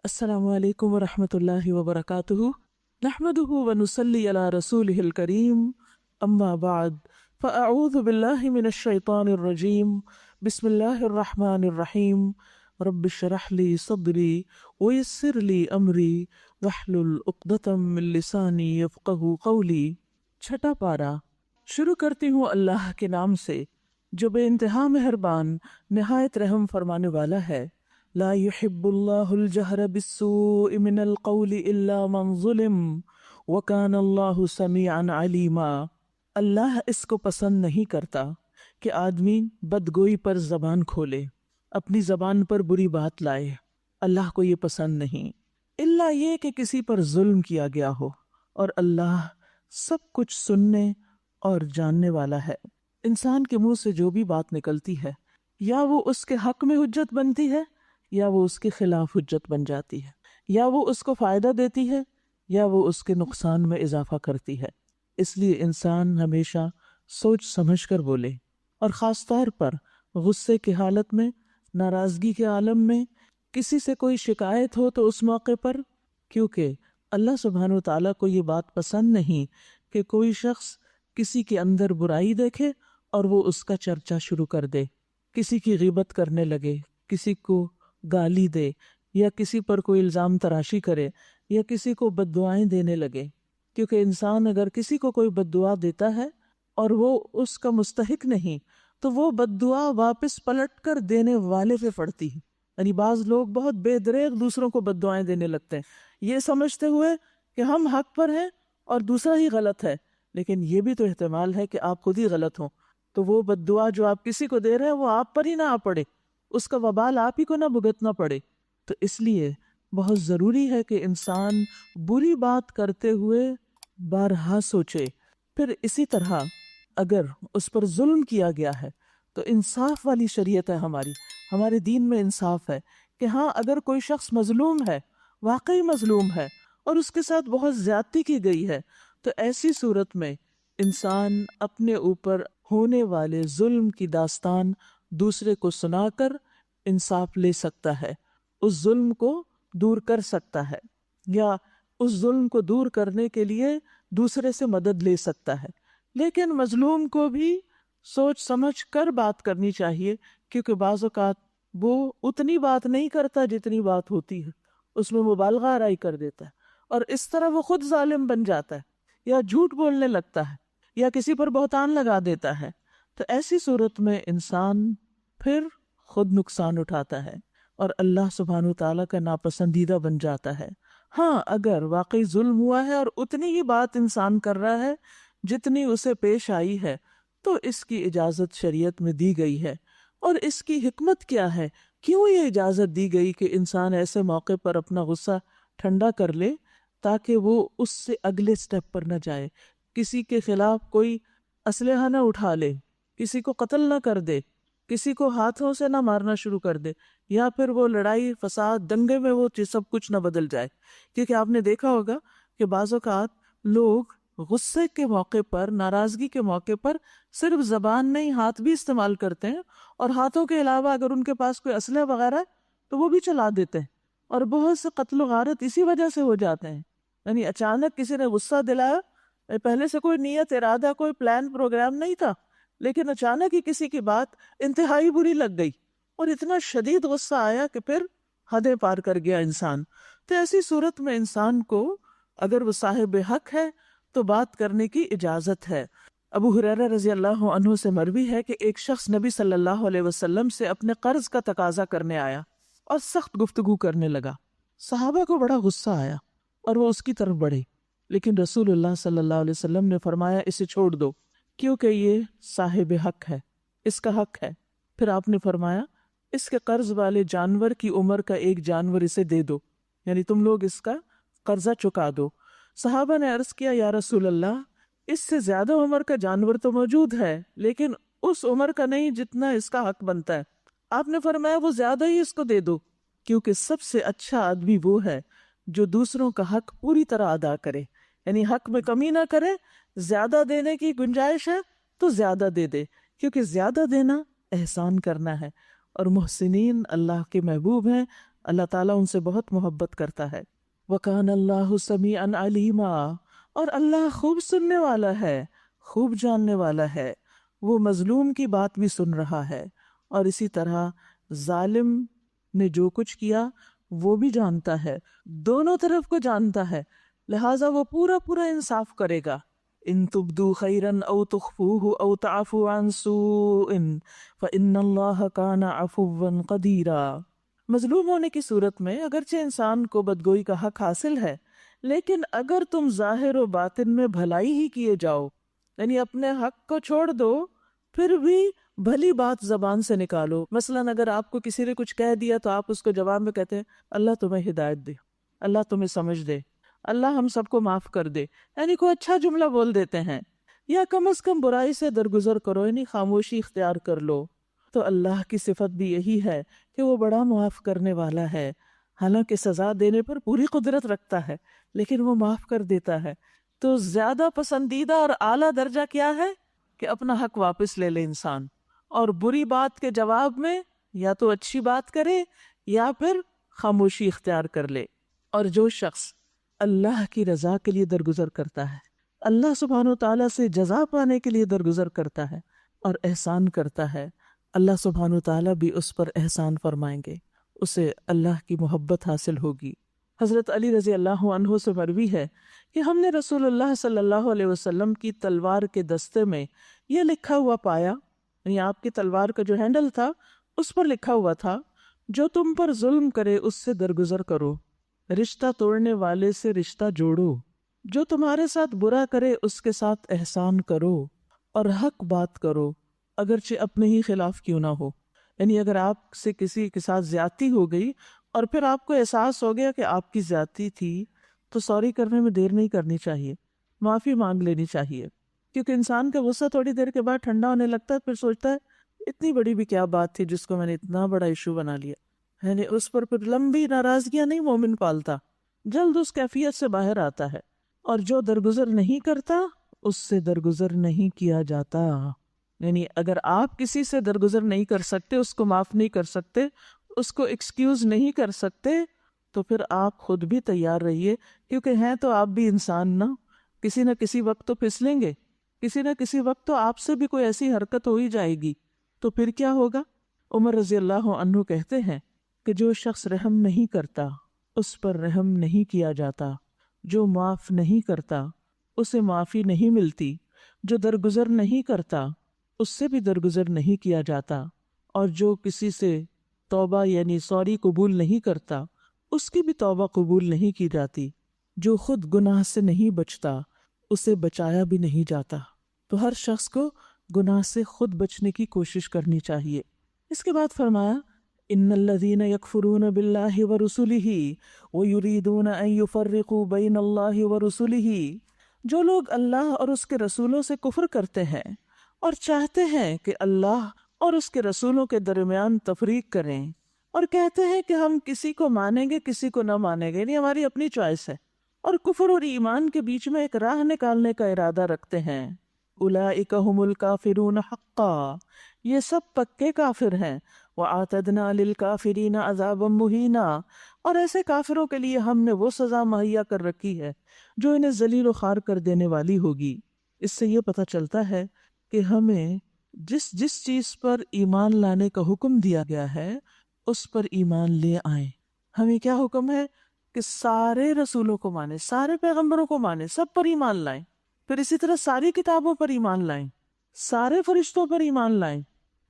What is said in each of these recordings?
السلام علیکم ورحمۃ اللہ وبرکاتہ نحمده ونصلی علی رسولہ الکریم اما بعد فاعوذ باللہ من الشیطان الرجیم بسم اللہ الرحمن الرحیم رب اشرح لی صدری ویسر لی امری واحلل عقدۃ من لسانی یفقہوا قولی۔ چھٹا پارہ۔ شروع کرتی ہوں اللہ کے نام سے جو بے انتہا مہربان نہایت رحم فرمانے والا ہے۔ لا يحب الله الجهر بالسوء من القول الا من ظلم وكان الله سميعا عليما۔ اللہ اس کو پسند نہیں کرتا کہ آدمی بدگوئی پر زبان کھولے، اپنی زبان پر بری بات لائے۔ اللہ کو یہ پسند نہیں الا یہ کہ کسی پر ظلم کیا گیا ہو، اور اللہ سب کچھ سننے اور جاننے والا ہے۔ انسان کے منہ سے جو بھی بات نکلتی ہے، یا وہ اس کے حق میں حجت بنتی ہے یا وہ اس کے خلاف حجت بن جاتی ہے، یا وہ اس کو فائدہ دیتی ہے یا وہ اس کے نقصان میں اضافہ کرتی ہے۔ اس لیے انسان ہمیشہ سوچ سمجھ کر بولے، اور خاص طور پر غصے کی حالت میں، ناراضگی کے عالم میں کسی سے کوئی شکایت ہو تو اس موقع پر، کیونکہ اللہ سبحانہ وتعالیٰ کو یہ بات پسند نہیں کہ کوئی شخص کسی کے اندر برائی دیکھے اور وہ اس کا چرچا شروع کر دے، کسی کی غیبت کرنے لگے، کسی کو گالی دے، یا کسی پر کوئی الزام تراشی کرے، یا کسی کو بد دعائیں دینے لگے۔ کیونکہ انسان اگر کسی کو کوئی بد دعا دیتا ہے اور وہ اس کا مستحق نہیں، تو وہ بد دعا واپس پلٹ کر دینے والے پہ پڑتی ہے۔ یعنی بعض لوگ بہت بے دریغ دوسروں کو بد دعائیں دینے لگتے ہیں، یہ سمجھتے ہوئے کہ ہم حق پر ہیں اور دوسرا ہی غلط ہے، لیکن یہ بھی تو احتمال ہے کہ آپ خود ہی غلط ہوں، تو وہ بد دعا جو آپ کسی کو دے رہے ہیں وہ آپ پر ہی نہ آ پڑے، اس کا وبال آپ ہی کو نہ بھگتنا پڑے۔ تو اس لیے بہت ضروری ہے کہ انسان بری بات کرتے ہوئے بارہا سوچے۔ پھر اسی طرح اگر اس پر ظلم کیا گیا ہے تو انصاف والی شریعت ہے ہمارے دین میں انصاف ہے کہ ہاں، اگر کوئی شخص مظلوم ہے، واقعی مظلوم ہے، اور اس کے ساتھ بہت زیادتی کی گئی ہے، تو ایسی صورت میں انسان اپنے اوپر ہونے والے ظلم کی داستان دوسرے کو سنا کر انصاف لے سکتا ہے، اس ظلم کو دور کر سکتا ہے، یا اس ظلم کو دور کرنے کے لیے دوسرے سے مدد لے سکتا ہے۔ لیکن مظلوم کو بھی سوچ سمجھ کر بات کرنی چاہیے، کیونکہ بعض اوقات وہ اتنی بات نہیں کرتا جتنی بات ہوتی ہے، اس میں مبالغہ آرائی کر دیتا ہے، اور اس طرح وہ خود ظالم بن جاتا ہے، یا جھوٹ بولنے لگتا ہے، یا کسی پر بہتان لگا دیتا ہے۔ تو ایسی صورت میں انسان پھر خود نقصان اٹھاتا ہے اور اللہ سبحانہ وتعالیٰ کا ناپسندیدہ بن جاتا ہے۔ ہاں، اگر واقعی ظلم ہوا ہے اور اتنی ہی بات انسان کر رہا ہے جتنی اسے پیش آئی ہے، تو اس کی اجازت شریعت میں دی گئی ہے۔ اور اس کی حکمت کیا ہے، کیوں یہ اجازت دی گئی کہ انسان ایسے موقع پر اپنا غصہ ٹھنڈا کر لے، تاکہ وہ اس سے اگلے سٹیپ پر نہ جائے، کسی کے خلاف کوئی اسلحہ نہ اٹھا لے، کسی کو قتل نہ کر دے، کسی کو ہاتھوں سے نہ مارنا شروع کر دے، یا پھر وہ لڑائی فساد دنگے میں وہ سب کچھ نہ بدل جائے۔ کیونکہ آپ نے دیکھا ہوگا کہ بعض اوقات لوگ غصے کے موقع پر، ناراضگی کے موقع پر صرف زبان نہیں، ہاتھ بھی استعمال کرتے ہیں، اور ہاتھوں کے علاوہ اگر ان کے پاس کوئی اسلحہ وغیرہ ہے تو وہ بھی چلا دیتے ہیں، اور بہت سے قتل و غارت اسی وجہ سے ہو جاتے ہیں۔ یعنی اچانک کسی نے غصہ دلایا، پہلے سے کوئی نیت، ارادہ، کوئی پلان پروگرام نہیں تھا، لیکن اچانک ہی کسی کی بات انتہائی بری لگ گئی اور اتنا شدید غصہ آیا کہ پھر حدیں پار کر گیا انسان۔ تو ایسی صورت میں انسان کو اگر وہ صاحب حق ہے تو بات کرنے کی اجازت ہے۔ ابو ہریرہ رضی اللہ عنہ سے مروی ہے کہ ایک شخص نبی صلی اللہ علیہ وسلم سے اپنے قرض کا تقاضا کرنے آیا اور سخت گفتگو کرنے لگا۔ صحابہ کو بڑا غصہ آیا اور وہ اس کی طرف بڑھے، لیکن رسول اللہ صلی اللہ علیہ وسلم نے فرمایا اسے چھوڑ دو، کیونکہ یہ صاحب حق ہے، اس کا حق ہے۔ پھر آپ نے فرمایا اس کے قرض والے جانور کی عمر کا ایک جانور اسے دے دو، یعنی تم لوگ اس کا قرضہ چکا دو۔ صحابہ نے عرض کیا یا رسول اللہ، اس سے زیادہ عمر کا جانور تو موجود ہے، لیکن اس عمر کا نہیں جتنا اس کا حق بنتا ہے۔ آپ نے فرمایا وہ زیادہ ہی اس کو دے دو، کیونکہ سب سے اچھا آدمی وہ ہے جو دوسروں کا حق پوری طرح ادا کرے، یعنی حق میں کمی نہ کرے۔ زیادہ دینے کی گنجائش ہے تو زیادہ دے دے، کیونکہ زیادہ دینا احسان کرنا ہے، اور محسنین اللہ کے محبوب ہیں، اللہ تعالیٰ ان سے بہت محبت کرتا ہے۔ وَكَانَ اللَّهُ سَمِيعًا عَلِيمًا، اور اللہ خوب سننے والا ہے، خوب جاننے والا ہے، وہ مظلوم کی بات بھی سن رہا ہے، اور اسی طرح ظالم نے جو کچھ کیا وہ بھی جانتا ہے، دونوں طرف کو جانتا ہے، لہٰذا وہ پورا پورا انصاف کرے گا۔ ان تبدوا خیرا او تخفوه او تعفوا عن سوء فإن اللہ کان عفوا قدیرا۔ مظلوم ہونے کی صورت میں اگرچہ انسان کو بدگوئی کا حق حاصل ہے، لیکن اگر تم ظاہر و باطن میں بھلائی ہی کیے جاؤ، یعنی اپنے حق کو چھوڑ دو پھر بھی بھلی بات زبان سے نکالو، مثلا اگر آپ کو کسی نے کچھ کہہ دیا تو آپ اس کو جواب میں کہتے ہیں اللہ تمہیں ہدایت دے، اللہ تمہیں سمجھ دے، اللہ ہم سب کو معاف کر دے، یعنی کوئی اچھا جملہ بول دیتے ہیں، یا کم از کم برائی سے درگزر کرو، یعنی خاموشی اختیار کر لو۔ تو اللہ کی صفت بھی یہی ہے کہ وہ بڑا معاف کرنے والا ہے، حالانکہ سزا دینے پر پوری قدرت رکھتا ہے لیکن وہ معاف کر دیتا ہے۔ تو زیادہ پسندیدہ اور اعلیٰ درجہ کیا ہے کہ اپنا حق واپس لے لے انسان، اور بری بات کے جواب میں یا تو اچھی بات کرے یا پھر خاموشی اختیار کر لے۔ اور جو شخص اللہ کی رضا کے لیے درگزر کرتا ہے، اللہ سبحانہ و تعالیٰ سے جزا پانے کے لیے درگزر کرتا ہے اور احسان کرتا ہے، اللہ سبحانہ و تعالیٰ بھی اس پر احسان فرمائیں گے، اسے اللہ کی محبت حاصل ہوگی۔ حضرت علی رضی اللہ عنہ سے مروی ہے کہ ہم نے رسول اللہ صلی اللہ علیہ وسلم کی تلوار کے دستے میں یہ لکھا ہوا پایا، یعنی آپ کی تلوار کا جو ہینڈل تھا اس پر لکھا ہوا تھا، جو تم پر ظلم کرے اس سے درگزر کرو، رشتہ توڑنے والے سے رشتہ جوڑو، جو تمہارے ساتھ برا کرے اس کے ساتھ احسان کرو، اور حق بات کرو اگرچہ اپنے ہی خلاف کیوں نہ ہو۔ یعنی اگر آپ سے کسی کے ساتھ زیادتی ہو گئی اور پھر آپ کو احساس ہو گیا کہ آپ کی زیادتی تھی تو سوری کرنے میں دیر نہیں کرنی چاہیے، معافی مانگ لینی چاہیے، کیونکہ انسان کا غصہ تھوڑی دیر کے بعد ٹھنڈا ہونے لگتا ہے، پھر سوچتا ہے اتنی بڑی بھی کیا بات تھی جس کو میں نے اتنا بڑا ایشو بنا لیا، یعنی اس پر پھر لمبی ناراضگیاں نہیں مومن پالتا، جلد اس کیفیت سے باہر آتا ہے۔ اور جو درگزر نہیں کرتا اس سے درگزر نہیں کیا جاتا، یعنی اگر آپ کسی سے درگزر نہیں کر سکتے، اس کو معاف نہیں کر سکتے، اس کو ایکسکیوز نہیں کر سکتے، تو پھر آپ خود بھی تیار رہیے، کیونکہ ہیں تو آپ بھی انسان نہ کسی وقت تو پھسلیں گے، کسی نہ کسی وقت تو آپ سے بھی کوئی ایسی حرکت ہو ہی جائے گی، تو پھر کیا ہوگا؟ عمر رضی اللہ عنہ کہتے ہیں کہ جو شخص رحم نہیں کرتا اس پر رحم نہیں کیا جاتا، جو معاف نہیں کرتا اسے معافی نہیں ملتی، جو درگزر نہیں کرتا اس سے بھی درگزر نہیں کیا جاتا، اور جو کسی سے توبہ یعنی سوری قبول نہیں کرتا اس کی بھی توبہ قبول نہیں کی جاتی، جو خود گناہ سے نہیں بچتا اسے بچایا بھی نہیں جاتا۔ تو ہر شخص کو گناہ سے خود بچنے کی کوشش کرنی چاہیے۔ اس کے بعد فرمایا ان الذین یکفرون باللہ ورسلہ ویریدون ان یفرقوا بین اللہ ورسلہ، جو لوگ اللہ اور اس کے رسولوں سے کفر کرتے ہیں اور چاہتے ہیں کہ اللہ اور اس کے رسولوں کے درمیان تفریق کریں، اور کہتے ہیں کہ ہم کسی کو مانیں گے کسی کو نہ مانیں گے، یعنی ہماری اپنی چوائس ہے، اور کفر اور ایمان کے بیچ میں ایک راہ نکالنے کا ارادہ رکھتے ہیں، اولئک ھم الکافرون حقا، یہ سب پکے کافر ہیں، وَأَعْتَدْنَا لِلْكَافِرِينَ عَذَابًا مُهِينًا، اور ایسے کافروں کے لیے ہم نے وہ سزا مہیا کر رکھی ہے جو انہیں ذلیل و خوار کر دینے والی ہوگی۔ اس سے یہ پتہ چلتا ہے کہ ہمیں جس چیز پر ایمان لانے کا حکم دیا گیا ہے اس پر ایمان لے آئیں۔ ہمیں کیا حکم ہے کہ سارے رسولوں کو مانیں، سارے پیغمبروں کو مانیں، سب پر ایمان لائیں، پھر اسی طرح ساری کتابوں پر ایمان لائیں، سارے فرشتوں پر ایمان لائیں۔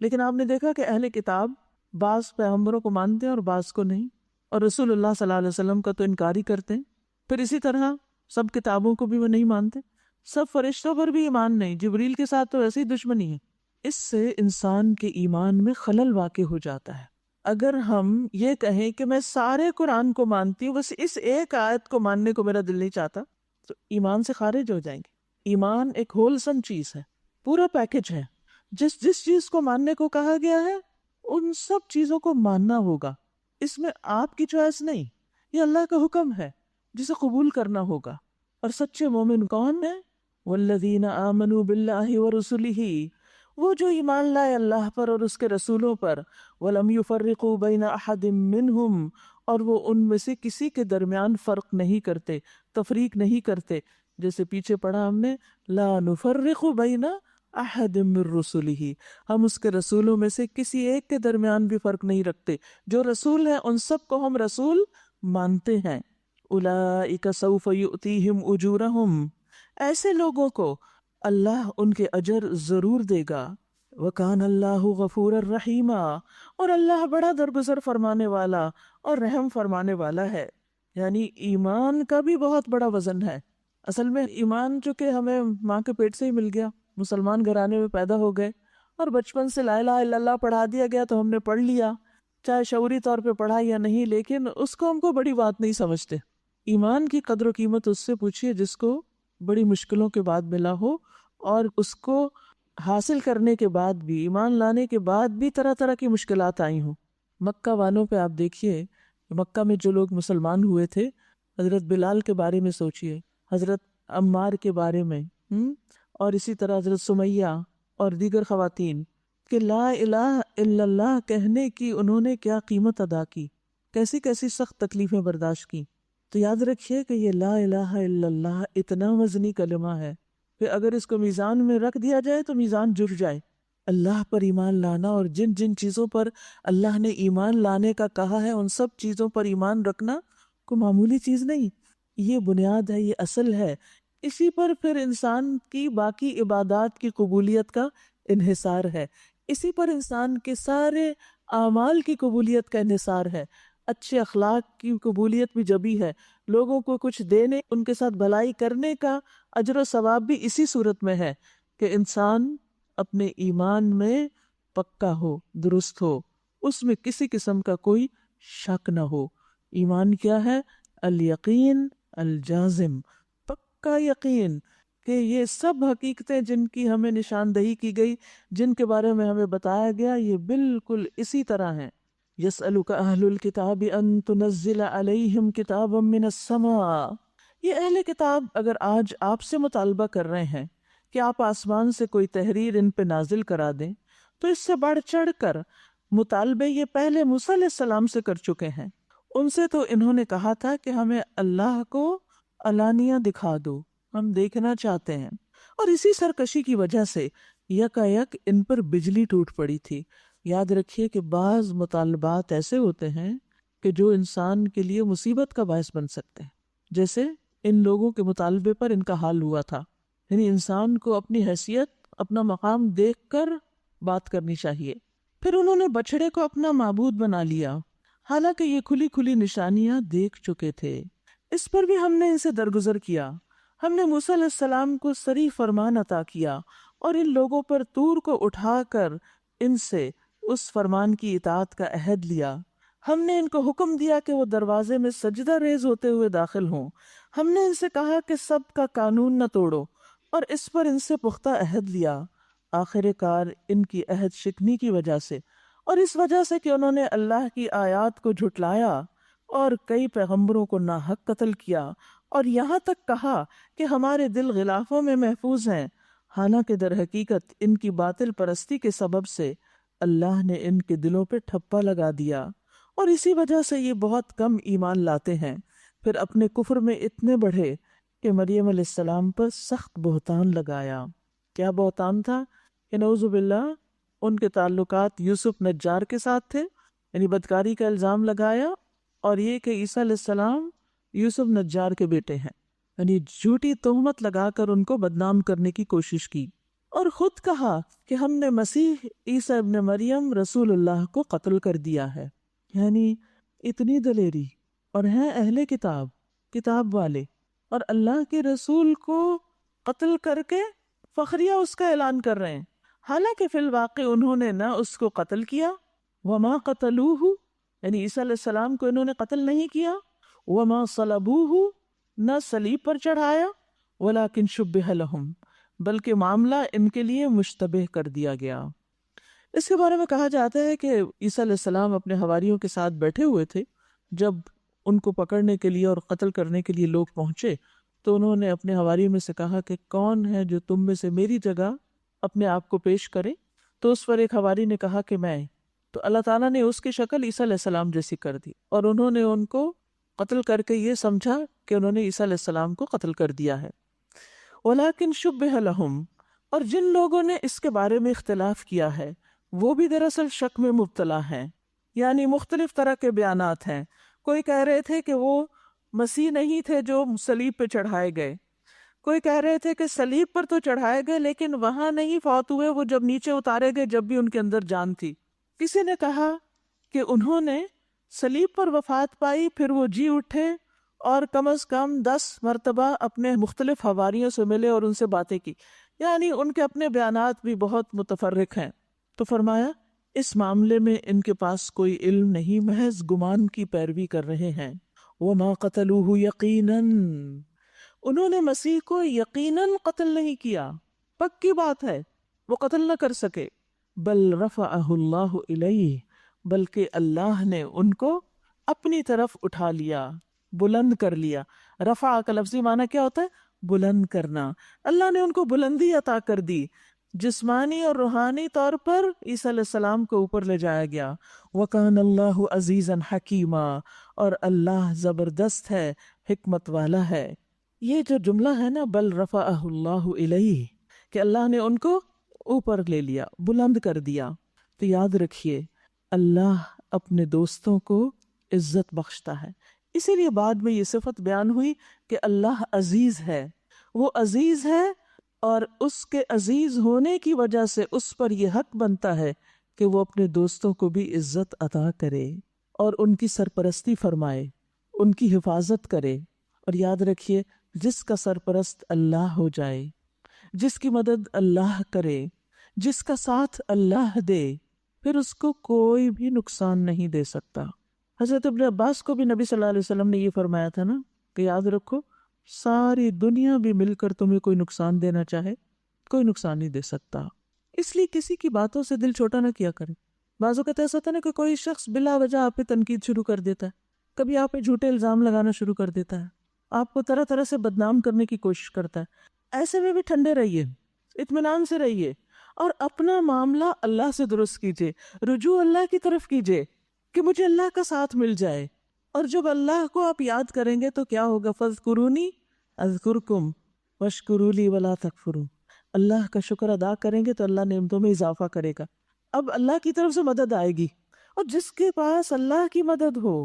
لیکن آپ نے دیکھا کہ اہل کتاب بعض پیغمبروں کو مانتے ہیں اور بعض کو نہیں، اور رسول اللہ صلی اللہ علیہ وسلم کا تو انکار ہی کرتے ہیں، پھر اسی طرح سب کتابوں کو بھی وہ نہیں مانتے، سب فرشتوں پر بھی ایمان نہیں، جبریل کے ساتھ تو ایسی ہی دشمنی ہے۔ اس سے انسان کے ایمان میں خلل واقع ہو جاتا ہے۔ اگر ہم یہ کہیں کہ میں سارے قرآن کو مانتی ہوں، بس اس ایک آیت کو ماننے کو میرا دل نہیں چاہتا، تو ایمان سے خارج ہو جائیں گے۔ ایمان ایک ہولسم چیز ہے، پورا پیکج ہے، جس چیز کو ماننے کو کہا گیا ہے ان سب چیزوں کو ماننا ہوگا، اس میں آپ کی چوائس نہیں، یہ اللہ کا حکم ہے جسے قبول کرنا ہوگا۔ اور سچے مومن کون ہیں؟ والذین آمنوا باللہ ورسلہ، وہ جو ایمان لائے اللہ پر اور اس کے رسولوں پر، ولم یفرقوا بین احد منہم، اور وہ ان میں سے کسی کے درمیان فرق نہیں کرتے، تفریق نہیں کرتے. جیسے پیچھے پڑھا ہم نے لا نفرق بین احد من رسلہ، ہم اس کے رسولوں میں سے کسی ایک کے درمیان بھی فرق نہیں رکھتے. جو رسول ہیں ان سب کو ہم رسول مانتے ہیں. اولئک سوف یؤتیہم اجورہم، ایسے لوگوں کو اللہ ان کے اجر ضرور دے گا. وَكَانَ اللَّهُ غَفُورًا رَحِيمًا، اور اللہ بڑا درگزر فرمانے والا اور رحم فرمانے والا ہے. یعنی ایمان کا بھی بہت بڑا وزن ہے. اصل میں ایمان چونکہ ہمیں ماں کے پیٹ سے ہی مل گیا، مسلمان گھرانے میں پیدا ہو گئے اور بچپن سے لا الہ الا اللہ پڑھا دیا گیا تو ہم نے پڑھ لیا، چاہے شعوری طور پہ پڑھا یا نہیں، لیکن اس کو ہم کو بڑی بات نہیں سمجھتے. ایمان کی قدر و قیمت اس سے پوچھیے جس کو بڑی مشکلوں کے بعد ملا ہو، اور اس کو حاصل کرنے کے بعد بھی، ایمان لانے کے بعد بھی طرح طرح کی مشکلات آئی ہوں. مکہ والوں پہ آپ دیکھیے، مکہ میں جو لوگ مسلمان ہوئے تھے، حضرت بلال کے بارے میں سوچئے، حضرت عمار کے بارے میں، اور اسی طرح حضرت سمیہ اور دیگر خواتین، کہ لا الہ الا اللہ کہنے کی انہوں نے کیا قیمت ادا کی، کیسی کیسی سخت تکلیفیں برداشت کی. تو یاد رکھیے کہ یہ لا الہ الا اللہ اتنا وزنی کلمہ ہے کہ اگر اس کو میزان میں رکھ دیا جائے تو میزان جھک جائے. اللہ پر ایمان لانا اور جن جن چیزوں پر اللہ نے ایمان لانے کا کہا ہے ان سب چیزوں پر ایمان رکھنا کوئی معمولی چیز نہیں. یہ بنیاد ہے، یہ اصل ہے. اسی پر پھر انسان کی باقی عبادات کی قبولیت کا انحصار ہے، اسی پر انسان کے سارے اعمال کی قبولیت کا انحصار ہے. اچھے اخلاق کی قبولیت بھی جبھی ہے، لوگوں کو کچھ دینے، ان کے ساتھ بھلائی کرنے کا اجر و ثواب بھی اسی صورت میں ہے کہ انسان اپنے ایمان میں پکا ہو، درست ہو، اس میں کسی قسم کا کوئی شک نہ ہو. ایمان کیا ہے؟ الیقین الجازم، پکا یقین کہ یہ سب حقیقتیں جن کی ہمیں نشاندہی کی گئی، جن کے بارے میں ہمیں بتایا گیا، یہ بالکل اسی طرح ہیں. یسألک اہل الکتاب ان تنزل علیہم کتابا من السماء، یہ اہل کتاب اگر آج آپ سے مطالبہ کر رہے ہیں کہ آپ آسمان سے کوئی تحریر ان پہ نازل کرا دیں، تو اس سے بڑھ چڑھ کر مطالبے یہ پہلے موسیٰ علیہ السلام سے کر چکے ہیں. ان سے تو انہوں نے کہا تھا کہ ہمیں اللہ کو علانیہ دکھا دو، ہم دیکھنا چاہتے ہیں. اور اسی سرکشی کی وجہ سے یکا یک ان پر بجلی ٹوٹ پڑی تھی. یاد رکھیے کہ بعض مطالبات ایسے ہوتے ہیں کہ جو انسان کے لیے مصیبت کا باعث بن سکتے ہیں، جیسے ان لوگوں کے مطالبے پر ان کا حال ہوا تھا. یعنی انسان کو اپنی حیثیت، اپنا مقام دیکھ کر بات کرنی چاہیے. پھر انہوں نے بچڑے کو اپنا معبود بنا لیا، حالانکہ یہ کھلی کھلی نشانیاں دیکھ چکے تھے. اس پر بھی ہم نے ان سے درگزر کیا. ہم نے موسیٰ علیہ السلام کو صریح فرمان عطا کیا اور ان لوگوں پر طور کو اٹھا کر ان سے اس فرمان کی اطاعت کا عہد لیا. ہم نے ان کو حکم دیا کہ وہ دروازے میں سجدہ ریز ہوتے ہوئے داخل ہوں. ہم نے ان سے کہا کہ سب کا قانون نہ توڑو، اور اس پر ان سے پختہ عہد لیا. آخر کار ان کی عہد شکنی کی وجہ سے، اور اس وجہ سے کہ انہوں نے اللہ کی آیات کو جھٹلایا اور کئی پیغمبروں کو ناحق قتل کیا، اور یہاں تک کہا کہ ہمارے دل غلافوں میں محفوظ ہیں، حالانکہ در حقیقت ان کی باطل پرستی کے سبب سے اللہ نے ان کے دلوں پہ ٹھپا لگا دیا، اور اسی وجہ سے یہ بہت کم ایمان لاتے ہیں. پھر اپنے کفر میں اتنے بڑھے کہ مریم علیہ السلام پر سخت بہتان لگایا. کیا بہتان تھا؟ کہ نعوذ باللہ ان کے تعلقات یوسف نجار کے ساتھ تھے، یعنی بدکاری کا الزام لگایا، اور یہ کہ عیسیٰ علیہ السلام یوسف نجار کے بیٹے ہیں، یعنی جھوٹی تہمت لگا کر ان کو بدنام کرنے کی کوشش کی. اور خود کہا کہ ہم نے مسیح عیسیٰ ابن مریم رسول اللہ کو قتل کر دیا ہے. یعنی اتنی دلیری، اور ہیں اہل کتاب، کتاب والے، اور اللہ کے رسول کو قتل کر کے فخریہ اس کا اعلان کر رہے ہیں، حالانکہ فی الواقع انہوں نے نہ اس کو قتل کیا، وما قتلوہ، یعنی عیسیٰ علیہ السلام کو انہوں نے قتل نہیں کیا، وما صلبوہ، نہ صلیب پر چڑھایا، ولکن شبہ لہم، بلکہ معاملہ ان کے لیے مشتبہ کر دیا گیا. اس کے بارے میں کہا جاتا ہے کہ عیسیٰ علیہ السلام اپنے حواریوں کے ساتھ بیٹھے ہوئے تھے، جب ان کو پکڑنے کے لیے اور قتل کرنے کے لیے لوگ پہنچے تو انہوں نے اپنے حواریوں میں سے کہا کہ کون ہے جو تم میں سے میری جگہ اپنے آپ کو پیش کرے؟ تو اس پر ایک حواری نے کہا کہ میں. تو اللہ تعالیٰ نے اس کی شکل عیسیٰ علیہ السلام جیسی کر دی، اور انہوں نے ان کو قتل کر کے یہ سمجھا کہ انہوں نے عیسیٰ علیہ السلام کو قتل کر دیا ہے۔ وَلَكِنْ شُبِّهَ لَهُمْ، اور جن لوگوں نے اس کے بارے میں اختلاف کیا ہے وہ بھی دراصل شک میں مبتلا ہیں، یعنی مختلف طرح کے بیانات ہیں۔ کوئی کہہ رہے تھے کہ وہ مسیح نہیں تھے جو صلیب پہ چڑھائے گئے، کوئی کہہ رہے تھے کہ صلیب پر تو چڑھائے گئے لیکن وہاں نہیں فوت ہوئے، وہ جب نیچے اتارے گئے جب بھی ان کے اندر جان تھی۔ کسی نے کہا کہ انہوں نے صلیب پر وفات پائی، پھر وہ جی اٹھے اور کم از کم 10 مرتبہ اپنے مختلف حواریوں سے ملے اور ان سے باتیں کی، یعنی ان کے اپنے بیانات بھی بہت متفرق ہیں۔ تو فرمایا اس معاملے میں ان کے پاس کوئی علم نہیں، محض گمان کی پیروی کر رہے ہیں۔ وَمَا قَتَلُوهُ يَقِينًا، انہوں نے مسیح کو یقیناً قتل نہیں کیا، پکی بات ہے وہ قتل نہ کر سکے۔ بل رفعہ اللہ الیہ، بلکہ اللہ نے ان کو اپنی طرف اٹھا لیا، بلند کر لیا۔ رفع کا لفظی معنی کیا ہوتا ہے؟ بلند کرنا۔ اللہ نے ان کو بلندی عطا کر دی، جسمانی اور روحانی طور پر عیسیٰ علیہ السلام کو اوپر لے جایا گیا۔ وَكَانَ اللَّهُ عَزِيزًا حَكِيمًا، اور اللہ زبردست ہے، حکمت والا ہے۔ یہ جو جملہ ہے نا، بل رفعہ اللہ الیہ، کہ اللہ نے ان کو اوپر لے لیا، بلند کر دیا، تو یاد رکھیے اللہ اپنے دوستوں کو عزت بخشتا ہے۔ اسی لیے بعد میں یہ صفت بیان ہوئی کہ اللہ عزیز ہے، وہ عزیز ہے، اور اس کے عزیز ہونے کی وجہ سے اس پر یہ حق بنتا ہے کہ وہ اپنے دوستوں کو بھی عزت عطا کرے اور ان کی سرپرستی فرمائے، ان کی حفاظت کرے۔ اور یاد رکھیے جس کا سرپرست اللہ ہو جائے، جس کی مدد اللہ کرے، جس کا ساتھ اللہ دے، پھر اس کو کوئی بھی نقصان نہیں دے سکتا۔ حضرت ابن عباس کو بھی نبی صلی اللہ علیہ وسلم نے یہ فرمایا تھا نا کہ یاد رکھو ساری دنیا بھی مل کر تمہیں کوئی نقصان دینا چاہے، کوئی نقصان نہیں دے سکتا۔ اس لیے کسی کی باتوں سے دل چھوٹا نہ کیا کرے۔ بعض اوقات ایسا ہوتا ہے نا کہ کوئی شخص بلا وجہ آپ پہ تنقید شروع کر دیتا ہے، کبھی آپ پہ جھوٹے الزام لگانا شروع کر دیتا ہے، آپ کو طرح طرح سے بدنام کرنے کی کوشش کرتا ہے۔ ایسے میں بھی ٹھنڈے رہیے، اطمینان سے رہیے، اور اپنا معاملہ اللہ سے درست کیجیے، رجوع اللہ کی طرف کیجیے کہ مجھے اللہ کا ساتھ مل جائے۔ اور جب اللہ کو آپ یاد کریں گے تو کیا ہوگا؟ فَاذْكُرُونِي اذکرکم واشکروا لی ولا تکفروا، اللہ کا شکر ادا کریں گے تو اللہ نعمتوں میں اضافہ کرے گا۔ اب اللہ کی طرف سے مدد آئے گی، اور جس کے پاس اللہ کی مدد ہو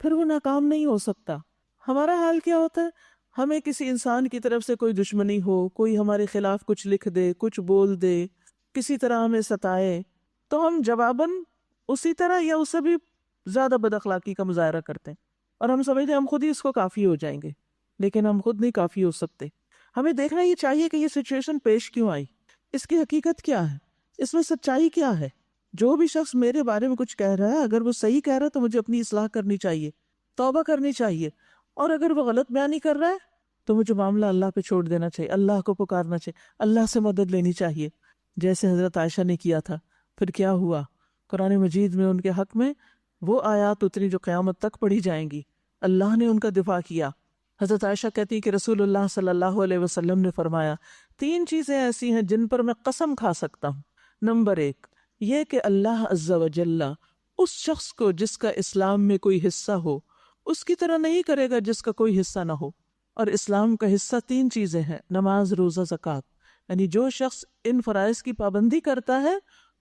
پھر وہ ناکام نہیں ہو سکتا۔ ہمارا حال کیا ہوتا ہے؟ ہمیں کسی انسان کی طرف سے کوئی دشمنی ہو، کوئی ہمارے خلاف کچھ لکھ دے، کچھ بول دے، کسی طرح ہمیں ستائے، تو ہم جواباً اسی طرح یا اس سے بھی زیادہ بد اخلاقی کا مظاہرہ کرتے ہیں، اور ہم سمجھتے ہیں ہم خود ہی اس کو کافی ہو جائیں گے، لیکن ہم خود نہیں کافی ہو سکتے۔ ہمیں دیکھنا یہ چاہیے کہ یہ سچویشن پیش کیوں آئی، اس کی حقیقت کیا ہے، اس میں سچائی کیا ہے۔ جو بھی شخص میرے بارے میں کچھ کہہ رہا ہے، اگر وہ صحیح کہہ رہا ہے تو مجھے اپنی اصلاح کرنی چاہیے، توبہ کرنی چاہیے، اور اگر وہ غلط بیانی کر رہا ہے تو مجھے معاملہ اللہ پہ چھوڑ دینا چاہیے، اللہ کو پکارنا چاہیے، اللہ سے مدد لینی چاہیے، جیسے حضرت عائشہ نے کیا تھا۔ پھر کیا ہوا؟ قرآن مجید میں ان کے حق میں وہ آیات اتری جو قیامت تک پڑھی جائیں گی، اللہ نے ان کا دفاع کیا۔ حضرت عائشہ کہتی کہ رسول اللہ صلی اللہ علیہ وسلم نے فرمایا 3 چیزیں ایسی ہیں جن پر میں قسم کھا سکتا ہوں۔ نمبر 1 یہ کہ اللہ عز و جل اس شخص کو جس کا اسلام میں کوئی حصہ ہو اس کی طرح نہیں کرے گا جس کا کوئی حصہ نہ ہو۔ اور اسلام کا حصہ 3 چیزیں ہیں، نماز، روزہ، زکوٰۃ۔ یعنی جو شخص ان فرائض کی پابندی کرتا ہے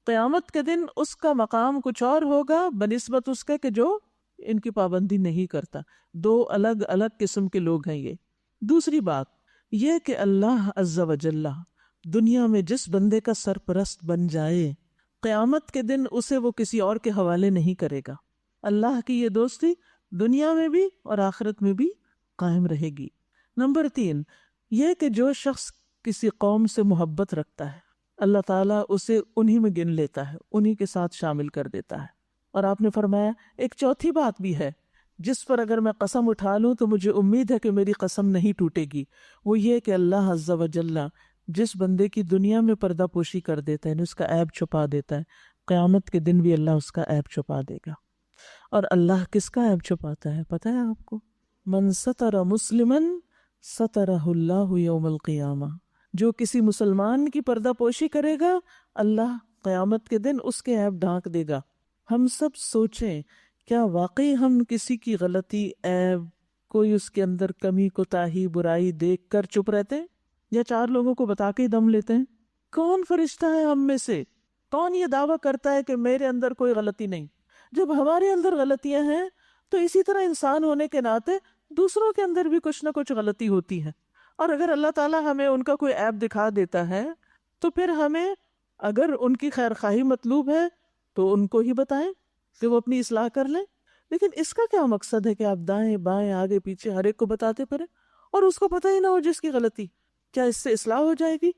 قیامت کے دن اس کا مقام کچھ اور ہوگا بنسبت اس کے کہ جو ان کی پابندی نہیں کرتا۔ 2 الگ الگ قسم کے لوگ ہیں یہ۔ دوسری بات یہ کہ اللہ عز و جل دنیا میں جس بندے کا سرپرست بن جائے قیامت کے دن اسے وہ کسی اور کے حوالے نہیں کرے گا۔ اللہ کی یہ دوستی دنیا میں بھی اور آخرت میں بھی قائم رہے گی۔ نمبر 3 یہ کہ جو شخص کسی قوم سے محبت رکھتا ہے اللہ تعالیٰ اسے انہی میں گن لیتا ہے، انہی کے ساتھ شامل کر دیتا ہے۔ اور آپ نے فرمایا ایک چوتھی بات بھی ہے جس پر اگر میں قسم اٹھا لوں تو مجھے امید ہے کہ میری قسم نہیں ٹوٹے گی، وہ یہ کہ اللہ عز و جل جس بندے کی دنیا میں پردہ پوشی کر دیتا ہے، اس کا عیب چھپا دیتا ہے، قیامت کے دن بھی اللہ اس کا عیب چھپا دے گا۔ اور اللہ کس کا عیب چھپاتا ہے پتہ ہے آپ کو؟ من ستر مسلما سترہ اللہ یوم القیامہ، جو کسی مسلمان کی پردہ پوشی کرے گا اللہ قیامت کے دن اس کے عیب ڈھانک دے گا۔ ہم سب سوچیں کیا واقعی ہم کسی کی غلطی، عیب، کوئی اس کے اندر کمی، کوتاہی، برائی دیکھ کر چپ رہتے ہیں یا 4 لوگوں کو بتا کے ہی دم لیتے ہیں؟ کون فرشتہ ہے ہم میں سے، کون یہ دعویٰ کرتا ہے کہ میرے اندر کوئی غلطی نہیں؟ جب ہمارے اندر غلطیاں ہیں تو اسی طرح انسان ہونے کے ناطے دوسروں کے اندر بھی کچھ نہ کچھ غلطی ہوتی ہے، اور اگر اللہ تعالیٰ ہمیں ان کا کوئی عیب دکھا دیتا ہے تو پھر ہمیں، اگر ان کی خیر خواہی مطلوب ہے تو ان کو ہی بتائیں کہ وہ اپنی اصلاح کر لیں۔ لیکن اس کا کیا مقصد ہے کہ آپ دائیں بائیں آگے پیچھے ہر ایک کو بتاتے پھریں اور اس کو پتہ ہی نہ ہو جس کی غلطی؟ کیا اس سے اصلاح ہو جائے گی؟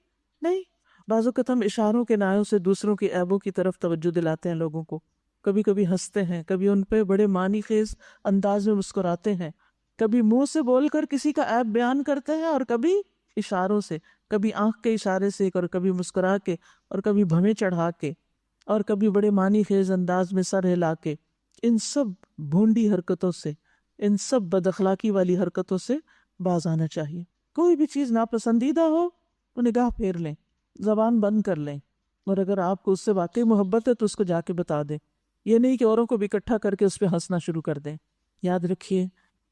نہیں۔ بعض اوقات ہم اشاروں کے نایوں سے دوسروں کے عیبوں کی طرف توجہ دلاتے ہیں لوگوں کو، کبھی کبھی ہنستے ہیں، کبھی ان پہ بڑے معنی خیز انداز میں مسکراتے ہیں، کبھی منہ سے بول کر کسی کا عیب بیان کرتے ہیں اور کبھی اشاروں سے، کبھی آنکھ کے اشارے سے اور کبھی مسکرا کے اور کبھی بھویں چڑھا کے اور کبھی بڑے معنی خیز انداز میں سر ہلا کے۔ ان سب بھونڈی حرکتوں سے، ان سب بد اخلاقی والی حرکتوں سے باز آنا چاہیے۔ کوئی بھی چیز ناپسندیدہ ہو تو نگاہ پھیر لیں، زبان بند کر لیں، اور اگر آپ کو اس سے واقعی محبت ہے تو اس کو جا کے بتا دیں۔ یہ نہیں کہ اوروں کو بھی اکٹھا کر کے اس پہ ہنسنا شروع کر دیں۔ یاد رکھیے،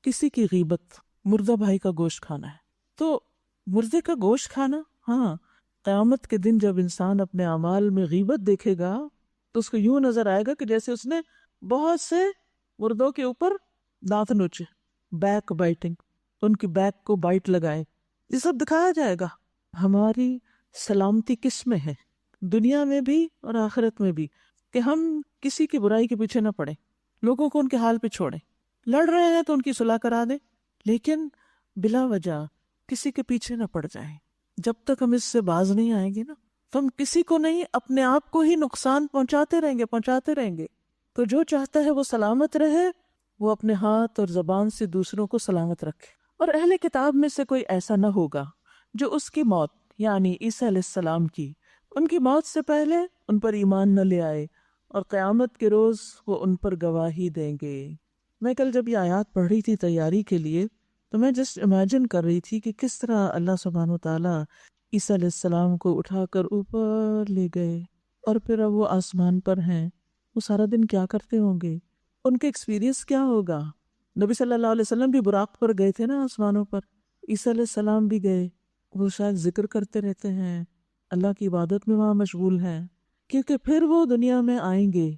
کسی کی غیبت، مردہ بھائی کا گوشت کھانا ہے۔ تو مردے کا گوشت کھانا، ہاں، قیامت کے دن جب انسان اپنے اعمال میں غیبت دیکھے گا تو اس کو یوں نظر آئے گا کہ جیسے اس نے بہت سے مردوں کے اوپر دانت نوچے، بیک بائٹنگ، ان کی بیک کو بائٹ لگائے، یہ سب دکھایا جائے گا۔ ہماری سلامتی کس میں ہے، دنیا میں بھی اور آخرت میں بھی، کہ ہم کسی کی برائی کے پیچھے نہ پڑیں، لوگوں کو ان کے حال پہ چھوڑیں۔ لڑ رہے ہیں تو ان کی صلح کرا دیں، لیکن بلا وجہ کسی کے پیچھے نہ پڑ جائیں۔ جب تک ہم اس سے باز نہیں آئیں گے نا، تو ہم کسی کو نہیں، اپنے آپ کو ہی نقصان پہنچاتے رہیں گے۔ تو جو چاہتا ہے وہ سلامت رہے، وہ اپنے ہاتھ اور زبان سے دوسروں کو سلامت رکھے۔ اور اہل کتاب میں سے کوئی ایسا نہ ہوگا جو اس کی موت، یعنی عیسیٰ علیہ السلام کی، ان کی موت سے پہلے ان پر ایمان نہ لے آئے، اور قیامت کے روز وہ ان پر گواہی دیں گے۔ میں کل جب یہ آیات پڑھ رہی تھی تیاری کے لیے، تو میں جسٹ امیجن کر رہی تھی کہ کس طرح اللہ سبحانہ وتعالیٰ عیسیٰ علیہ السلام کو اٹھا کر اوپر لے گئے، اور پھر اب وہ آسمان پر ہیں، وہ سارا دن کیا کرتے ہوں گے، ان کا ایکسپیرینس کیا ہوگا۔ نبی صلی اللہ علیہ وسلم بھی براق پر گئے تھے نا آسمانوں پر، عیسیٰ علیہ السلام بھی گئے، وہ شاید ذکر کرتے رہتے ہیں، اللہ کی عبادت میں وہاں مشغول ہیں، کیونکہ پھر وہ دنیا میں آئیں گے،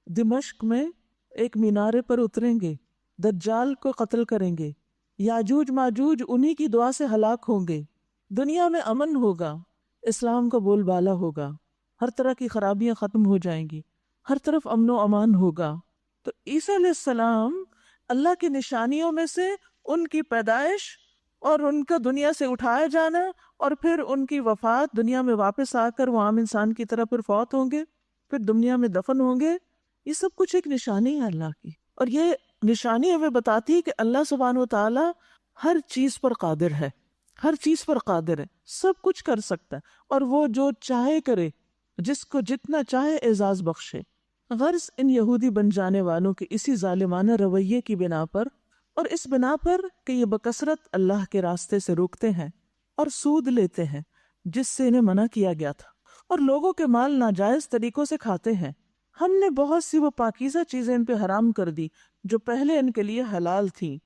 دمشق میں ایک مینارے پر اتریں گے، دجال کو قتل کریں گے، یاجوج ماجوج انہی کی دعا سے ہلاک ہوں گے، دنیا میں امن ہوگا، اسلام کا بول بالا ہوگا، ہر طرح کی خرابیاں ختم ہو جائیں گی، ہر طرف امن و امان ہوگا۔ تو عیسیٰ علیہ السلام اللہ کی نشانیوں میں سے ان کی پیدائش اور ان کا دنیا سے اٹھایا جانا، اور پھر ان کی وفات، دنیا میں واپس آ کر وہ عام انسان کی طرح پھر فوت ہوں گے، پھر دنیا میں دفن ہوں گے، یہ سب کچھ ایک نشانی ہے اللہ کی۔ اور یہ نشانی ہمیں بتاتی ہے کہ اللہ سبحانہ و تعالی ہر چیز پر قادر ہے، ہر چیز پر قادر ہے، سب کچھ کر سکتا ہے، اور وہ جو چاہے کرے، جس کو جتنا چاہے اعزاز بخشے۔ غرض ان یہودی بن جانے والوں کے اسی ظالمانہ رویے کی بنا پر، اور اس بنا پر کہ یہ بکثرت اللہ کے راستے سے روکتے ہیں اور سود لیتے ہیں جس سے انہیں منع کیا گیا تھا، اور لوگوں کے مال ناجائز طریقوں سے کھاتے ہیں، ہم نے بہت سی وہ پاکیزہ چیزیں ان پہ حرام کر دی جو پہلے ان کے لیے حلال تھیں،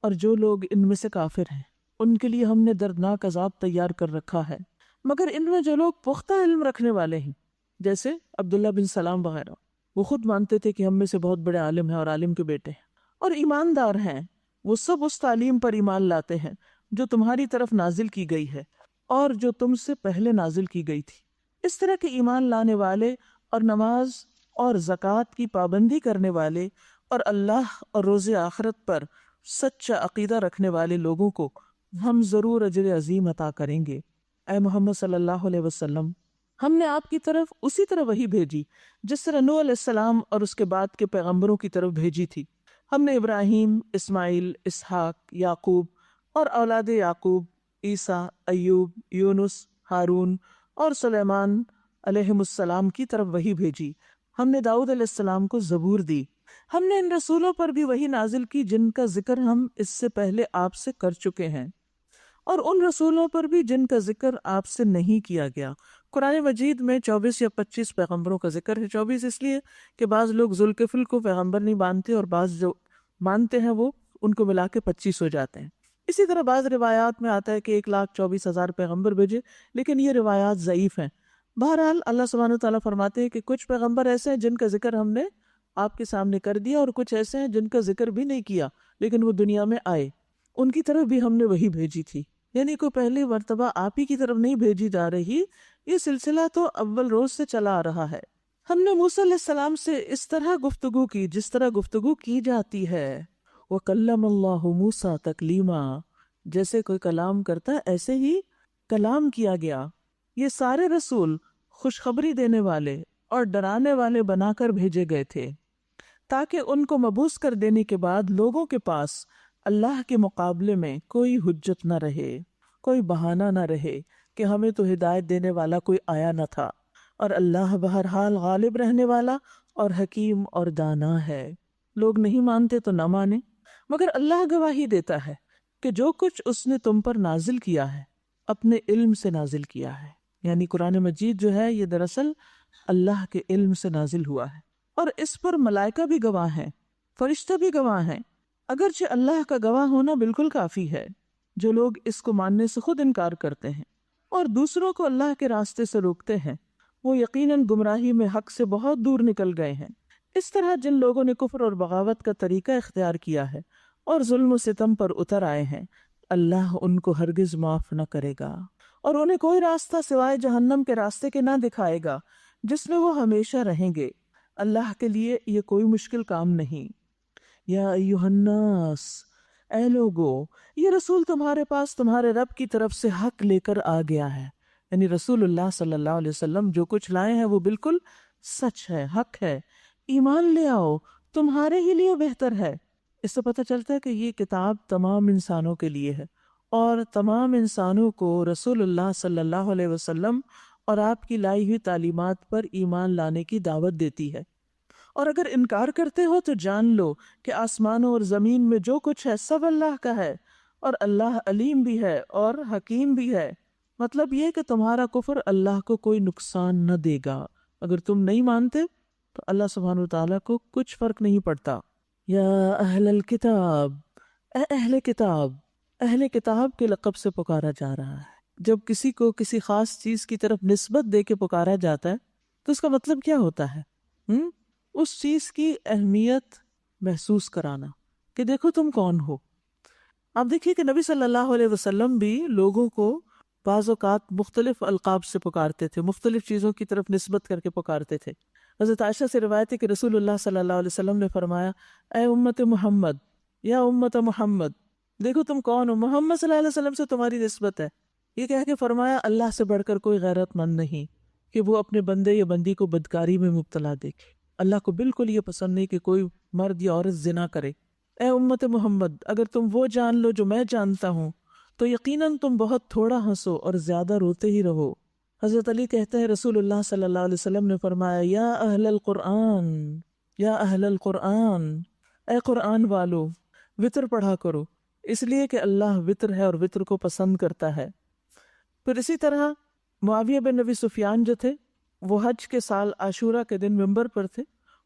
اور جو لوگ ان میں سے کافر ہیں ان کے لیے ہم نے دردناک عذاب تیار کر رکھا ہے۔ مگر ان میں جو لوگ پختہ علم رکھنے والے ہیں، جیسے عبداللہ بن سلام وغیرہ، وہ خود مانتے تھے کہ ہم میں سے بہت بڑے عالم ہیں اور عالم کے بیٹے ہیں، اور ایماندار ہیں، وہ سب اس تعلیم پر ایمان لاتے ہیں جو تمہاری طرف نازل کی گئی ہے اور جو تم سے پہلے نازل کی گئی تھی۔ اس طرح کے ایمان لانے والے اور نماز اور زکوٰۃ کی پابندی کرنے والے اور اللہ اور روز آخرت پر سچا عقیدہ رکھنے والے لوگوں کو ہم ضرور اجر عظیم عطا کریں گے۔ اے محمد صلی اللہ علیہ وسلم، ہم نے آپ کی طرف اسی طرح وحی بھیجی جس طرح نوح علیہ السلام اور اس کے بعد کے پیغمبروں کی طرف بھیجی تھی۔ ہم نے ابراہیم، اسماعیل، اسحاق، یعقوب اور اولاد یعقوب، عیسیٰ، ایوب، یونس، ہارون اور سلیمان علیہم السلام کی طرف وحی بھیجی۔ ہم نے داؤد علیہ السلام کو زبور دی۔ ہم نے ان رسولوں پر بھی وحی نازل کی جن کا ذکر ہم اس سے پہلے آپ سے کر چکے ہیں، اور ان رسولوں پر بھی جن کا ذکر آپ سے نہیں کیا گیا۔ قرآن مجید میں 24 یا 25 پیغمبروں کا ذکر ہے۔ 24 اس لیے کہ بعض لوگ ذوالکفل کو پیغمبر نہیں مانتے، اور بعض جو مانتے ہیں وہ ان کو ملا کے 25 ہو جاتے ہیں۔ اسی طرح بعض روایات میں آتا ہے کہ 1,24,000 پیغمبر بھیجے، لیکن یہ روایات ضعیف ہیں۔ بہرحال اللہ سبحانہ وتعالیٰ فرماتے ہیں کہ کچھ پیغمبر ایسے ہیں جن کا ذکر ہم نے آپ کے سامنے کر دیا، اور کچھ ایسے ہیں جن کا ذکر بھی نہیں کیا لیکن وہ دنیا میں آئے، ان کی طرف بھی ہم نے وہی بھیجی تھی۔ یعنی کوئی پہلی مرتبہ آپ ہی کی طرف نہیں بھیجی جا رہی، یہ سلسلہ تو اول روز سے چلا آ رہا ہے۔ ہم نے موسیٰ علیہ السلام سے اس طرح گفتگو کی جس طرح گفتگو کی جاتی ہے۔ وَكَلَّمَ اللَّهُ مُوسَىٰ تَكْلِيمًا، جیسے کوئی کلام کرتا ایسے ہی کلام کیا گیا۔ یہ سارے رسول خوشخبری دینے والے اور ڈرانے والے بنا کر بھیجے گئے تھے، تاکہ ان کو مبعوث کر دینے کے بعد لوگوں کے پاس اللہ کے مقابلے میں کوئی حجت نہ رہے، کوئی بہانہ نہ رہے کہ ہمیں تو ہدایت دینے والا کوئی آیا نہ تھا، اور اللہ بہرحال غالب رہنے والا اور حکیم اور دانا ہے۔ لوگ نہیں مانتے تو نہ مانیں، مگر اللہ گواہی دیتا ہے کہ جو کچھ اس نے تم پر نازل کیا ہے اپنے علم سے نازل کیا ہے۔ یعنی قرآن مجید جو ہے یہ دراصل اللہ کے علم سے نازل ہوا ہے، اور اس پر ملائکہ بھی گواہ ہیں، فرشتہ بھی گواہ ہیں۔ اگرچہ اللہ کا گواہ ہونا بالکل کافی ہے۔ جو لوگ اس کو ماننے سے خود انکار کرتے ہیں اور دوسروں کو اللہ کے راستے سے روکتے ہیں، وہ یقیناً گمراہی میں حق سے بہت دور نکل گئے ہیں۔ اس طرح جن لوگوں نے کفر اور بغاوت کا طریقہ اختیار کیا ہے اور ظلم و ستم پر اتر آئے ہیں، اللہ ان کو ہرگز معاف نہ کرے گا، اور انہیں کوئی راستہ سوائے جہنم کے راستے کے نہ دکھائے گا جس میں وہ ہمیشہ رہیں گے۔ اللہ کے لیے یہ کوئی مشکل کام نہیں۔ یا ایھا الناس، اے لوگو، یہ رسول تمہارے پاس تمہارے رب کی طرف سے حق لے کر آ گیا ہے۔ یعنی رسول اللہ صلی اللہ علیہ وسلم جو کچھ لائے ہیں وہ بالکل سچ ہے، حق ہے۔ ایمان لے آؤ، تمہارے ہی لیے بہتر ہے۔ اس سے پتہ چلتا ہے کہ یہ کتاب تمام انسانوں کے لیے ہے، اور تمام انسانوں کو رسول اللہ صلی اللہ علیہ وسلم اور آپ کی لائی ہوئی تعلیمات پر ایمان لانے کی دعوت دیتی ہے۔ اور اگر انکار کرتے ہو تو جان لو کہ آسمانوں اور زمین میں جو کچھ ہے سب اللہ کا ہے، اور اللہ علیم بھی ہے اور حکیم بھی ہے۔ مطلب یہ کہ تمہارا کفر اللہ کو کوئی نقصان نہ دے گا۔ اگر تم نہیں مانتے تو اللہ سبحانہ وتعالیٰ کو کچھ فرق نہیں پڑتا۔ یا اہل الکتاب، اے اہل کتاب، اہل کتاب کے لقب سے پکارا جا رہا ہے۔ جب کسی کو کسی خاص چیز کی طرف نسبت دے کے پکارا جاتا ہے تو اس کا مطلب کیا ہوتا ہے؟ اس چیز کی اہمیت محسوس کرانا کہ دیکھو تم کون ہو۔ آپ دیکھیے کہ نبی صلی اللہ علیہ وسلم بھی لوگوں کو بعض اوقات مختلف القاب سے پکارتے تھے، مختلف چیزوں کی طرف نسبت کر کے پکارتے تھے۔ حضرت عائشہ سے روایت ہے کہ رسول اللہ صلی اللہ علیہ وسلم نے فرمایا، اے امت محمد، یا امت محمد، دیکھو تم کون ہو، محمد صلی اللہ علیہ وسلم سے تمہاری نسبت ہے۔ یہ کہہ کے فرمایا اللہ سے بڑھ کر کوئی غیرت مند نہیں کہ وہ اپنے بندے یا بندی کو بدکاری میں مبتلا دیکھے۔ اللہ کو بالکل یہ پسند نہیں کہ کوئی مرد یا عورت زنا کرے۔ اے امت محمد، اگر تم وہ جان لو جو میں جانتا ہوں تو یقیناً تم بہت تھوڑا ہنسو اور زیادہ روتے ہی رہو۔ حضرت علی کہتے ہیں رسول اللہ صلی اللہ علیہ وسلم نے فرمایا، یا اہل القرآن، یا اہل القرآن، اے قرآن والو، وطر پڑھا کرو، اس لیے کہ اللہ وطر ہے اور وطر کو پسند کرتا ہے۔ پھر اسی طرح معاویہ بن ابی سفیان جو تھے وہ حج کے سال عاشورہ کے دن منبر پر تھے۔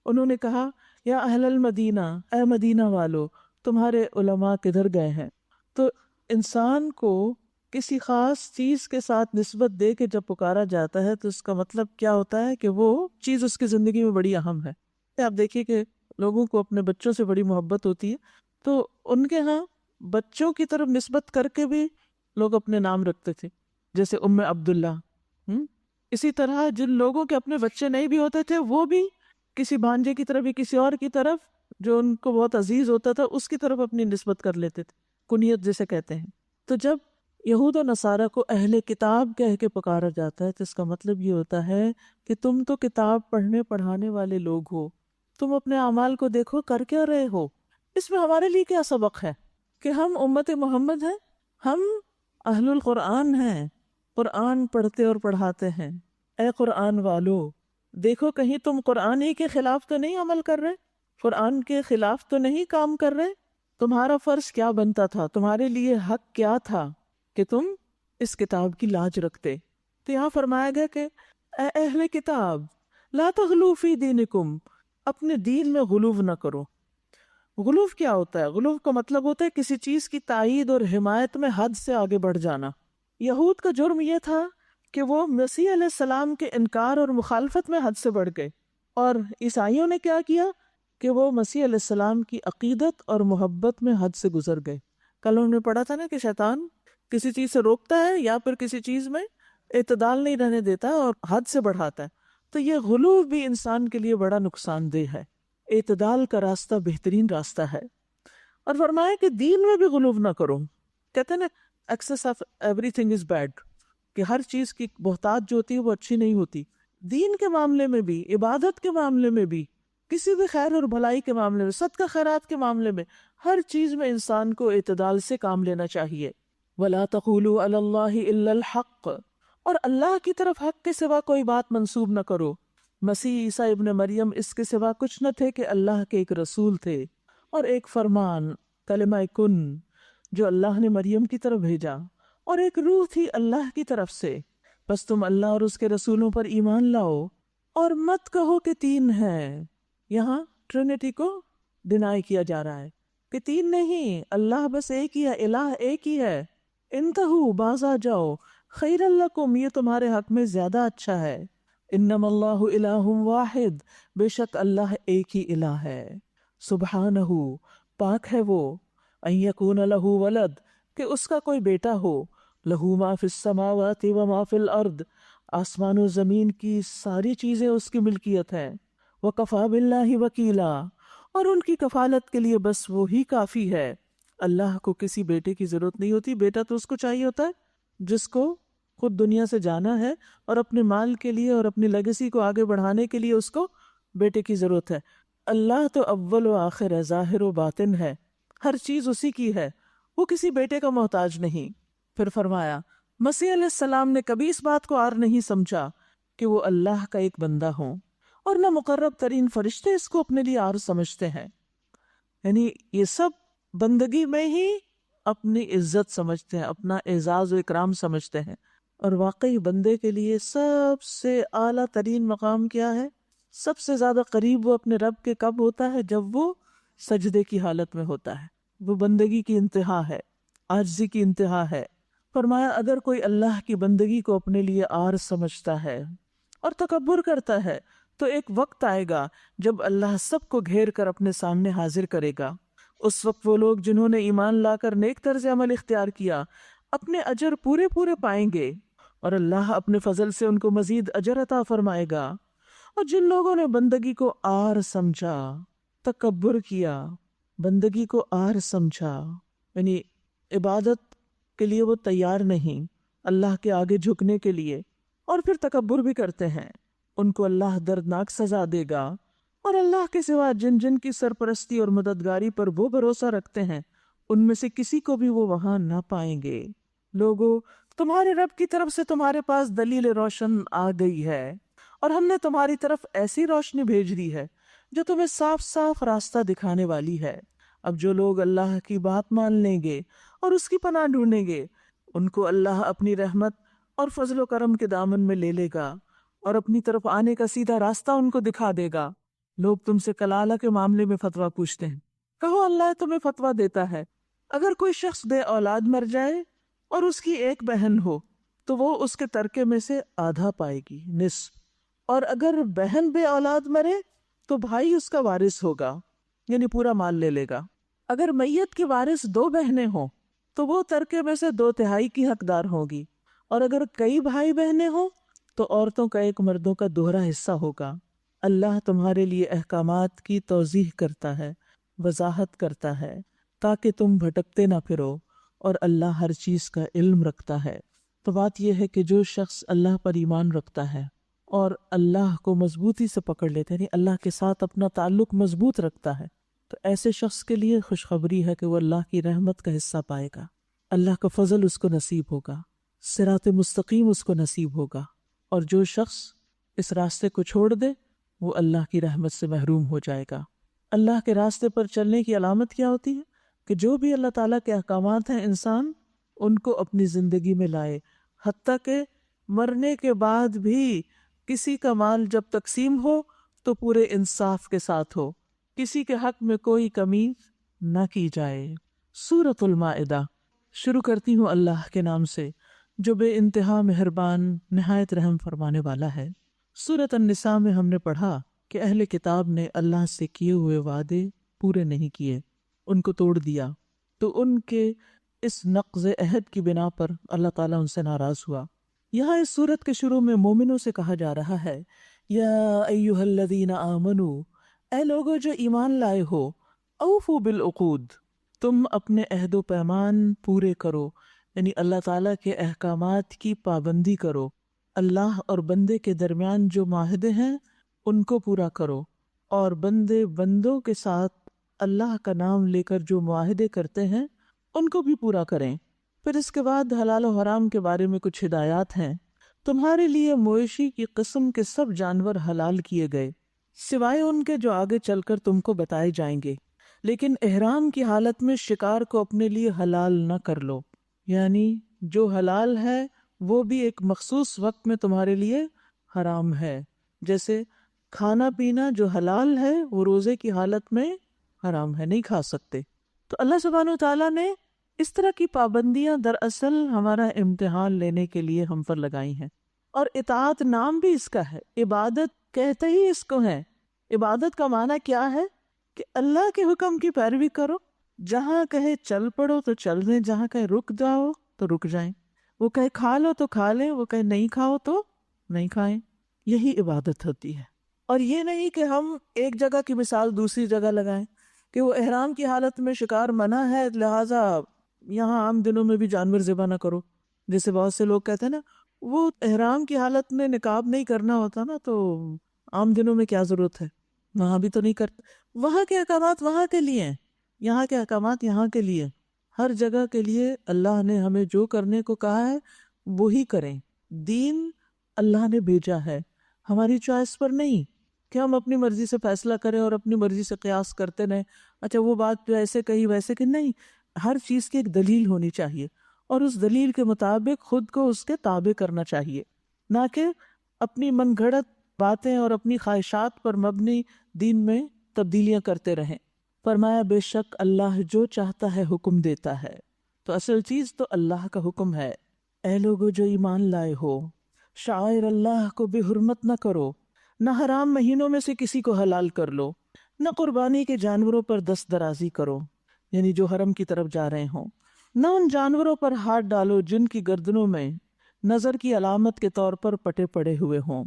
انہوں نے کہا، یا اہل المدینہ، اے مدینہ والو، تمہارے علماء کدھر گئے ہیں؟ تو انسان کو کسی خاص چیز کے ساتھ نسبت دے کے جب پکارا جاتا ہے تو اس کا مطلب کیا ہوتا ہے کہ وہ چیز اس کی زندگی میں بڑی اہم ہے۔ آپ دیکھیے کہ لوگوں کو اپنے بچوں سے بڑی محبت ہوتی ہے، تو ان کے ہاں بچوں کی طرف نسبت کر کے بھی لوگ اپنے نام رکھتے تھے، جیسے ام عبداللہ۔ اسی طرح جن لوگوں کے اپنے بچے نہیں بھی ہوتے تھے وہ بھی کسی بھانجے کی طرف یا کسی اور کی طرف جو ان کو بہت عزیز ہوتا تھا اس کی طرف اپنی نسبت کر لیتے تھے، کنیت جسے کہتے ہیں۔ تو جب یہود و نصارہ کو اہل کتاب کہہ کے پکارا جاتا ہے تو اس کا مطلب یہ ہوتا ہے کہ تم تو کتاب پڑھنے پڑھانے والے لوگ ہو، تم اپنے اعمال کو دیکھو کر کیا رہے ہو۔ اس میں ہمارے لیے کیا سبق ہے کہ ہم امت محمد ہیں، ہم اہل القرآن ہیں، قرآن پڑھتے اور پڑھاتے ہیں۔ اے قرآن والو، دیکھو کہیں تم قرآن ہی کے خلاف تو نہیں عمل کر رہے، قرآن کے خلاف تو نہیں کام کر رہے۔ تمہارا فرض کیا بنتا تھا، تمہارے لیے حق کیا تھا، کہ تم اس کتاب کی لاج رکھتے. تو یہاں فرمایا گیا کہ اے اہل کتاب لا تغلو فی دینکم، اپنے دین میں غلو نہ کرو. غلو کیا ہوتا ہے؟ غلو کا مطلب ہوتا ہے کسی چیز کی تائید اور حمایت میں حد سے آگے بڑھ جانا. یہود کا جرم یہ تھا کہ وہ مسیح علیہ السلام کے انکار اور مخالفت میں حد سے بڑھ گئے، اور عیسائیوں نے کیا کیا کہ وہ مسیح علیہ السلام کی عقیدت اور محبت میں حد سے گزر گئے. کل انہوں نے پڑھا تھا نا کہ شیطان کسی چیز سے روکتا ہے یا پھر کسی چیز میں اعتدال نہیں رہنے دیتا اور حد سے بڑھاتا ہے. تو یہ غلو بھی انسان کے لیے بڑا نقصان دہ ہے. اعتدال کا راستہ بہترین راستہ ہے. اور فرمایا کہ دین میں بھی غلو نہ کرو. کہتے ہیں نا excess of everything is bad, کہ ہر چیز کی بہتات جو ہوتی ہے وہ اچھی نہیں ہوتی. دین کے معاملے میں بھی، عبادت کے معاملے میں بھی، کسی بھی خیر اور بھلائی کے معاملے میں، صدقہ خیرات کے معاملے میں، ہر چیز میں انسان کو اعتدال سے کام لینا چاہیے. وَلَا تَقُولُوا عَلَى اللَّهِ إِلَّا الْحَقِّ، اور اللہ کی طرف حق کے سوا کوئی بات منسوب نہ کرو. مسیح عیسیٰ ابن مریم اس کے سوا کچھ نہ تھے کہ اللہ کے ایک رسول تھے اور ایک فرمان، کلمہ کن، جو اللہ نے مریم کی طرف بھیجا، اور ایک روح تھی اللہ کی طرف سے. بس تم اللہ اور اس کے رسولوں پر ایمان لاؤ اور مت کہو کہ تین ہے. یہاں ٹرینٹی کو ڈینائی کیا جا رہا ہے کہ تین نہیں، اللہ بس ایک ہی ہے، الہ ایک ہی ہے. انتہو، باز آ جاؤ، خیر لکم، یہ تمہارے حق میں زیادہ اچھا ہے. انما اللہ الہ واحد، بے شک اللہ ایک ہی الہ ہے. سبحانہ، پاک ہے وہ، ان یکون لہ ولد، کہ اس کا کوئی بیٹا ہو. لہ ما فی السماوات و ما فی الارض، آسمان و زمین کی ساری چیزیں اس کی ملکیت ہے. وکفی باللہ وکیلا، اور ان کی کفالت کے لیے بس وہی کافی ہے. اللہ کو کسی بیٹے کی ضرورت نہیں ہوتی. بیٹا تو اس کو چاہیے ہوتا ہے جس کو خود دنیا سے جانا ہے اور اپنے مال کے لیے اور اپنی لیگیسی کو آگے بڑھانے کے لیے اس کو بیٹے کی ضرورت ہے. اللہ تو اول و آخر ہے، ظاہر و باطن ہے، ہر چیز اسی کی ہے، وہ کسی بیٹے کا محتاج نہیں. پھر فرمایا مسیح علیہ السلام نے کبھی اس بات کو عار نہیں سمجھا کہ وہ اللہ کا ایک بندہ ہوں، اور نہ مقرب ترین فرشتے اس کو اپنے لیے عار سمجھتے ہیں. یعنی یہ سب بندگی میں ہی اپنی عزت سمجھتے ہیں، اپنا اعزاز و اکرام سمجھتے ہیں. اور واقعی بندے کے لیے سب سے اعلیٰ ترین مقام کیا ہے؟ سب سے زیادہ قریب وہ اپنے رب کے کب ہوتا ہے؟ جب وہ سجدے کی حالت میں ہوتا ہے. وہ بندگی کی انتہا ہے، عاجزی کی انتہا ہے. فرمایا اگر کوئی اللہ کی بندگی کو اپنے لیے عار سمجھتا ہے اور تکبر کرتا ہے تو ایک وقت آئے گا جب اللہ سب کو گھیر کر اپنے سامنے حاضر کرے گا. اس وقت وہ لوگ جنہوں نے ایمان لا کر نیک طرز عمل اختیار کیا اپنے اجر پورے پورے پائیں گے، اور اللہ اپنے فضل سے ان کو مزید اجر عطا فرمائے گا. اور جن لوگوں نے بندگی کو عار سمجھا، تکبر کیا، بندگی کو عار سمجھا، یعنی عبادت کے لیے وہ تیار نہیں اللہ کے آگے جھکنے کے لیے، اور پھر تکبر بھی کرتے ہیں، ان کو اللہ دردناک سزا دے گا. اور اللہ کے سوا جن جن کی سرپرستی اور مددگاری پر وہ بھروسہ رکھتے ہیں ان میں سے کسی کو بھی وہ وہاں نہ پائیں گے. لوگو، تمہارے رب کی طرف سے تمہارے پاس دلیل روشن آ گئی ہے، اور ہم نے تمہاری طرف ایسی روشنی بھیج دی ہے جو تمہیں صاف صاف راستہ دکھانے والی ہے. اب جو لوگ اللہ کی بات مان لیں گے اور اس کی پناہ ڈھونڈیں گے، ان کو اللہ اپنی رحمت اور فضل و کرم کے دامن میں لے لے گا اور اپنی طرف آنے کا سیدھا راستہ ان کو دکھا دے گا. لوگ تم سے کلالہ کے معاملے میں فتویٰ پوچھتے ہیں، کہو اللہ تمہیں فتویٰ دیتا ہے. اگر کوئی شخص بے اولاد مر جائے اور اس کی ایک بہن ہو تو وہ اس کے ترکے میں سے آدھا پائے گی، نصف. اور اگر بہن بے اولاد مرے تو بھائی اس کا وارث ہوگا، یعنی پورا مال لے لے گا. اگر میت کی وارث 2 بہنیں ہوں تو وہ ترکے میں سے 2/3 کی حقدار ہوگی. اور اگر کئی بھائی بہنیں ہوں تو عورتوں کا ایک مردوں کا دوہرا حصہ ہوگا. اللہ تمہارے لیے احکامات کی توضیح کرتا ہے، وضاحت کرتا ہے تاکہ تم بھٹکتے نہ پھرو، اور اللہ ہر چیز کا علم رکھتا ہے. تو بات یہ ہے کہ جو شخص اللہ پر ایمان رکھتا ہے اور اللہ کو مضبوطی سے پکڑ لیتا ہے، یعنی اللہ کے ساتھ اپنا تعلق مضبوط رکھتا ہے، تو ایسے شخص کے لیے خوشخبری ہے کہ وہ اللہ کی رحمت کا حصہ پائے گا، اللہ کا فضل اس کو نصیب ہوگا، صراط مستقیم اس کو نصیب ہوگا. اور جو شخص اس راستے کو چھوڑ دے وہ اللہ کی رحمت سے محروم ہو جائے گا. اللہ کے راستے پر چلنے کی علامت کیا ہوتی ہے؟ کہ جو بھی اللہ تعالیٰ کے احکامات ہیں انسان ان کو اپنی زندگی میں لائے، حتیٰ کہ مرنے کے بعد بھی کسی کا مال جب تقسیم ہو تو پورے انصاف کے ساتھ ہو، کسی کے حق میں کوئی کمی نہ کی جائے۔ سورۃ المائدہ۔ شروع کرتی ہوں اللہ کے نام سے جو بے انتہا مہربان نہایت رحم فرمانے والا ہے۔ سورۃ النساء میں ہم نے پڑھا کہ اہل کتاب نے اللہ سے کیے ہوئے وعدے پورے نہیں کیے، ان کو توڑ دیا، تو ان کے اس نقض عہد کی بنا پر اللہ تعالیٰ ان سے ناراض ہوا۔ یہاں اس سورت کے شروع میں مومنوں سے کہا جا رہا ہے، یا ایھا الذین آمنوا، اے لوگو جو ایمان لائے ہو، اوفوا بالعقود، تم اپنے عہد و پیمان پورے کرو، یعنی اللہ تعالیٰ کے احکامات کی پابندی کرو، اللہ اور بندے کے درمیان جو معاہدے ہیں ان کو پورا کرو، اور بندے بندوں کے ساتھ اللہ کا نام لے کر جو معاہدے کرتے ہیں ان کو بھی پورا کریں۔ پھر اس کے بعد حلال و حرام کے بارے میں کچھ ہدایات ہیں۔ تمہارے لیے مویشی کی قسم کے سب جانور حلال کیے گئے سوائے ان کے جو آگے چل کر تم کو بتائے جائیں گے، لیکن احرام کی حالت میں شکار کو اپنے لیے حلال نہ کر لو، یعنی جو حلال ہے وہ بھی ایک مخصوص وقت میں تمہارے لیے حرام ہے، جیسے کھانا پینا جو حلال ہے وہ روزے کی حالت میں حرام ہے، نہیں کھا سکتے۔ تو اللہ سبحانہ وتعالیٰ نے اس طرح کی پابندیاں دراصل ہمارا امتحان لینے کے لیے ہم پر لگائی ہیں، اور اطاعت نام بھی اس کا ہے، عبادت کہتے ہی اس کو ہے۔ عبادت کا معنی کیا ہے کہ اللہ کے حکم کی پیروی کرو، جہاں کہے چل پڑو تو چل دیں، جہاں کہے رک جاؤ تو رک جائیں، وہ کہے کھا لو تو کھا لیں، وہ کہے نہیں کھاؤ تو نہیں کھائیں، یہی عبادت ہوتی ہے۔ اور یہ نہیں کہ ہم ایک جگہ کی مثال دوسری جگہ لگائیں کہ وہ احرام کی حالت میں شکار منع ہے لہٰذا یہاں عام دنوں میں بھی جانور ذبح نہ کرو، جیسے بہت سے لوگ کہتے ہیں نا وہ احرام کی حالت میں نقاب نہیں کرنا ہوتا نا تو عام دنوں میں کیا ضرورت ہے، وہاں بھی تو نہیں کرتے۔ وہاں کے احکامات وہاں کے لیے ہیں، یہاں کے احکامات یہاں کے لیے، ہر جگہ کے لیے اللہ نے ہمیں جو کرنے کو کہا ہے وہی کریں۔ دین اللہ نے بھیجا ہے، ہماری چوائس پر نہیں کہ ہم اپنی مرضی سے فیصلہ کریں اور اپنی مرضی سے قیاس کرتے رہیں، اچھا وہ بات جو ایسے کہی ویسے کہ نہیں، ہر چیز کی ایک دلیل ہونی چاہیے اور اس دلیل کے مطابق خود کو اس کے تابع کرنا چاہیے، نہ کہ اپنی من گھڑت باتیں اور اپنی خواہشات پر مبنی دین میں تبدیلیاں کرتے رہیں۔ فرمایا بے شک اللہ جو چاہتا ہے حکم دیتا ہے، تو اصل چیز تو اللہ کا حکم ہے۔ اے لوگو جو ایمان لائے ہو، شعائر اللہ کو بے حرمت نہ کرو، نہ حرام مہینوں میں سے کسی کو حلال کر لو، نہ قربانی کے جانوروں پر دست درازی کرو، یعنی جو حرم کی طرف جا رہے ہوں، نہ ان جانوروں پر ہاتھ ڈالو جن کی گردنوں میں نظر کی علامت کے طور پر پٹے پڑے ہوئے ہوں،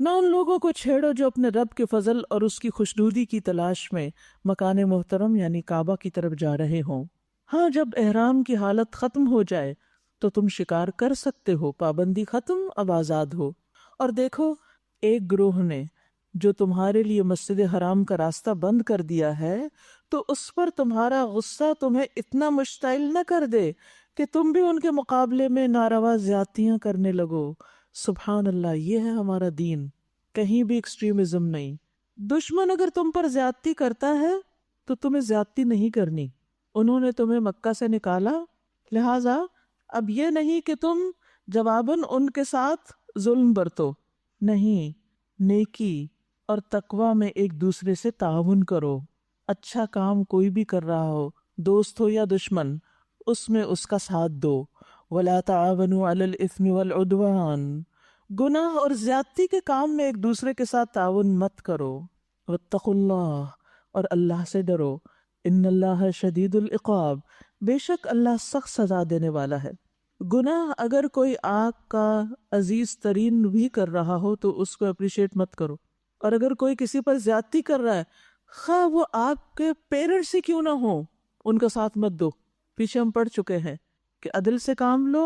نہ ان لوگوں کو چھیڑو جو اپنے رب کے فضل اور اس کی خوشنودی کی تلاش میں مکان محترم یعنی کعبہ کی طرف جا رہے ہوں۔ ہاں جب احرام کی حالت ختم ہو جائے تو تم شکار کر سکتے ہو، پابندی ختم، اب آزاد ہو۔ اور دیکھو ایک گروہ نے جو تمہارے لیے مسجد حرام کا راستہ بند کر دیا ہے تو اس پر تمہارا غصہ تمہیں اتنا مشتعل نہ کر دے کہ تم بھی ان کے مقابلے میں ناروا زیادتیاں کرنے لگو۔ سبحان اللہ، یہ ہے ہمارا دین، کہیں بھی ایکسٹریمزم نہیں۔ دشمن اگر تم پر زیادتی کرتا ہے تو تمہیں زیادتی نہیں کرنی، انہوں نے تمہیں مکہ سے نکالا، لہٰذا اب یہ نہیں کہ تم جواباً ان کے ساتھ ظلم برتو، نہیں، نیکی اور تقوی میں ایک دوسرے سے تعاون کرو۔ اچھا کام کوئی بھی کر رہا ہو، دوست ہو یا دشمن، اس میں اس کا ساتھ دو۔ وَلَا تَعَاوَنُوا عَلَى الْإِثْمِ وَالْعُدْوَانِ، گناہ اور زیادتی کے کام میں ایک دوسرے کے ساتھ تعاون مت کرو۔ وَاتَّقُوا اللَّهَ، اور اللہ سے ڈرو۔ إِنَّ اللَّهَ شَدِيدُ الْعِقَابِ، بے شک اللہ سخت سزا دینے والا ہے۔ گناہ اگر کوئی آگ کا عزیز ترین بھی کر رہا ہو تو اس کو اپریشیٹ مت کرو، اور اگر کوئی کسی پر زیادتی کر رہا ہے، خواہ وہ آپ کے پیرنٹس ہی کیوں نہ ہو، ان کا ساتھ مت دو۔ پیچھے ہم پڑھ چکے ہیں کہ عدل سے کام لو،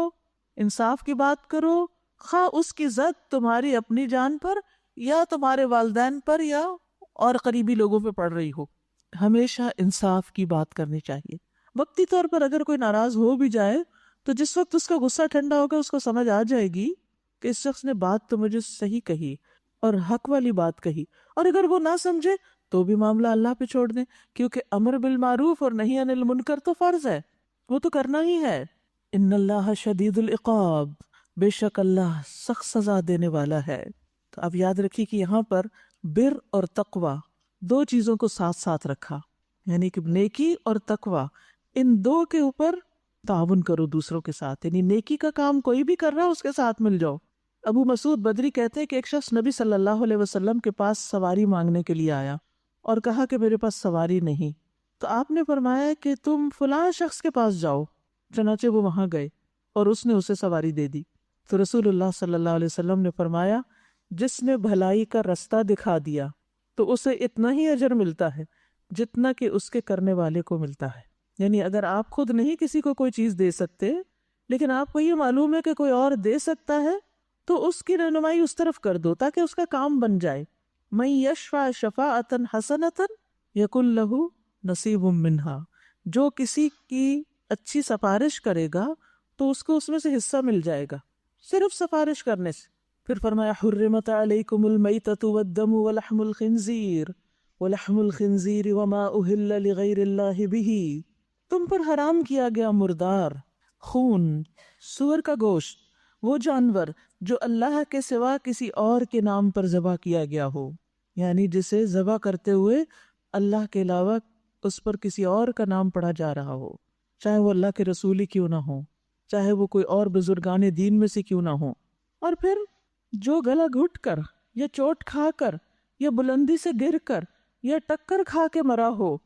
انصاف کی بات کرو، خواہ اس کی زد تمہاری اپنی جان پر یا تمہارے والدین پر یا اور قریبی لوگوں پہ پڑ رہی ہو، ہمیشہ انصاف کی بات کرنی چاہیے۔ وقتی طور پر اگر کوئی ناراض ہو بھی جائے تو جس وقت اس کا غصہ ٹھنڈا ہوگا اس کو سمجھ آ جائے گی کہ اس شخص نے بات تو مجھے صحیح کہی اور حق والی بات کہی، اور اگر وہ نہ سمجھے تو بھی معاملہ اللہ پہ چھوڑ دیں، کیونکہ امر بالمعروف اور نہی عن المنکر تو فرض ہے، وہ تو کرنا ہی ہے۔ ان اللہ شدید العقاب، بے شک اللہ سخت سزا دینے والا ہے۔ تو آپ یاد رکھیے کہ یہاں پر بر اور تقوی دو چیزوں کو ساتھ ساتھ رکھا، یعنی کہ نیکی اور تقوی، ان دو کے اوپر تعاون کرو دوسروں کے ساتھ، یعنی نیکی کا کام کوئی بھی کر رہا اس کے ساتھ مل جاؤ۔ ابو مسعود بدری کہتے ہیں کہ ایک شخص نبی صلی اللہ علیہ وسلم کے پاس سواری مانگنے کے لیے آیا اور کہا کہ میرے پاس سواری نہیں، تو آپ نے فرمایا کہ تم فلاں شخص کے پاس جاؤ۔ چنانچہ وہ وہاں گئے اور اس نے اسے سواری دے دی۔ تو رسول اللہ صلی اللہ علیہ وسلم نے فرمایا جس نے بھلائی کا رستہ دکھا دیا تو اسے اتنا ہی اجر ملتا ہے جتنا کہ اس کے کرنے والے کو ملتا ہے۔ یعنی اگر آپ خود نہیں کسی کو کوئی چیز دے سکتے لیکن آپ کو یہ معلوم ہے کہ کوئی اور دے سکتا ہے تو اس کی رہنمائی اس طرف کر دو تاکہ اس کا کام بن جائے۔ مَن یشفع شفاعۃ حسنۃ یکن لہ نصیب منہا، جو کسی کی اچھی سفارش کرے گا تو اس کو اس میں سے حصہ مل جائے گا، صرف سفارش کرنے سے۔ پھر فرمایا حرمت علیکم المیتۃ والدم ولحم الخنزیر وما اہل لغیر اللہ بہ، تم پر حرام کیا گیا مردار، خون، سور کا گوشت، وہ جانور جو اللہ کے سوا کسی اور کے نام پر ذبح کیا گیا ہو، یعنی جسے ذبح کرتے ہوئے اللہ کے علاوہ اس پر کسی اور کا نام پڑھا جا رہا ہو، چاہے وہ اللہ کے رسول ہی کیوں نہ ہو، چاہے وہ کوئی اور بزرگان دین میں سے کیوں نہ ہو۔ اور پھر جو گلا گھٹ کر یا چوٹ کھا کر یا بلندی سے گر کر یا ٹکر کھا کے مرا ہو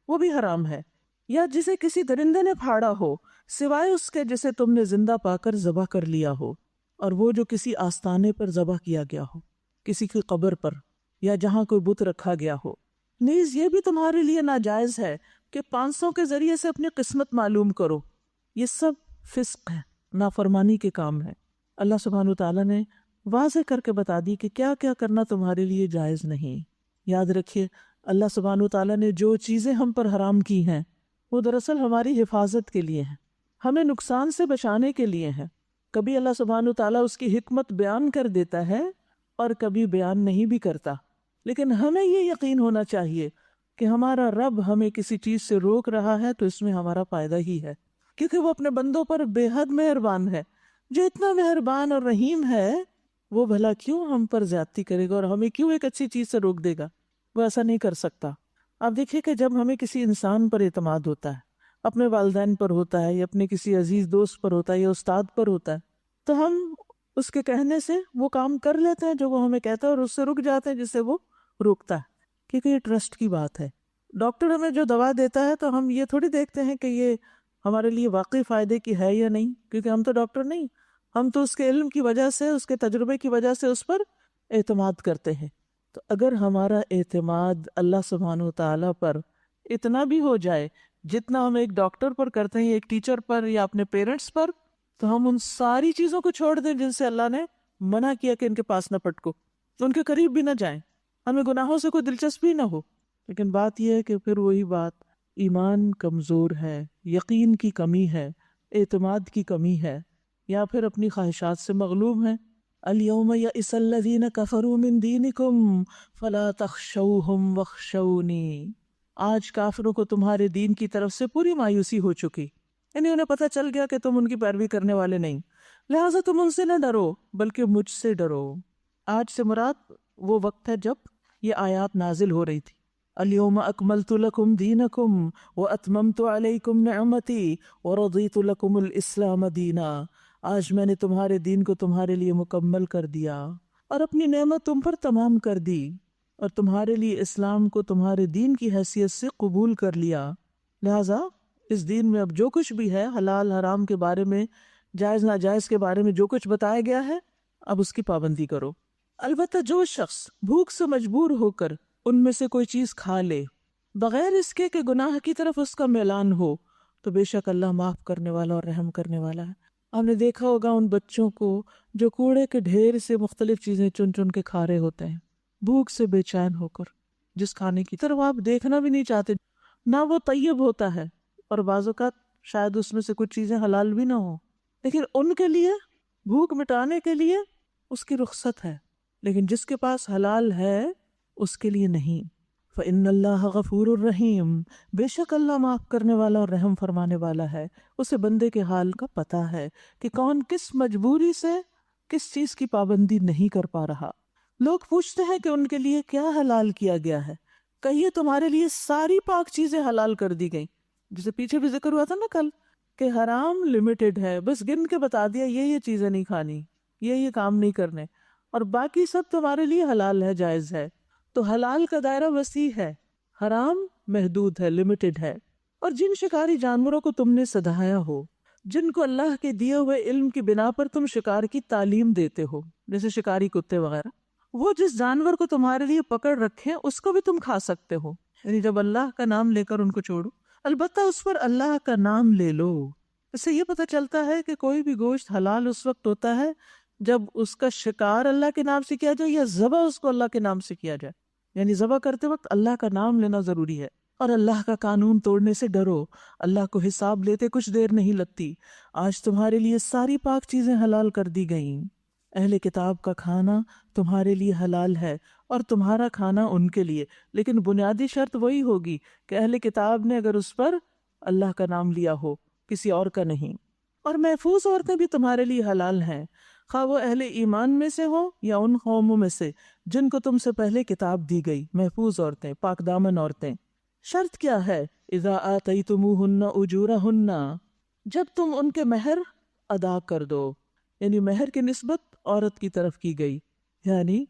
وہ بھی حرام ہے، یا جسے کسی درندے نے پھاڑا ہو سوائے اس کے جسے تم نے زندہ پا کر ذبح کر لیا ہو، اور وہ جو کسی آستانے پر ذبح کیا گیا ہو، کسی کی قبر پر یا جہاں کوئی بت رکھا گیا ہو۔ نیز یہ بھی تمہارے لیے ناجائز ہے کہ 500 کے ذریعے سے اپنی قسمت معلوم کرو، یہ سب فسق ہے، نافرمانی کے کام ہے۔ اللہ سبحانہ وتعالیٰ نے واضح کر کے بتا دی کہ کیا کیا کرنا تمہارے لیے جائز نہیں۔ یاد رکھیے اللہ سبحانہ وتعالیٰ نے جو چیزیں ہم پر حرام کی ہیں وہ دراصل ہماری حفاظت کے لیے ہیں، ہمیں نقصان سے بچانے کے لیے ہیں۔ کبھی اللہ سبحانہ وتعالیٰ اس کی حکمت بیان کر دیتا ہے اور کبھی بیان نہیں بھی کرتا، لیکن ہمیں یہ یقین ہونا چاہیے کہ ہمارا رب ہمیں کسی چیز سے روک رہا ہے تو اس میں ہمارا فائدہ ہی ہے، کیونکہ وہ اپنے بندوں پر بے حد مہربان ہے۔ جو اتنا مہربان اور رحیم ہے وہ بھلا کیوں ہم پر زیادتی کرے گا اور ہمیں کیوں ایک اچھی چیز سے روک دے گا؟ وہ ایسا نہیں کر سکتا۔ آپ دیکھیے کہ جب ہمیں کسی انسان پر اعتماد ہوتا ہے، اپنے والدین پر ہوتا ہے یا اپنے کسی عزیز دوست پر ہوتا ہے یا استاد پر ہوتا ہے، تو ہم اس کے کہنے سے وہ کام کر لیتے ہیں جو وہ ہمیں کہتا ہے اور اس سے رک جاتے ہیں جس سے وہ روکتا ہے، کیونکہ یہ ٹرسٹ کی بات ہے۔ ڈاکٹر ہمیں جو دوا دیتا ہے تو ہم یہ تھوڑی دیکھتے ہیں کہ یہ ہمارے لیے واقعی فائدے کی ہے یا نہیں، کیونکہ ہم تو ڈاکٹر نہیں، ہم تو اس کے علم کی وجہ سے، اس کے تجربے کی وجہ سے اس پر اعتماد کرتے ہیں۔ تو اگر ہمارا اعتماد اللہ سبحانہ وتعالیٰ پر اتنا بھی ہو جائے جتنا ہم ایک ڈاکٹر پر کرتے ہیں، ایک ٹیچر پر یا اپنے پیرنٹس پر، تو ہم ان ساری چیزوں کو چھوڑ دیں جن سے اللہ نے منع کیا کہ ان کے پاس نہ پٹکو، ان کے قریب بھی نہ جائیں، ہمیں گناہوں سے کوئی دلچسپی نہ ہو۔ لیکن بات یہ ہے کہ پھر وہی بات، ایمان کمزور ہے، یقین کی کمی ہے، اعتماد کی کمی ہے، یا پھر اپنی خواہشات سے مغلوب ہیں۔ اليوم یئس الذین کفروا من دینکم فلا تخشوہم واخشونی، آج کافروں کو تمہارے دین کی طرف سے پوری مایوسی ہو چکی، یعنی انہیں پتہ چل گیا کہ تم ان کی پیروی کرنے والے نہیں، لہٰذا تم ان سے نہ ڈرو بلکہ مجھ سے ڈرو۔ آج سے مراد وہ وقت ہے جب یہ آیات نازل ہو رہی تھی۔ اليوم اکملت لکم دینکم واتممت علیکم نعمتی ورضیت لکم الاسلام دینا، آج میں نے تمہارے دین کو تمہارے لیے مکمل کر دیا اور اپنی نعمت تم پر تمام کر دی، اور تمہارے لیے اسلام کو تمہارے دین کی حیثیت سے قبول کر لیا۔ لہٰذا اس دین میں اب جو کچھ بھی ہے، حلال حرام کے بارے میں، جائز ناجائز کے بارے میں جو کچھ بتایا گیا ہے، اب اس کی پابندی کرو۔ البتہ جو شخص بھوک سے مجبور ہو کر ان میں سے کوئی چیز کھا لے بغیر اس کے کہ گناہ کی طرف اس کا میلان ہو، تو بے شک اللہ معاف کرنے والا اور رحم کرنے والا ہے۔ آپ نے دیکھا ہوگا ان بچوں کو جو کوڑے کے ڈھیر سے مختلف چیزیں چن چن کے کھا رہے ہوتے ہیں، بھوک سے بے چین ہو کر، جس کھانے کی طرف آپ دیکھنا بھی نہیں چاہتے، نہ وہ طیب ہوتا ہے اور بعض اوقات شاید اس میں سے کچھ چیزیں حلال بھی نہ ہوں، لیکن ان کے لیے بھوک مٹانے کے لیے اس کی رخصت ہے، لیکن جس کے پاس حلال ہے اس کے لیے نہیں۔ فإن اللہ غفور الرحیم، بے شک اللہ معاف کرنے والا اور رحم فرمانے والا ہے۔ اسے بندے کے حال کا پتہ ہے کہ کون کس مجبوری سے کس چیز کی پابندی نہیں کر پا رہا۔ لوگ پوچھتے ہیں کہ ان کے لیے کیا حلال کیا گیا ہے، کہیے تمہارے لیے ساری پاک چیزیں حلال کر دی گئیں، جسے پیچھے بھی ذکر ہوا تھا نا کل، کہ حرام لمیٹڈ ہے، بس گن کے بتا دیا یہ چیزیں نہیں کھانی، یہ کام نہیں کرنے، اور باقی سب تمہارے لیے حلال ہے، جائز ہے۔ تو حلال کا دائرہ وسیع ہے، حرام محدود ہے، لمیٹڈ ہے۔ اور جن شکاری جانوروں کو تم نے سدھایا ہو، جن کو اللہ کے دیے ہوئے علم کی بنا پر تم شکار کی تعلیم دیتے ہو، جیسے شکاری کتے وغیرہ، وہ جس جانور کو تمہارے لیے پکڑ رکھے اس کو بھی تم کھا سکتے ہو، یعنی جب اللہ کا نام لے کر ان کو چھوڑو، البتہ اس پر اللہ کا نام لے لو۔ اس سے یہ پتہ چلتا ہے کہ کوئی بھی گوشت حلال اس وقت ہوتا ہے جب اس کا شکار اللہ کے نام سے کیا جائے یا ذبح اس کو اللہ کے نام سے کیا جائے، یعنی ذبح کرتے وقت اللہ کا نام لینا ضروری ہے۔ اور اللہ کا قانون توڑنے سے ڈرو، اللہ کو حساب لیتے کچھ دیر نہیں لگتی۔ آج تمہارے لیے ساری پاک چیزیں حلال کر دی گئیں، اہل کتاب کا کھانا تمہارے لیے حلال ہے اور تمہارا کھانا ان کے لیے، لیکن بنیادی شرط وہی ہوگی کہ اہل کتاب نے اگر اس پر اللہ کا نام لیا ہو، کسی اور کا نہیں۔ اور محفوظ عورتیں بھی تمہارے لیے حلال ہیں، خواہ وہ اہل ایمان میں سے ہو یا ان قوموں میں سے جن کو تم سے پہلے کتاب دی گئی۔ محفوظ عورتیں، پاک دامن عورتیں۔ شرط کیا ہے؟ اذا آتیتموہن اجورہن، جب تم ان کے مہر ادا کر دو، یعنی مہر کی نسبت عورت کی طرف کی گئی، یعنی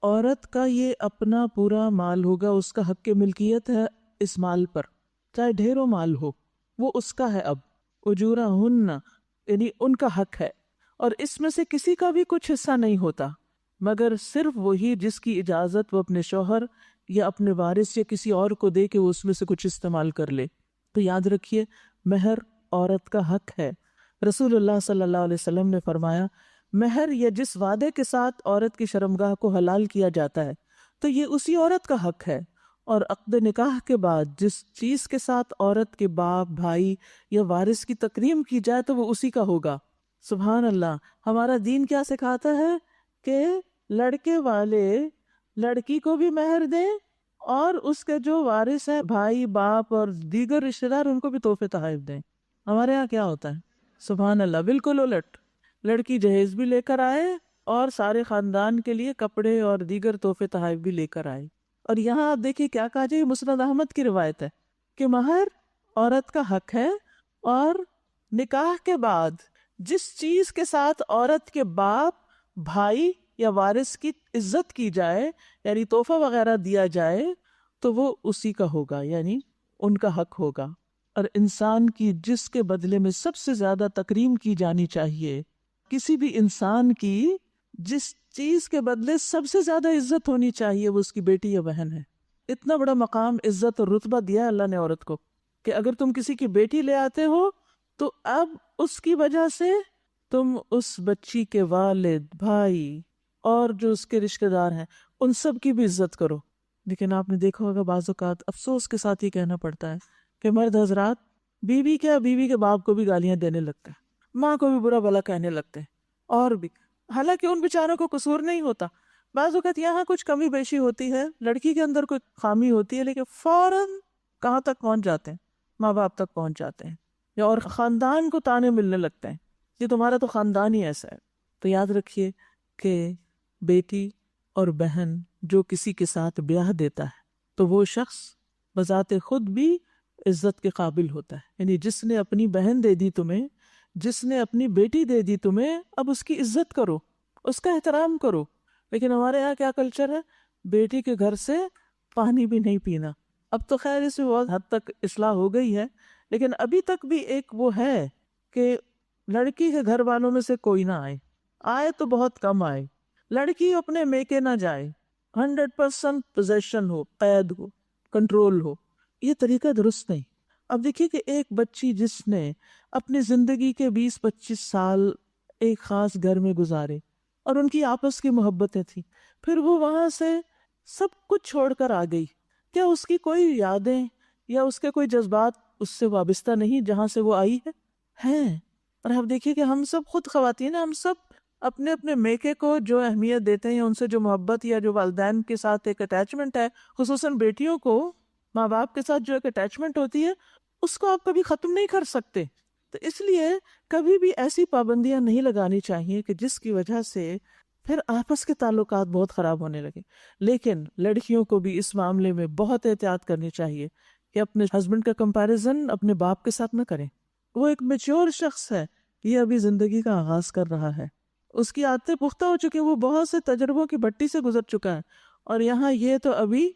عورت کا یہ اپنا پورا مال ہوگا، اس کا حق ملکیت ہے اس مال پر، چاہے ڈھیروں مال ہو، وہ اس کا ہے۔ اب اجورہن یعنی ان کا حق ہے، اور اس میں سے کسی کا بھی کچھ حصہ نہیں ہوتا مگر صرف وہی جس کی اجازت وہ اپنے شوہر یا اپنے وارث یا کسی اور کو دے کہ وہ اس میں سے کچھ استعمال کر لے۔ تو یاد رکھیے، مہر عورت کا حق ہے۔ رسول اللہ صلی اللہ علیہ وسلم نے فرمایا، مہر یا جس وعدے کے ساتھ عورت کی شرمگاہ کو حلال کیا جاتا ہے تو یہ اسی عورت کا حق ہے، اور عقد نکاح کے بعد جس چیز کے ساتھ عورت کے باپ، بھائی یا وارث کی تکریم کی جائے تو وہ اسی کا ہوگا۔ سبحان اللہ، ہمارا دین کیا سکھاتا ہے کہ لڑکے والے لڑکی کو بھی مہر دیں اور اس کے جو وارث ہیں، بھائی، باپ اور دیگر رشتہ دار، ان کو بھی تحفے تحائف دیں۔ ہمارے ہاں کیا ہوتا ہے؟ سبحان اللہ، بالکل الٹ، لڑکی جہیز بھی لے کر آئے اور سارے خاندان کے لیے کپڑے اور دیگر تحفے تحائف بھی لے کر آئے۔ اور یہاں آپ دیکھیے کیا کہا جائے، مسند احمد کی روایت ہے کہ مہر عورت کا حق ہے، اور نکاح کے بعد جس چیز کے ساتھ عورت کے باپ، بھائی یا وارث کی عزت کی جائے، یعنی تحفہ وغیرہ دیا جائے، تو وہ اسی کا ہوگا، یعنی ان کا حق ہوگا۔ اور انسان کی جس کے بدلے میں سب سے زیادہ تکریم کی جانی چاہیے، کسی بھی انسان کی جس چیز کے بدلے سب سے زیادہ عزت ہونی چاہیے، وہ اس کی بیٹی یا بہن ہے۔ اتنا بڑا مقام، عزت اور رتبہ دیا ہے اللہ نے عورت کو کہ اگر تم کسی کی بیٹی لے آتے ہو تو اب اس کی وجہ سے تم اس بچی کے والد، بھائی اور جو اس کے رشتہ دار ہیں ان سب کی بھی عزت کرو۔ لیکن آپ نے دیکھا ہوگا بعض اوقات افسوس کے ساتھ یہ کہنا پڑتا ہے کہ مرد حضرات بیوی کے باپ کو بھی گالیاں دینے لگتے ہیں، ماں کو بھی برا بھلا کہنے لگتے ہیں، اور بھی، حالانکہ ان بیچاروں کو قصور نہیں ہوتا۔ بعض اوقات یہاں کچھ کمی بیشی ہوتی ہے، لڑکی کے اندر کوئی خامی ہوتی ہے، لیکن فوراً کہاں تک پہنچ جاتے ہیں؟ ماں باپ تک پہنچ جاتے ہیں، یا اور خاندان کو تانے ملنے لگتے ہیں، یہ تمہارا تو خاندان ہی ایسا ہے۔ تو یاد رکھیے کہ بیٹی اور بہن جو کسی کے ساتھ بیاہ دیتا ہے تو وہ شخص بذات خود بھی عزت کے قابل ہوتا ہے، یعنی جس نے اپنی بہن دے دی تمہیں، جس نے اپنی بیٹی دے دی تمہیں، اب اس کی عزت کرو، اس کا احترام کرو۔ لیکن ہمارے یہاں کیا کلچر ہے؟ بیٹی کے گھر سے پانی بھی نہیں پینا۔ اب تو خیر اس میں بہت حد تک اصلاح ہو گئی ہے، لیکن ابھی تک بھی ایک وہ ہے کہ لڑکی کے گھر والوں میں سے کوئی نہ آئے تو بہت کم آئے، لڑکی اپنے میکے نہ جائے، 100% پوزیشن ہو، قید ہو، کنٹرول ہو۔ یہ طریقہ درست نہیں۔ اب دیکھیے کہ ایک بچی جس نے اپنی زندگی کے 20-25 سال ایک خاص گھر میں گزارے اور ان کی آپس کی محبتیں تھیں، پھر وہ وہاں سے سب کچھ چھوڑ کر آ گئی، کیا اس کی کوئی یادیں یا اس کے کوئی جذبات اس سے وابستہ نہیں جہاں سے وہ آئی ہے؟ ہیں۔ اور آپ دیکھیے کہ ہم سب خود خواتین، ہم سب اپنے اپنے میکے کو جو اہمیت دیتے ہیں، ان سے جو محبت یا جو والدین کے ساتھ ایک اٹیچمنٹ ہے، خصوصاً بیٹیوں کو ماں باپ کے ساتھ جو ایک اٹیچمنٹ ہوتی ہے، اس کو آپ کبھی ختم نہیں کر سکتے. تو اس لیے کبھی بھی ایسی پابندیاں نہیں لگانی چاہیے کہ جس کی وجہ سے پھر آپس کے تعلقات بہت خراب ہونے لگے. لیکن لڑکیوں کو بھی اس معاملے میں بہت احتیاط کرنی چاہیے کہ اپنے ہسبینڈ کا کمپیریزن اپنے باپ کے ساتھ نہ کریں. وہ ایک میچور شخص ہے، یہ ابھی زندگی کا آغاز کر رہا ہے، اس کی عادتیں پختہ ہو چکی ہیں، وہ بہت سے تجربوں کی بھٹی سے گزر چکا ہے، اور یہاں یہ تو ابھی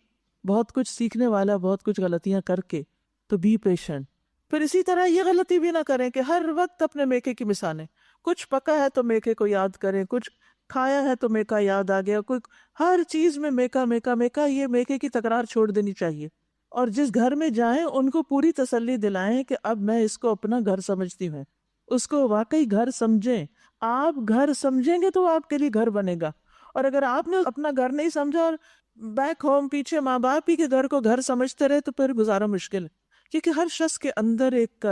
بہت کچھ سیکھنے والا، بہت کچھ غلطیاں کر کے. تو بی پیشنٹ. پھر اسی طرح یہ غلطی بھی نہ کریں کہ ہر وقت اپنے میکے کی مثالیں، کچھ پکا ہے تو میکے کو یاد کریں، کچھ کھایا ہے تو میکا یاد آ گیا، کوئی ہر چیز میں میکا میکا میکا. یہ میکے کی تکرار چھوڑ دینی چاہیے، اور جس گھر میں جائیں ان کو پوری تسلی دلائیں کہ اب میں اس کو اپنا گھر سمجھتی ہوں، اس کو واقعی گھر سمجھیں. آپ گھر سمجھیں گے تو آپ کے لیے گھر بنے گا، اور اگر آپ نے اپنا گھر نہیں سمجھا اور بیک ہوم پیچھے ماں باپ ہی کے گھر کو گھر سمجھتے رہے تو پھر گزارا مشکل ہے. کیونکہ ہر شخص کے اندر ایک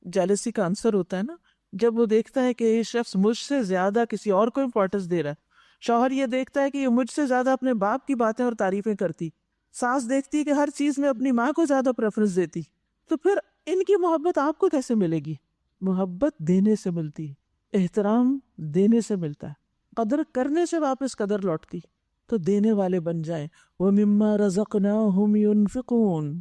جیلسی کا عنصر ہوتا ہے نا، جب وہ دیکھتا ہے کہ یہ شخص مجھ سے زیادہ کسی اور کو امپورٹنس دے رہا ہے. شوہر یہ دیکھتا ہے کہ یہ مجھ سے زیادہ اپنے باپ کی باتیں اور تعریفیں کرتی، ساس دیکھتی ہے کہ ہر چیز میں اپنی ماں کو زیادہ پریفرنس دیتی. تو پھر ان کی محبت آپ کو کیسے ملے گی؟ محبت دینے سے ملتی، احترام دینے سے ملتا ہے، قدر کرنے سے واپس قدر لوٹتی. تو دینے والے بن جائیں. وَمِمَّا رَزَقْنَاهُمْ يُنْفِقُونَ.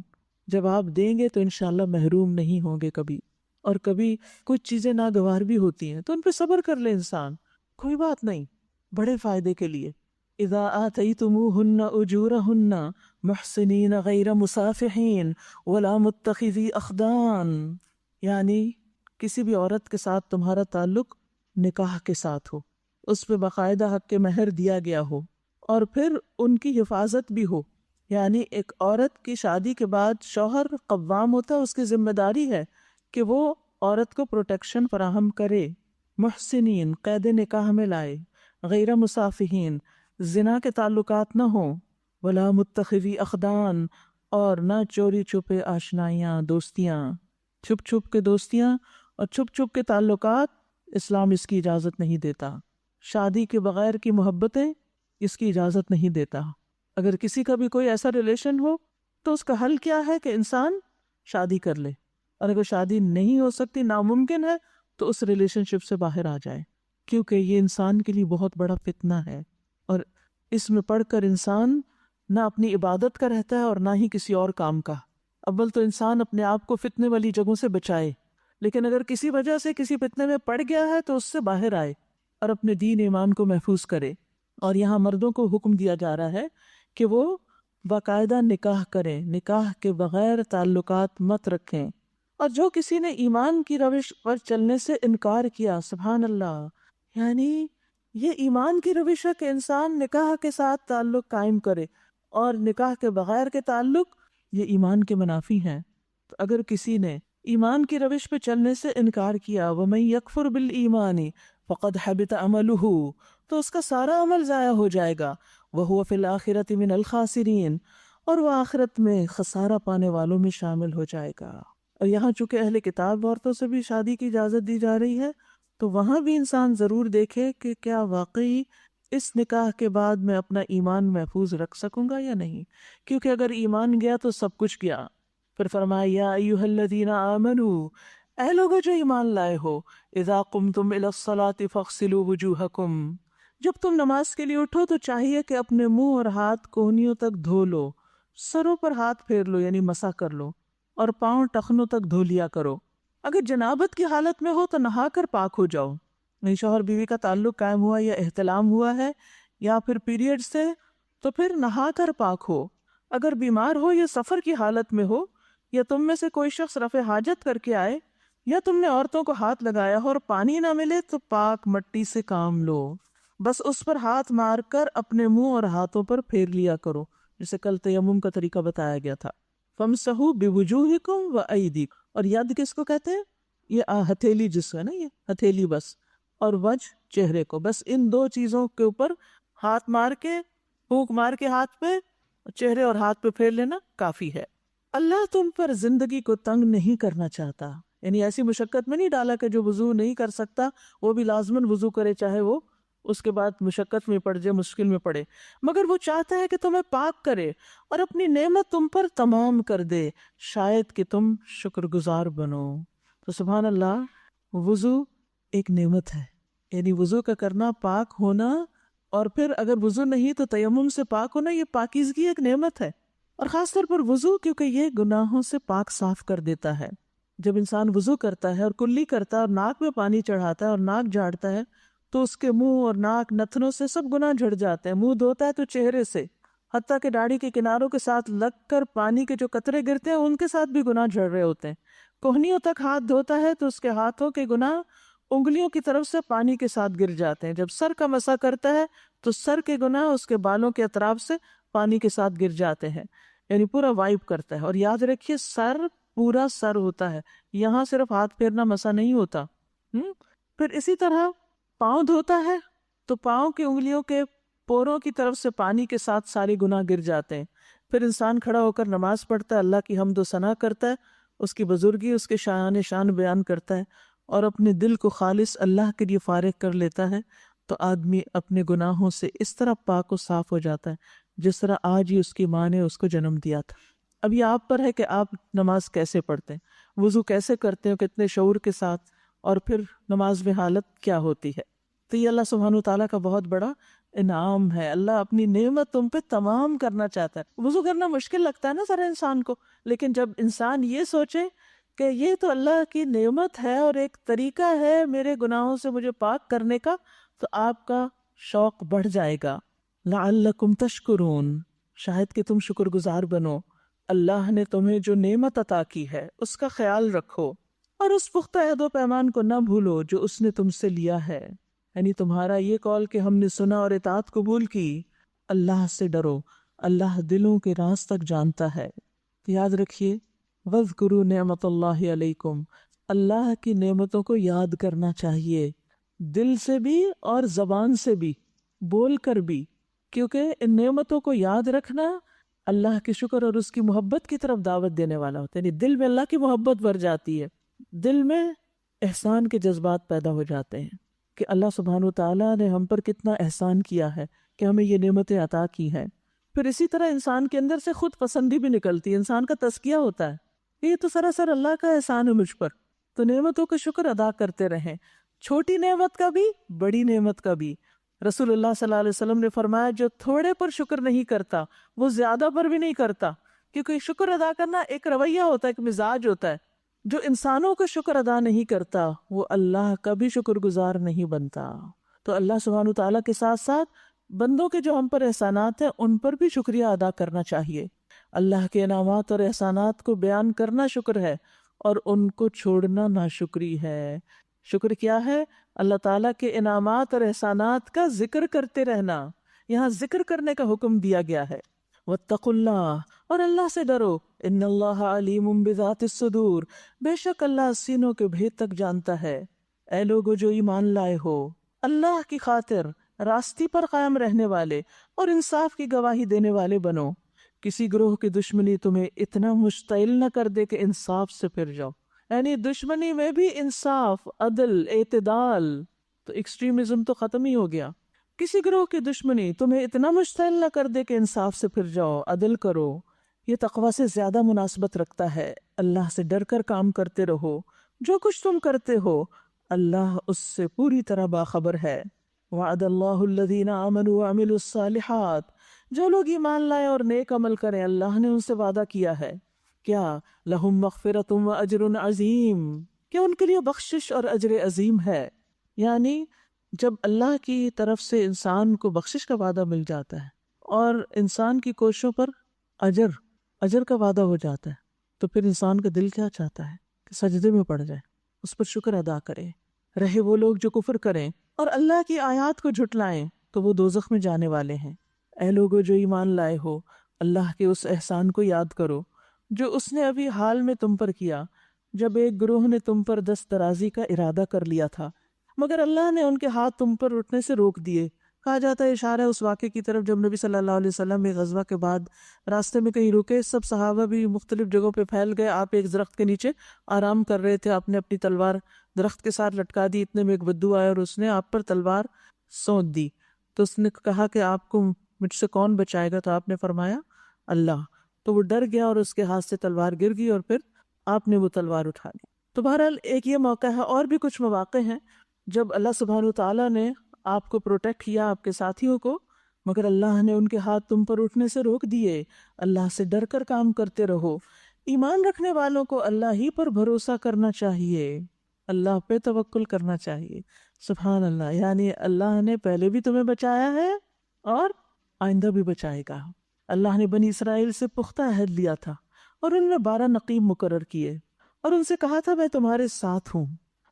جب آپ دیں گے تو انشاءاللہ محروم نہیں ہوں گے کبھی. اور کبھی کچھ چیزیں ناگوار بھی ہوتی ہیں تو ان پہ صبر کر لے انسان، کوئی بات نہیں، بڑے فائدے کے لیے. اذا آتیتموہن اجورہن محسنین غیر مسافحین ولا متخذی اخدان. یعنی کسی بھی عورت کے ساتھ تمہارا تعلق نکاح کے ساتھ ہو، اس پہ باقاعدہ حق مہر دیا گیا ہو، اور پھر ان کی حفاظت بھی ہو. یعنی ایک عورت کی شادی کے بعد شوہر قوام ہوتا ہے، اس کی ذمہ داری ہے کہ وہ عورت کو پروٹیکشن فراہم کرے. محسنین قید نکاح میں لائے، غیر مسافحین زنا کے تعلقات نہ ہوں، ولا متخذی اخدان اور نہ چوری چھپے آشنائیاں، دوستیاں، چھپ چھپ کے دوستیاں اور چھپ چھپ کے تعلقات. اسلام اس کی اجازت نہیں دیتا. شادی کے بغیر کی محبتیں اس کی اجازت نہیں دیتا. اگر کسی کا بھی کوئی ایسا ریلیشن ہو تو اس کا حل کیا ہے کہ انسان شادی کر لے، اور اگر شادی نہیں ہو سکتی، ناممکن ہے، تو اس ریلیشن شپ سے باہر آ جائے، کیونکہ یہ انسان کے لیے بہت بڑا فتنہ ہے. اور اس میں پڑھ کر انسان نہ اپنی عبادت کا رہتا ہے اور نہ ہی کسی اور کام کا. اول تو انسان اپنے آپ کو فتنے والی جگہوں سے بچائے، لیکن اگر کسی وجہ سے کسی فتنے میں پڑ گیا ہے تو اس سے باہر آئے اور اپنے دین ایمان کو محفوظ کرے. اور یہاں مردوں کو حکم دیا جا رہا ہے کہ وہ باقاعدہ نکاح کریں، نکاح کے بغیر تعلقات مت رکھیں. اور جو کسی نے ایمان کی روش پر چلنے سے انکار کیا، سبحان اللہ، یعنی یہ ایمان کی روش ہے کہ انسان نکاح کے ساتھ تعلق قائم کرے، اور نکاح کے بغیر کے تعلق یہ ایمان کے منافی ہیں. تو اگر کسی نے ایمان کی روش پہ چلنے سے انکار کیا، وَمَن يَكْفُرْ بِالْإِيمَانِ فَقَدْ حَبِطَ عَمَلُهُ، تو اس کا سارا عمل ضائع ہو جائے گا. وَهُوَ فِي الْآخِرَةِ مِنَ الْخَاسِرِينَ، اور وہ آخرت میں خسارہ پانے والوں میں شامل ہو جائے گا. اور یہاں چونکہ اہل کتاب عورتوں سے بھی شادی کی اجازت دی جا رہی ہے، تو وہاں بھی انسان ضرور دیکھے کہ کیا واقعی اس نکاح کے بعد میں اپنا ایمان محفوظ رکھ سکوں گا یا نہیں، کیونکہ اگر ایمان گیا تو سب کچھ گیا. پھر فرمایا یا ایھا الذین آمنوا، اے لوگو جو ایمان لائے ہو، اذا قمتم الی الصلاۃ فاغسلوا وجوہکم، جب تم نماز کے لیے اٹھو تو چاہیے کہ اپنے منہ اور ہاتھ کونیوں تک دھو لو، سروں پر ہاتھ پھیر لو یعنی مسح کر لو، اور پاؤں ٹخنوں تک دھو لیا کرو. اگر جنابت کی حالت میں ہو تو نہا کر پاک ہو جاؤ. نہیں شوہر بیوی کا تعلق قائم ہوا یا احتلام ہوا ہے یا پھر پیریڈ سے، تو پھر نہا کر پاک ہو. اگر بیمار ہو یا سفر کی حالت میں ہو، یا تم میں سے کوئی شخص رفع حاجت کر کے آئے، یا تم نے عورتوں کو ہاتھ لگایا ہو اور پانی نہ ملے، تو پاک مٹی سے کام لو، بس اس پر ہاتھ مار کر اپنے منہ اور ہاتھوں پر پھیر لیا کرو، جسے کل تیمم کا طریقہ بتایا گیا تھا. فَامْسَحُوا بِوُجُوهِكُمْ وَأَيْدِيكُمْ، اور ید کس کو کہتے ہیں؟ یہ ہتھیلی جس ہے نا، یہ ہتھیلی بس، اور وجہ چہرے کو، بس ان دو چیزوں کے اوپر ہاتھ مار کے، پھونک مار کے ہاتھ پہ، چہرے اور ہاتھ پہ پھیر لینا کافی ہے. اللہ تم پر زندگی کو تنگ نہیں کرنا چاہتا، یعنی ایسی مشقت میں نہیں ڈالا کہ جو وضو نہیں کر سکتا وہ بھی لازماً وضو کرے چاہے وہ اس کے بعد مشقت میں پڑ جائے، مشکل میں پڑے، مگر وہ چاہتا ہے کہ تمہیں پاک کرے اور اپنی نعمت تم پر تمام کر دے، شاید کہ تم شکر گزار بنو۔ تو سبحان اللہ، وضو ایک نعمت ہے، یعنی وضو کا کرنا، پاک ہونا، اور پھر اگر وضو نہیں تو تیمم سے پاک ہونا، یہ پاکیزگی ایک نعمت ہے۔ اور خاص طور پر وضو، کیونکہ یہ گناہوں سے پاک صاف کر دیتا ہے۔ جب انسان وضو کرتا ہے اور کلی کرتا ہے اور ناک میں پانی چڑھاتا ہے اور ناک جھاڑتا ہے تو اس کے منہ اور ناک، نتنوں سے سب گناہ جھڑ جاتے ہیں۔ منہ دھوتا ہے تو چہرے سے، حتیٰ کہ داڑھی کے کناروں کے ساتھ لگ کر پانی کے جو قطرے گرتے ہیں ان کے ساتھ بھی گناہ جھڑ رہے ہوتے ہیں۔ کوہنیوں تک ہاتھ دھوتا ہے تو اس کے ہاتھوں کے گناہ انگلیوں کی طرف سے پانی کے ساتھ گر جاتے ہیں۔ جب سر کا مسح کرتا ہے تو سر کے گناہ اس کے بالوں کے اطراف سے پانی کے ساتھ گر جاتے ہیں، یعنی پورا وائپ کرتا ہے۔ اور یاد رکھیے، سر پورا سر ہوتا ہے، یہاں صرف ہاتھ پھیرنا مسح نہیں ہوتا۔ پھر اسی طرح پاؤں دھوتا ہے تو پاؤں کی انگلیوں کے پوروں کی طرف سے پانی کے ساتھ سارے گناہ گر جاتے ہیں۔ پھر انسان کھڑا ہو کر نماز پڑھتا ہے، اللہ کی حمد و ثنا کرتا ہے، اس کی بزرگی، اس کے شان بیان کرتا ہے اور اپنے دل کو خالص اللہ کے لیے فارغ کر لیتا ہے، تو آدمی اپنے گناہوں سے اس طرح پاک و صاف ہو جاتا ہے جس طرح آج ہی اس کی ماں نے اس کو جنم دیا تھا۔ اب یہ آپ پر ہے کہ آپ نماز کیسے پڑھتے ہیں، وضو کیسے کرتے ہیں، کتنے شعور کے ساتھ، اور پھر نماز میں حالت کیا ہوتی ہے۔ تو یہ اللہ سبحانہ تعالیٰ کا بہت بڑا انعام ہے۔ اللہ اپنی نعمت تم پہ تمام کرنا چاہتا ہے۔ وضو کرنا مشکل لگتا ہے نا ذرا انسان کو، لیکن جب انسان یہ سوچے کہ یہ تو اللہ کی نعمت ہے اور ایک طریقہ ہے میرے گناہوں سے مجھے پاک کرنے کا، تو آپ کا شوق بڑھ جائے گا۔ لعلکم تشکرون، شاید کہ تم شکر گزار بنو۔ اللہ نے تمہیں جو نعمت عطا کی ہے اس کا خیال رکھو، اور اس پختہ عہد و پیمان کو نہ بھولو جو اس نے تم سے لیا ہے، یعنی تمہارا یہ قول کہ ہم نے سنا اور اطاعت قبول کی۔ اللہ سے ڈرو، اللہ دلوں کے راز تک جانتا ہے۔ یاد رکھیے، وَاذْكُرُوا نِعْمَةَ اللَّهِ عَلَيْكُمْ، اللہ کی نعمتوں کو یاد کرنا چاہیے، دل سے بھی اور زبان سے بھی، بول کر بھی، کیونکہ ان نعمتوں کو یاد رکھنا اللہ کے شکر اور اس کی محبت کی طرف دعوت دینے والا ہوتا ہے۔ یعنی دل میں اللہ کی محبت بھر جاتی ہے، دل میں احسان کے جذبات پیدا ہو جاتے ہیں کہ اللہ سبحانہ وتعالیٰ نے ہم پر کتنا احسان کیا ہے کہ ہمیں یہ نعمتیں عطا کی ہیں۔ پھر اسی طرح انسان کے اندر سے خود پسندی بھی نکلتی ہے، انسان کا تزکیہ ہوتا ہے، یہ تو سراسر اللہ کا احسان ہے مجھ پر۔ تو نعمتوں کا شکر ادا کرتے رہیں، چھوٹی نعمت کا بھی، بڑی نعمت کا بھی۔ رسول اللہ صلی اللہ علیہ وسلم نے فرمایا، جو تھوڑے پر شکر نہیں کرتا وہ زیادہ پر بھی نہیں کرتا، کیونکہ شکر ادا کرنا ایک رویہ ہوتا ہے، ایک مزاج ہوتا ہے۔ جو انسانوں کا شکر ادا نہیں کرتا وہ اللہ کا بھی شکر گزار نہیں بنتا۔ تو اللہ سبحانہ تعالیٰ کے ساتھ ساتھ بندوں کے جو ہم پر احسانات ہیں ان پر بھی شکریہ ادا کرنا چاہیے۔ اللہ کے انعامات اور احسانات کو بیان کرنا شکر ہے، اور ان کو چھوڑنا ناشکری ہے۔ شکر کیا ہے؟ اللہ تعالیٰ کے انعامات اور احسانات کا ذکر کرتے رہنا، یہاں ذکر کرنے کا حکم دیا گیا ہے۔ واتقوا اللہ، اور اللہ سے ڈرو، ان اللہ علیم بذات الصدور، بے شک اللہ سینوں کے بھید تک جانتا ہے۔ اے لوگو جو ایمان لائے ہو، اللہ کی خاطر راستی پر قائم رہنے والے اور انصاف کی گواہی دینے والے بنو۔ کسی گروہ کی دشمنی تمہیں اتنا مشتعل نہ کر دے کہ انصاف سے پھر جاؤ، یعنی دشمنی میں بھی انصاف، عدل، اعتدال، تو ایکسٹریمزم تو ختم ہی ہو گیا۔ کسی گروہ کی دشمنی تمہیں اتنا مشتعل نہ کر دے کہ انصاف سے پھر جاؤ، عدل کرو۔ یہ تقویٰ سے زیادہ مناسبت رکھتا ہے۔ اللہ سے ڈر کر کام کرتے رہو، جو کچھ تم کرتے ہو اللہ اس سے پوری طرح باخبر ہے۔ وعد اللہ الذین آمنوا وعملوا الصالحات، جو لوگ ایمان لائے اور نیک عمل کریں اللہ نے ان سے وعدہ کیا ہے، کیا؟ لہم مغفرۃ و اجر عظیم، کہ ان کے لیے بخشش اور اجر عظیم ہے۔ یعنی جب اللہ کی طرف سے انسان کو بخشش کا وعدہ مل جاتا ہے اور انسان کی کوششوں پر اجر کا وعدہ ہو جاتا ہے، تو پھر انسان کا دل کیا چاہتا ہے کہ سجدے میں پڑ جائے، اس پر شکر ادا کرے۔ رہے وہ لوگ جو کفر کریں اور اللہ کی آیات کو جھٹلائیں تو وہ دوزخ میں جانے والے ہیں۔ اے لوگو جو ایمان لائے ہو، اللہ کے اس احسان کو یاد کرو جو اس نے ابھی حال میں تم پر کیا، جب ایک گروہ نے تم پر دست درازی کا ارادہ کر لیا تھا مگر اللہ نے ان کے ہاتھ تم پر اٹھنے سے روک دیے۔ کہا جاتا ہے اشارہ ہے اس واقعے کی طرف جب نبی صلی اللہ علیہ وسلم ایک غزوہ کے بعد راستے میں کہیں رکے، سب صحابہ بھی مختلف جگہوں پہ پھیل گئے، آپ ایک درخت کے نیچے آرام کر رہے تھے، آپ نے اپنی تلوار درخت کے ساتھ لٹکا دی، اتنے میں ایک بدو آیا اور اس نے آپ پر تلوار سونت دی. تو اس نے کہا کہ آپ کو مجھ سے کون بچائے گا؟ تو آپ نے فرمایا اللہ. تو وہ ڈر گیا اور اس کے ہاتھ سے تلوار گر گئی اور پھر آپ نے وہ تلوار اٹھا لی. تو بہرحال ایک یہ موقع ہے، اور بھی کچھ مواقع ہیں جب اللہ سبحانہ تعالیٰ نے آپ کو پروٹیکٹ کیا، آپ کے ساتھیوں کو، مگر اللہ نے ان کے ہاتھ تم پر اٹھنے سے روک دیے. اللہ سے ڈر کر کام کرتے رہو. ایمان رکھنے والوں کو اللہ ہی پر بھروسہ کرنا چاہیے، اللہ پہ توکل کرنا چاہیے. سبحان اللہ. یعنی اللہ نے پہلے بھی تمہیں بچایا ہے اور آئندہ بھی بچائے گا. اللہ نے بنی اسرائیل سے پختہ عہد لیا تھا اور ان میں 12 نقیب مقرر کیے اور ان سے کہا تھا میں تمہارے ساتھ ہوں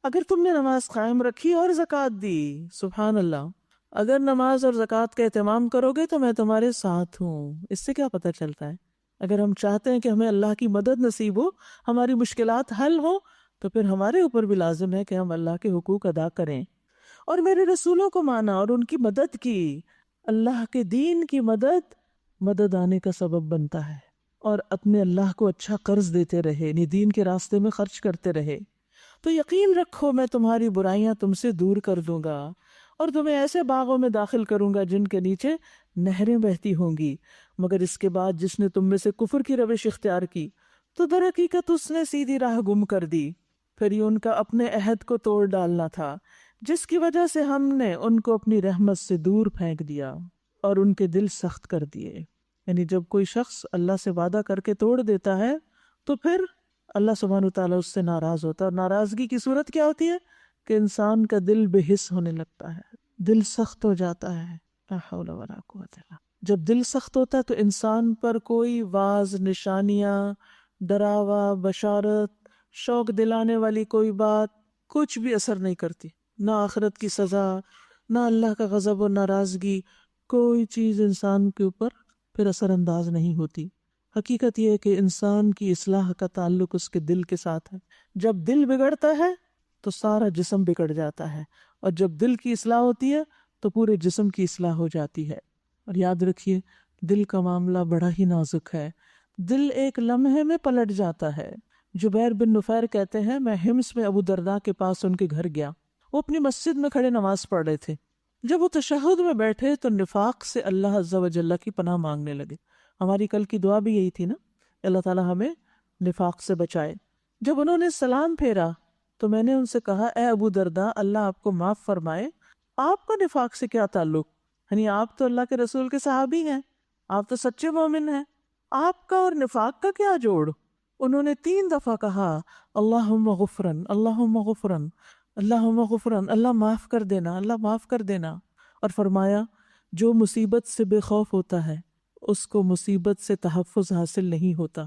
اگر تم نے نماز قائم رکھی اور زکوٰۃ دی. سبحان اللہ. اگر نماز اور زکوٰۃ کا اہتمام کرو گے تو میں تمہارے ساتھ ہوں. اس سے کیا پتہ چلتا ہے؟ اگر ہم چاہتے ہیں کہ ہمیں اللہ کی مدد نصیب ہو، ہماری مشکلات حل ہوں، تو پھر ہمارے اوپر بھی لازم ہے کہ ہم اللہ کے حقوق ادا کریں اور میرے رسولوں کو مانا اور ان کی مدد کی. اللہ کے دین کی مدد آنے کا سبب بنتا ہے. اور اپنے اللہ کو اچھا قرض دیتے رہے، یعنی دین کے راستے میں خرچ کرتے رہے. تو یقین رکھو میں تمہاری برائیاں تم سے دور کر دوں گا اور تمہیں ایسے باغوں میں داخل کروں گا جن کے نیچے نہریں بہتی ہوں گی. مگر اس کے بعد جس نے تم میں سے کفر کی روش اختیار کی تو در حقیقت اس نے سیدھی راہ گم کر دی. پھر یہ ان کا اپنے عہد کو توڑ ڈالنا تھا جس کی وجہ سے ہم نے ان کو اپنی رحمت سے دور پھینک دیا اور ان کے دل سخت کر دیے. یعنی جب کوئی شخص اللہ سے وعدہ کر کے توڑ دیتا ہے تو پھر اللہ سبحانہ وتعالیٰ اس سے ناراض ہوتا ہے. اور ناراضگی کی صورت کیا ہوتی ہے کہ انسان کا دل بے حس ہونے لگتا ہے، دل سخت ہو جاتا ہے. لا حول ولا قوت الا. جب دل سخت ہوتا ہے تو انسان پر کوئی واز، نشانیاں، ڈراوا، بشارت، شوق دلانے والی کوئی بات کچھ بھی اثر نہیں کرتی. نہ آخرت کی سزا، نہ اللہ کا غضب و ناراضگی، کوئی چیز انسان کے اوپر پھر اثر انداز نہیں ہوتی. حقیقت یہ ہے کہ انسان کی اصلاح کا تعلق اس کے دل کے ساتھ ہے. جب دل بگڑتا ہے تو سارا جسم بگڑ جاتا ہے، اور جب دل کی اصلاح ہوتی ہے تو پورے جسم کی اصلاح ہو جاتی ہے. اور یاد رکھیے دل کا معاملہ بڑا ہی نازک ہے. دل ایک لمحے میں پلٹ جاتا ہے. جبیر بن نفیر کہتے ہیں میں حمص میں ابو درداء کے پاس ان کے گھر گیا. وہ اپنی مسجد میں کھڑے نماز پڑھ رہے تھے. جب وہ تشہد میں بیٹھے تو نفاق سے اللہ عز و جل کی پناہ مانگنے لگے. ہماری کل کی دعا بھی یہی تھی نا، اللہ تعالیٰ ہمیں نفاق سے بچائے. جب انہوں نے سلام پھیرا تو میں نے ان سے کہا اے ابو درداء اللہ آپ کو معاف فرمائے، آپ کا نفاق سے کیا تعلق؟ یعنی آپ تو اللہ کے رسول کے صحابی ہیں، آپ تو سچے مومن ہیں، آپ کا اور نفاق کا کیا جوڑ؟ انہوں نے 3 دفعہ کہا اللہم غفرن، اللہم غفرن، اللہم غفرن، اللہ معاف کر دینا، اللہ معاف کر دینا. اور فرمایا جو مصیبت سے بے خوف ہوتا ہے اس کو مصیبت سے تحفظ حاصل نہیں ہوتا.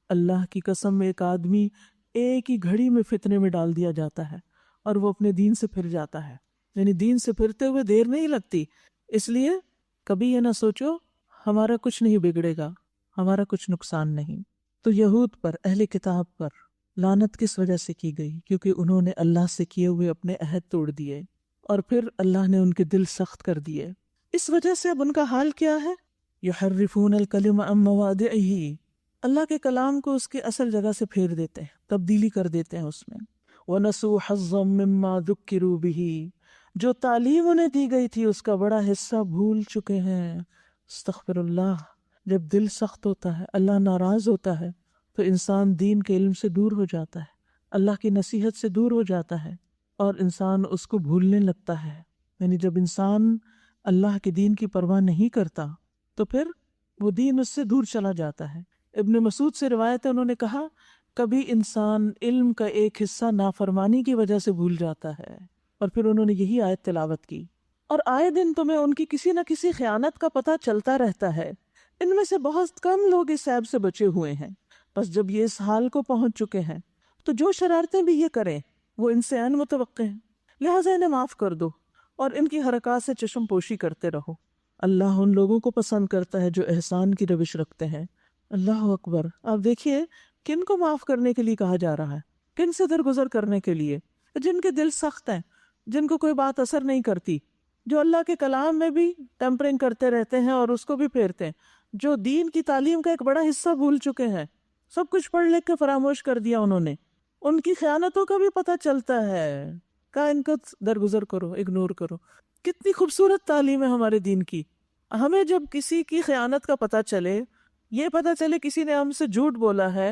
اللہ کی قسم ایک آدمی ایک ہی گھڑی میں فتنے میں ڈال دیا جاتا ہے اور وہ اپنے دین سے پھر جاتا ہے. یعنی دین سے پھرتے ہوئے دیر نہیں لگتی. اس لیے کبھی یہ نہ سوچو ہمارا کچھ نہیں بگڑے گا، ہمارا کچھ نقصان نہیں. تو یہود پر، اہل کتاب پر لعنت کس وجہ سے کی گئی؟ کیونکہ انہوں نے اللہ سے کیے ہوئے اپنے عہد توڑ دیے اور پھر اللہ نے ان کے دل سخت کر دیے. اس وجہ سے اب ان کا حال کیا ہے؟ یحرفون الکلم عن مواضعہ، اللہ کے کلام کو اس کے اصل جگہ سے پھیر دیتے ہیں، تبدیلی کر دیتے ہیں اس میں. وَنَسُوا حَظًّا مِّمَّا ذُكِّرُوا بِهِ، جو تعلیم انہیں دی گئی تھی اس کا بڑا حصہ بھول چکے ہیں. استغفر اللہ. جب دل سخت ہوتا ہے، اللہ ناراض ہوتا ہے تو انسان دین کے علم سے دور ہو جاتا ہے، اللہ کی نصیحت سے دور ہو جاتا ہے اور انسان اس کو بھولنے لگتا ہے. یعنی جب انسان اللہ کے دین کی پرواہ نہیں کرتا تو پھر وہ دین اس سے دور چلا جاتا ہے. ابن مسعود سے روایت ہے، انہوں نے کہا کبھی انسان علم کا ایک حصہ نافرمانی کی وجہ سے بھول جاتا ہے. اور پھر انہوں نے یہی آیت تلاوت کی. اور آئے دن تمہیں ان کی کسی نہ کسی خیانت کا پتہ چلتا رہتا ہے، ان میں سے بہت کم لوگ اس عیب سے بچے ہوئے ہیں. بس جب یہ اس حال کو پہنچ چکے ہیں تو جو شرارتیں بھی یہ کریں وہ ان سے عین متوقع ہیں، لہٰذا انہیں معاف کر دو اور ان کی حرکات سے چشم پوشی کرتے رہو. اللہ ان لوگوں کو پسند کرتا ہے جو احسان کی روش رکھتے ہیں. اللہ اکبر. آپ دیکھیے کن کو معاف کرنے کے لیے کہا جا رہا ہے، کن سے درگزر کرنے کے لیے؟ جن کے دل سخت ہیں، جن کو کوئی بات اثر نہیں کرتی، جو اللہ کے کلام میں بھی ٹیمپرنگ کرتے رہتے ہیں اور اس کو بھی پھیرتے ہیں، جو دین کی تعلیم کا ایک بڑا حصہ بھول چکے ہیں، سب کچھ پڑھ لکھ کے فراموش کر دیا انہوں نے. ان کی خیانتوں کا بھی پتہ چلتا ہے کہا ان کو درگزر کرو، اگنور کرو۔ کتنی خوبصورت تعلیم ہے ہمارے دین کی۔ ہمیں جب کسی کی خیانت کا پتہ چلے، یہ پتہ چلے کسی نے ہم سے جھوٹ بولا ہے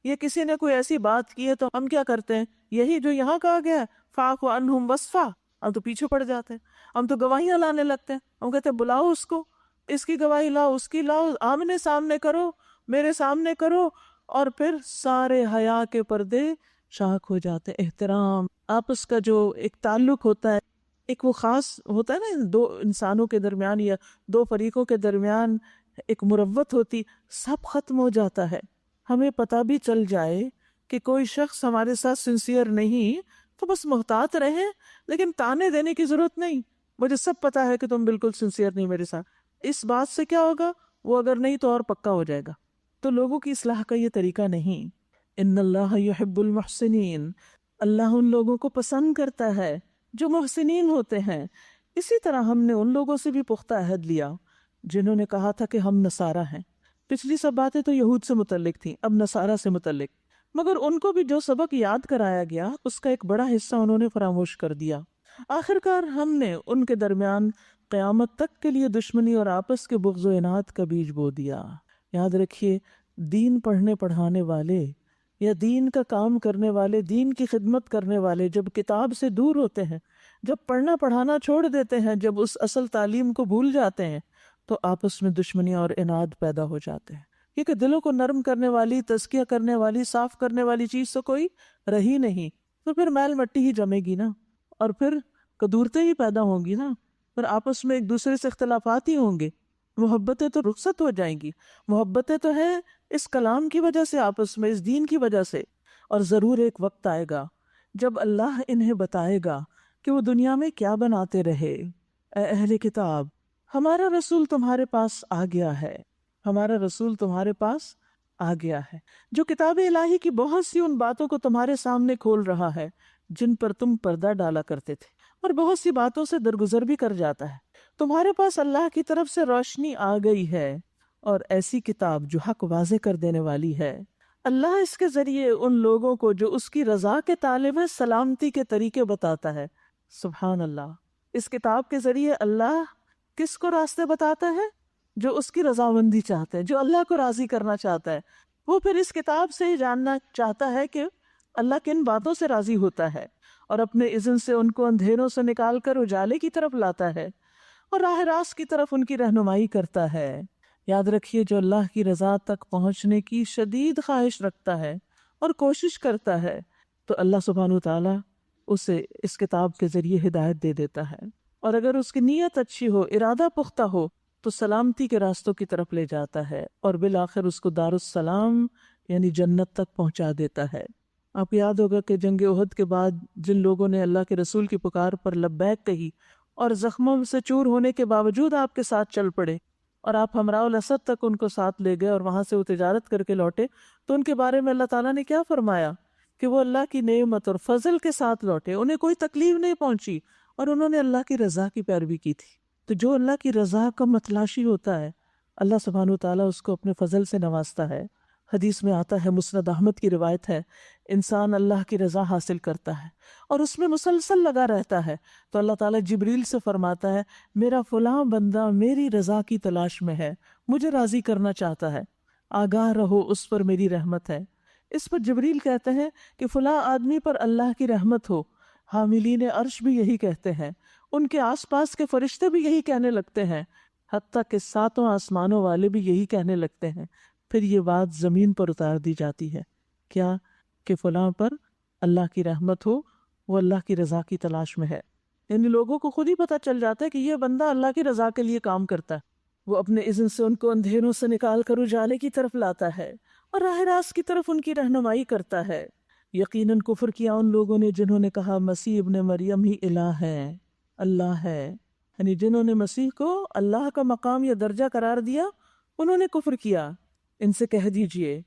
یا کسی نے کوئی ایسی بات کی ہے، تو ہم کیا کرتے ہیں؟ یہی جو یہاں کہا گیا ہے فاعف عنہم واصفح، ہم تو پیچھے پڑ جاتے ہیں، ہم تو گواہیاں لانے لگتے ہیں، ہم کہتے ہیں بلاؤ اس کو، اس کی گواہی لاؤ، اس کی لاؤ، آمنے سامنے کرو، میرے سامنے کرو، اور پھر سارے حیا کے پردے شاک ہو جاتے۔ احترام، آپس کا جو ایک تعلق ہوتا ہے، ایک وہ خاص ہوتا ہے نا دو انسانوں کے درمیان یا دو فریقوں کے درمیان ایک مروت ہوتی، سب ختم ہو جاتا ہے۔ ہمیں پتہ بھی چل جائے کہ کوئی شخص ہمارے ساتھ سنسیئر نہیں تو بس محتاط رہیں، لیکن تانے دینے کی ضرورت نہیں، مجھے سب پتا ہے کہ تم بالکل سنسیئر نہیں میرے ساتھ۔ اس بات سے کیا ہوگا؟ وہ اگر نہیں تو اور پکا ہو جائے گا۔ تو لوگوں کی اصلاح کا یہ طریقہ نہیں۔ ان اللہ یحب المحسنین، اللہ ان لوگوں کو پسند کرتا ہے جو محسنین ہوتے ہیں۔ اسی طرح ہم نے ان لوگوں سے بھی پختہ عہد لیا جنہوں نے کہا تھا کہ ہم نصارہ ہیں۔ پچھلی سب باتیں تو یہود سے متعلق تھیں، اب نصارہ سے متعلق، مگر ان کو بھی جو سبق یاد کرایا گیا اس کا ایک بڑا حصہ انہوں نے فراموش کر دیا۔ آخرکار ہم نے ان کے درمیان قیامت تک کے لیے دشمنی اور آپس کے بغض و عناد کا بیج بو دیا۔ یاد رکھیے، دین پڑھنے پڑھانے والے یا دین کا کام کرنے والے، دین کی خدمت کرنے والے جب کتاب سے دور ہوتے ہیں، جب پڑھنا پڑھانا چھوڑ دیتے ہیں، جب اس اصل تعلیم کو بھول جاتے ہیں، تو آپس میں دشمنی اور عناد پیدا ہو جاتے ہیں، کیونکہ دلوں کو نرم کرنے والی، تزکیہ کرنے والی، صاف کرنے والی چیز تو کوئی رہی نہیں۔ تو پھر میل مٹی ہی جمے گی نا، اور پھر قدورتیں ہی پیدا ہوں گی نا، پھر آپس میں ایک دوسرے سے اختلافات ہی ہوں گے، محبتیں تو رخصت ہو جائیں گی۔ محبتیں تو ہیں اس کلام کی وجہ سے، آپس میں اس دین کی وجہ سے، اور ضرور ایک وقت آئے گا جب اللہ انہیں بتائے گا کہ وہ دنیا میں کیا بناتے رہے۔ اے اہل کتاب، ہمارا رسول تمہارے پاس آ گیا ہے، ہمارا رسول تمہارے پاس آ گیا ہے جو کتاب الہی کی بہت سی ان باتوں کو تمہارے سامنے کھول رہا ہے جن پر تم پردہ ڈالا کرتے تھے، اور بہت سی باتوں سے درگزر بھی کر جاتا ہے۔ تمہارے پاس اللہ کی طرف سے روشنی آ گئی ہے اور ایسی کتاب جو حق واضح کر دینے والی ہے۔ اللہ اس کے ذریعے ان لوگوں کو جو اس کی رضا کے طالب ہیں سلامتی کے طریقے بتاتا ہے۔ سبحان اللہ، اس کتاب کے ذریعے اللہ کس کو راستے بتاتا ہے؟ جو اس کی رضامندی چاہتا ہے، جو اللہ کو راضی کرنا چاہتا ہے۔ وہ پھر اس کتاب سے ہی جاننا چاہتا ہے کہ اللہ کن باتوں سے راضی ہوتا ہے، اور اپنے اذن سے ان کو اندھیروں سے نکال کر اجالے کی طرف لاتا ہے اور راہ راست کی طرف ان کی رہنمائی کرتا ہے۔ یاد رکھیے، جو اللہ کی رضا تک پہنچنے کی شدید خواہش رکھتا ہے اور کوشش کرتا ہے، تو اللہ سبحانہ وتعالیٰ اسے اس کتاب کے ذریعے ہدایت دے دیتا ہے، اور اگر اس کی نیت اچھی ہو، ارادہ پختہ ہو، تو سلامتی کے راستوں کی طرف لے جاتا ہے، اور بالآخر اس کو دار السلام یعنی جنت تک پہنچا دیتا ہے۔ آپ یاد ہوگا کہ جنگ احد کے بعد جن لوگوں نے اللہ کے رسول کی پکار پر لبیک کہی اور زخموں سے چور ہونے کے باوجود آپ کے ساتھ چل پڑے، اور آپ ہمراہ الاسد تک ان کو ساتھ لے گئے اور وہاں سے وہ تجارت کر کے لوٹے، تو ان کے بارے میں اللہ تعالیٰ نے کیا فرمایا کہ وہ اللہ کی نعمت اور فضل کے ساتھ لوٹے، انہیں کوئی تکلیف نہیں پہنچی، اور انہوں نے اللہ کی رضا کی پیروی کی تھی۔ تو جو اللہ کی رضا کا متلاشی ہوتا ہے، اللہ سبحانہ وتعالیٰ اس کو اپنے فضل سے نوازتا ہے۔ حدیث میں آتا ہے، مسند احمد کی روایت ہے، انسان اللہ کی رضا حاصل کرتا ہے اور اس میں مسلسل لگا رہتا ہے، تو اللہ تعالیٰ جبریل سے فرماتا ہے، میرا فلاں بندہ میری رضا کی تلاش میں ہے، مجھے راضی کرنا چاہتا ہے، آگاہ رہو اس پر میری رحمت ہے۔ اس پر جبریل کہتے ہیں کہ فلاں آدمی پر اللہ کی رحمت ہو۔ حاملین عرش بھی یہی کہتے ہیں، ان کے آس پاس کے فرشتے بھی یہی کہنے لگتے ہیں، حتیٰ کہ ساتوں آسمانوں والے بھی یہی کہنے لگتے ہیں۔ پھر یہ بات زمین پر اتار دی جاتی ہے، کیا کہ فلاں پر اللہ کی رحمت ہو، وہ اللہ کی رضا کی تلاش میں ہے۔ یعنی لوگوں کو خود ہی پتہ چل جاتا ہے کہ یہ بندہ اللہ کی رضا کے لیے کام کرتا ہے، وہ اپنے اذن سے ان کو اندھیروں سے نکال کر اجالے کی طرف لاتا ہے اور راہ راست کی طرف ان کی رہنمائی کرتا ہے۔ یقیناً کفر کیا ان لوگوں نے جنہوں نے کہا مسیح ابن مریم ہی الہ ہے، اللہ ہے، یعنی جنہوں نے مسیح کو اللہ کا مقام یا درجہ قرار دیا، انہوں نے کفر کیا۔ ان سے کہہ دیجئے،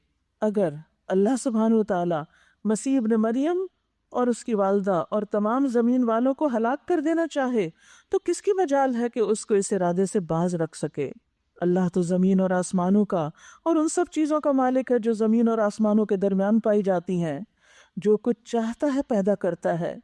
اگر اللہ سبحانہ وتعالیٰ مسیح ابن مریم اور اس کی والدہ اور تمام زمین والوں کو ہلاک کر دینا چاہے تو کس کی مجال ہے کہ اس کو اس ارادے سے باز رکھ سکے؟ اللہ تو زمین اور آسمانوں کا اور ان سب چیزوں کا مالک ہے جو زمین اور آسمانوں کے درمیان پائی جاتی ہیں۔ جو کچھ چاہتا ہے پیدا کرتا ہے،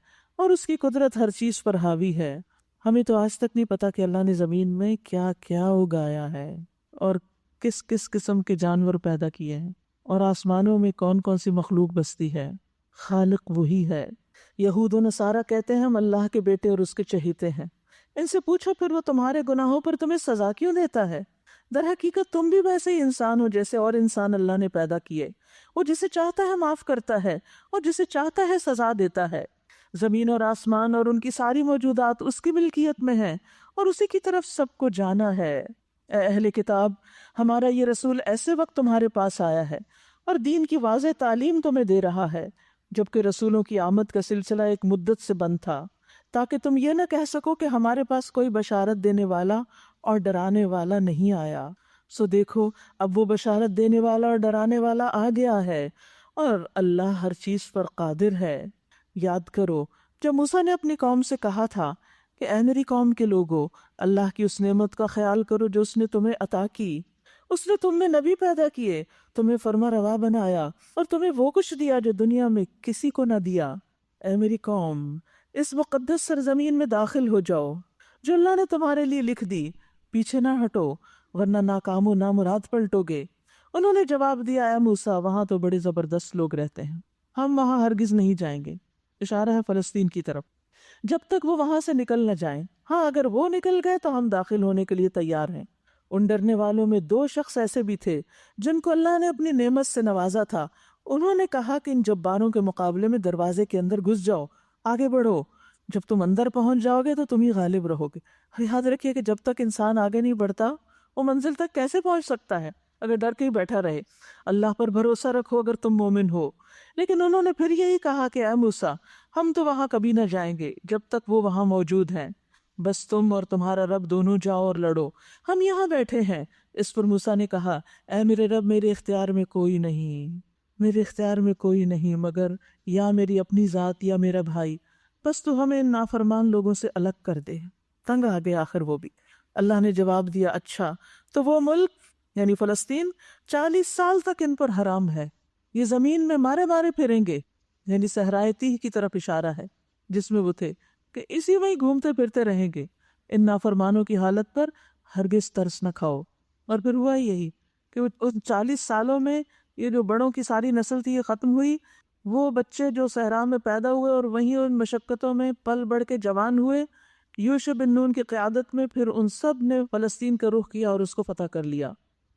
اور اس کی قدرت ہر چیز پر حاوی ہے۔ ہمیں تو آج تک نہیں پتا کہ اللہ نے زمین میں کیا کیا اگایا ہے اور کس کس قسم کے جانور پیدا کیے ہیں، اور آسمانوں میں کون کون سی مخلوق بستی ہے۔ خالق وہی ہے۔ یہود و نصارہ کہتے ہیں ہم اللہ کے بیٹے اور اس کے چہیتے ہیں۔ ان سے پوچھو پھر وہ تمہارے گناہوں پر تمہیں سزا کیوں دیتا ہے؟ در حقیقت تم بھی ویسے ہی انسان ہو جیسے اور انسان اللہ نے پیدا کیے۔ وہ جسے چاہتا ہے معاف کرتا ہے اور جسے چاہتا ہے سزا دیتا ہے۔ زمین اور آسمان اور ان کی ساری موجودات اس کی ملکیت میں ہیں اور اسی کی طرف سب کو جانا ہے۔ اے اہل کتاب، ہمارا یہ رسول ایسے وقت تمہارے پاس آیا ہے اور دین کی واضح تعلیم تمہیں دے رہا ہے، جبکہ رسولوں کی آمد کا سلسلہ ایک مدت سے بند تھا، تاکہ تم یہ نہ کہہ سکو کہ ہمارے پاس کوئی بشارت دینے والا اور ڈرانے والا نہیں آیا۔ سو دیکھو، اب وہ بشارت دینے والا اور ڈرانے والا آ گیا ہے، اور اللہ ہر چیز پر قادر ہے۔ یاد کرو جب موسیٰ نے اپنی قوم سے کہا تھا کہ اے میری قوم کے لوگو، اللہ کی اس نعمت کا خیال کرو جو اس نے تمہیں عطا کی۔ اس نے تم میں نبی پیدا کیے، تمہیں فرما روا بنایا اور تمہیں وہ کچھ دیا جو دنیا میں کسی کو نہ دیا۔ اے میری قوم، اس مقدس سرزمین میں داخل ہو جاؤ جو اللہ نے تمہارے لیے لکھ دی، پیچھے نہ ہٹو ورنہ ناکام و نامراد پلٹو گے۔ انہوں نے جواب دیا، اے موسیٰ، وہاں تو بڑے زبردست لوگ رہتے ہیں، ہم وہاں ہرگز نہیں جائیں گے۔ اشارہ ہے فلسطین کی طرف، جب تک وہ وہاں سے نکل نہ جائیں۔ ہاں، اگر وہ نکل گئے تو ہم داخل ہونے کے لیے تیار ہیں۔ ان ڈرنے والوں میں 2 شخص ایسے بھی تھے جن کو اللہ نے اپنی نعمت سے نوازا تھا۔ انہوں نے کہا کہ ان جباروں کے مقابلے میں دروازے کے اندر گھس جاؤ، آگے بڑھو، جب تم اندر پہنچ جاؤ گے تو تم ہی غالب رہو گے۔ یاد رکھیے کہ جب تک انسان آگے نہیں بڑھتا وہ منزل تک کیسے پہنچ سکتا ہے اگر ڈر کے ہی بیٹھا رہے۔ اللہ پر بھروسہ رکھو اگر تم مومن ہو۔ لیکن انہوں نے پھر یہی کہا کہ اے موسیٰ، ہم تو وہاں کبھی نہ جائیں گے جب تک وہ وہاں موجود ہیں، بس تم اور تمہارا رب دونوں جاؤ اور لڑو، ہم یہاں بیٹھے ہیں۔ اس پر موسیٰ نے کہا، اے میرے رب، میرے اختیار میں کوئی نہیں مگر یا میری اپنی ذات یا میرا بھائی، بس تو ہمیں ان نافرمان لوگوں سے الگ کر دے۔ تنگ آ گئے آخر وہ بھی۔ اللہ نے جواب دیا، اچھا تو وہ ملک یعنی فلسطین 40 سال تک ان پر حرام ہے، یہ زمین میں مارے پھریں گے، یعنی صحرائے تیہ کی طرف اشارہ ہے جس میں وہ تھے، کہ اسی میں ہی گھومتے پھرتے رہیں گے۔ ان نافرمانوں کی حالت پر ہرگز ترس نہ کھاؤ۔ اور پھر ہوا یہی کہ ان 40 سالوں میں یہ جو بڑوں کی ساری نسل تھی یہ ختم ہوئی، وہ بچے جو صحرا میں پیدا ہوئے اور وہیں ان مشقتوں میں پل بڑھ کے جوان ہوئے، یوشع بن نون کی قیادت میں پھر ان سب نے فلسطین کا رخ کیا اور اس کو فتح کر لیا۔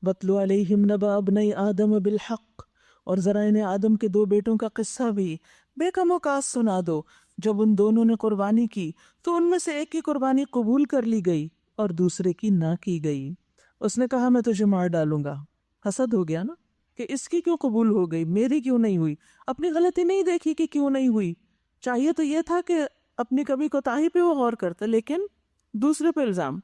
وَاتْلُ عَلَيْهِمْ نَبَأَ ابْنَيْ آدَمَ بِالْحَقِّ، اور ذرا انہیں آدم کے 2 بیٹوں کا قصہ بھی بے کم وقاص سنا دو۔ جب ان دونوں نے قربانی کی تو ان میں سے ایک کی قربانی قبول کر لی گئی اور دوسرے کی نہ کی گئی۔ اس نے کہا، میں تجھے مار ڈالوں گا۔ حسد ہو گیا نا کہ اس کی کیوں قبول ہو گئی، میری کیوں نہیں ہوئی؟ اپنی غلطی نہیں دیکھی کہ کیوں نہیں ہوئی، چاہیے تو یہ تھا کہ اپنی کبھی کوتاہی پہ وہ غور کرتا، لیکن دوسرے پہ الزام۔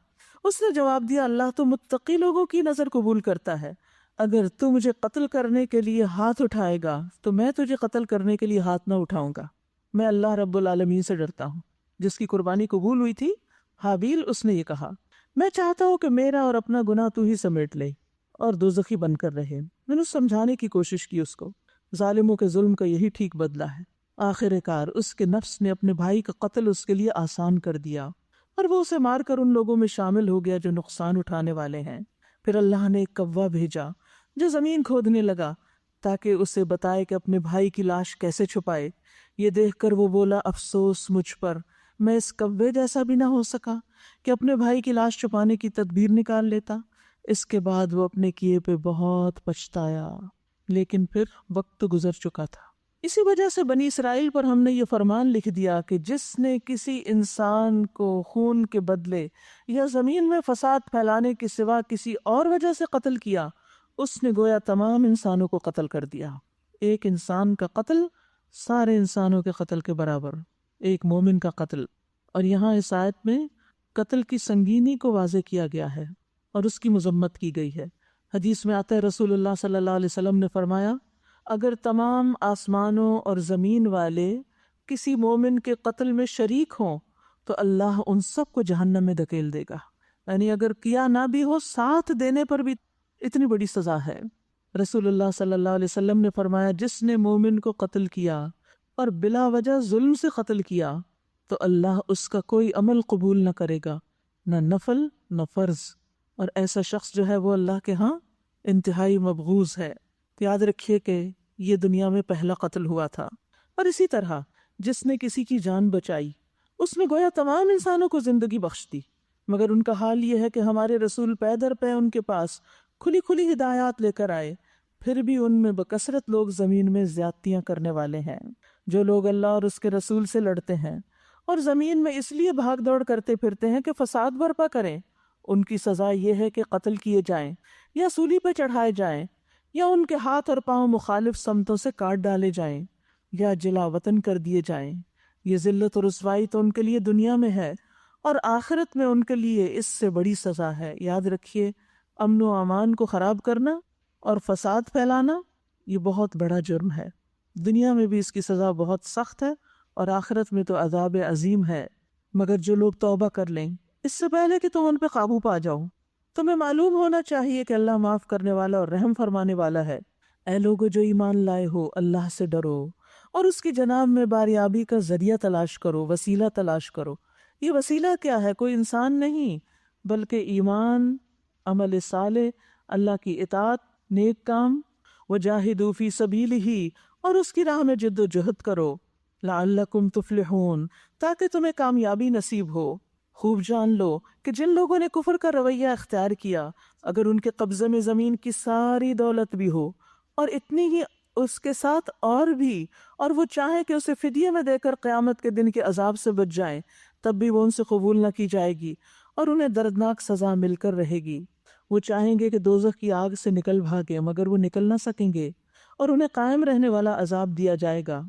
اس نے جواب دیا، اللہ تو متقی لوگوں کی نظر قبول کرتا ہے، اگر تو مجھے قتل کرنے کے لیے ہاتھ اٹھائے گا تو میں تجھے قتل کرنے کے لیے ہاتھ نہ اٹھاؤں گا۔ میں اللہ رب العالمین سے ڈرتا ہوں۔ جس کی قربانی قبول ہوئی تھی حابیل، اس نے یہ کہا، میں چاہتا ہوں کہ میرا اور اپنا گناہ تو ہی سمیٹ لے اور دوزخی بن کر رہے۔ میں نے سمجھانے کی کوشش کی اس کو، ظالموں کے ظلم کا یہی ٹھیک بدلہ ہے۔ آخر کار اس کے نفس نے اپنے بھائی کا قتل اس کے لیے آسان کر دیا اور وہ اسے مار کر ان لوگوں میں شامل ہو گیا جو نقصان اٹھانے والے ہیں۔ پھر اللہ نے ایک کوا بھیجا جو زمین کھودنے لگا تاکہ اسے بتائے کہ اپنے بھائی کی لاش کیسے چھپائے۔ یہ دیکھ کر وہ بولا، افسوس مجھ پر، میں اس کوے جیسا بھی نہ ہو سکا کہ اپنے بھائی کی لاش چھپانے کی تدبیر نکال لیتا۔ اس کے بعد وہ اپنے کیے پہ بہت پچھتایا، لیکن پھر وقت گزر چکا تھا۔ اسی وجہ سے بنی اسرائیل پر ہم نے یہ فرمان لکھ دیا کہ جس نے کسی انسان کو خون کے بدلے یا زمین میں فساد پھیلانے کے سوا کسی اور وجہ سے قتل کیا، اس نے گویا تمام انسانوں کو قتل کر دیا۔ ایک انسان کا قتل سارے انسانوں کے قتل کے برابر، ایک مومن کا قتل۔ اور یہاں اس آیت میں قتل کی سنگینی کو واضح کیا گیا ہے اور اس کی مذمت کی گئی ہے۔ حدیث میں آتا ہے، رسول اللہ صلی اللہ علیہ وسلم نے فرمایا، اگر تمام آسمانوں اور زمین والے کسی مومن کے قتل میں شریک ہوں تو اللہ ان سب کو جہنم میں دھکیل دے گا۔ یعنی اگر کیا نہ بھی ہو، ساتھ دینے پر بھی اتنی بڑی سزا ہے۔ رسول اللہ صلی اللہ علیہ وسلم نے فرمایا، جس نے مومن کو قتل کیا اور بلا وجہ ظلم سے قتل کیا تو اللہ اس کا کوئی عمل قبول نہ کرے گا، نہ نفل نہ فرض، اور ایسا شخص جو ہے وہ اللہ کے ہاں انتہائی مبغوض ہے۔ یاد رکھیے کہ یہ دنیا میں پہلا قتل ہوا تھا، اور اسی طرح جس نے کسی کی جان بچائی اس نے گویا تمام انسانوں کو زندگی بخش دی، مگر ان کا حال یہ ہے کہ ہمارے رسول پے در پے ان کے پاس کھلی کھلی ہدایات لے کر آئے، پھر بھی ان میں بکثرت لوگ زمین میں زیادتیاں کرنے والے ہیں۔ جو لوگ اللہ اور اس کے رسول سے لڑتے ہیں اور زمین میں اس لیے بھاگ دوڑ کرتے پھرتے ہیں کہ فساد برپا کریں، ان کی سزا یہ ہے کہ قتل کیے جائیں یا سولی پہ چڑھائے جائیں، یا ان کے ہاتھ اور پاؤں مخالف سمتوں سے کاٹ ڈالے جائیں، یا جلا وطن کر دیے جائیں۔ یہ ذلت اور رسوائی تو ان کے لیے دنیا میں ہے، اور آخرت میں ان کے لیے اس سے بڑی سزا ہے۔ یاد رکھیے، امن و امان کو خراب کرنا اور فساد پھیلانا یہ بہت بڑا جرم ہے۔ دنیا میں بھی اس کی سزا بہت سخت ہے، اور آخرت میں تو عذاب عظیم ہے۔ مگر جو لوگ توبہ کر لیں اس سے پہلے کہ تم ان پہ قابو پا جاؤ، تمہیں معلوم ہونا چاہیے کہ اللہ معاف کرنے والا اور رحم فرمانے والا ہے۔ اے لوگو جو ایمان لائے ہو، اللہ سے ڈرو اور اس کی جناب میں باریابی کا ذریعہ تلاش کرو، وسیلہ تلاش کرو۔ یہ وسیلہ کیا ہے؟ کوئی انسان نہیں، بلکہ ایمان، عمل صالح، اللہ کی اطاعت، نیک کام، وجاہدوا فی سبیلہ، اور اس کی راہ میں جد و جہد کرو، لعلکم تفلحون، تاکہ تمہیں کامیابی نصیب ہو۔ خوب جان لو کہ جن لوگوں نے کفر کا رویہ اختیار کیا، اگر ان کے قبضے میں زمین کی ساری دولت بھی ہو اور اتنی ہی اس کے ساتھ اور بھی، اور وہ چاہیں کہ اسے فدیے میں دے کر قیامت کے دن کے عذاب سے بچ جائیں، تب بھی وہ ان سے قبول نہ کی جائے گی اور انہیں دردناک سزا مل کر رہے گی۔ وہ چاہیں گے کہ دوزخ کی آگ سے نکل بھاگے، مگر وہ نکل نہ سکیں گے، اور انہیں قائم رہنے والا عذاب دیا جائے گا۔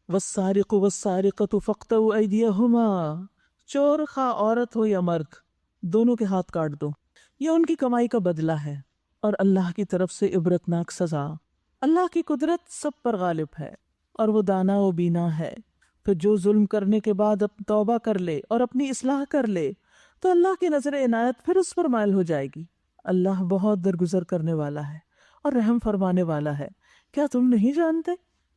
والسارق والسارقۃ فاقطعوا ایدیہما، چور خواہ عورت ہو یا مرد، دونوں کے ہاتھ کاٹ دو، یہ ان کی کمائی کا بدلہ ہے، اور اللہ کی طرف سے عبرتناک سزا۔ اللہ کی قدرت سب پر غالب ہے، اور وہ دانا و بینا ہے۔ پھر جو ظلم کرنے کے بعد توبہ کر لے اور اپنی اصلاح کر لے تو اللہ کی نظر عنایت پھر اس پر مائل ہو جائے گی۔ اللہ بہت درگزر کرنے والا ہے اور رحم فرمانے والا ہے۔ کیا تم نہیں جانتے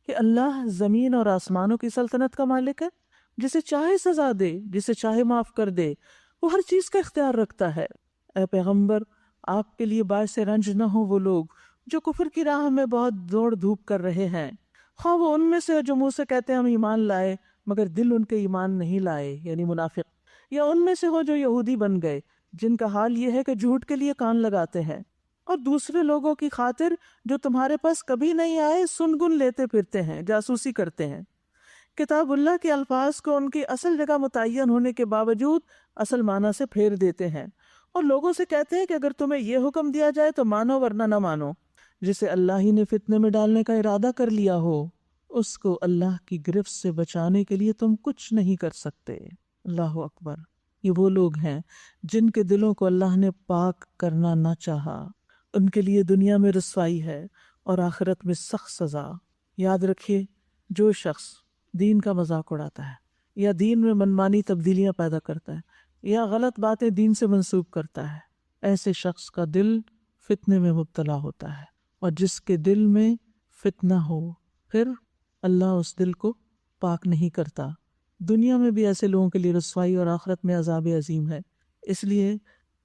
کہ اللہ زمین اور آسمانوں کی سلطنت کا مالک ہے؟ جسے چاہے سزا دے، جسے چاہے معاف کر دے، وہ ہر چیز کا اختیار رکھتا ہے۔ اے پیغمبر، آپ کے لیے باعث رنج نہ ہو وہ لوگ جو کفر کی راہ میں بہت دوڑ دھوپ کر رہے ہیں، خواہ وہ ان میں سے جو منہ سے کہتے ہیں ہم ایمان لائے مگر دل ان کے ایمان نہیں لائے، یعنی منافق، یا ان میں سے ہو جو یہودی بن گئے، جن کا حال یہ ہے کہ جھوٹ کے لیے کان لگاتے ہیں، اور دوسرے لوگوں کی خاطر جو تمہارے پاس کبھی نہیں آئے سن گن لیتے پھرتے ہیں، جاسوسی کرتے ہیں۔ کتاب اللہ کے الفاظ کو ان کی اصل جگہ متعین ہونے کے باوجود اصل معنی سے پھیر دیتے ہیں، اور لوگوں سے کہتے ہیں کہ اگر تمہیں یہ حکم دیا جائے تو مانو ورنہ نہ مانو۔ جسے اللہ ہی نے فتنے میں ڈالنے کا ارادہ کر لیا ہو، اس کو اللہ کی گرفت سے بچانے کے لیے تم کچھ نہیں کر سکتے۔ اللہ اکبر۔ یہ وہ لوگ ہیں جن کے دلوں کو اللہ نے پاک کرنا نہ چاہا، ان کے لیے دنیا میں رسوائی ہے اور آخرت میں سخت سزا۔ یاد رکھیے، جو شخص دین کا مذاق اڑاتا ہے یا دین میں منمانی تبدیلیاں پیدا کرتا ہے یا غلط باتیں دین سے منسوب کرتا ہے، ایسے شخص کا دل فتنے میں مبتلا ہوتا ہے، اور جس کے دل میں فتنہ ہو پھر اللہ اس دل کو پاک نہیں کرتا۔ دنیا میں بھی ایسے لوگوں کے لیے رسوائی اور آخرت میں عذاب عظیم ہے۔ اس لیے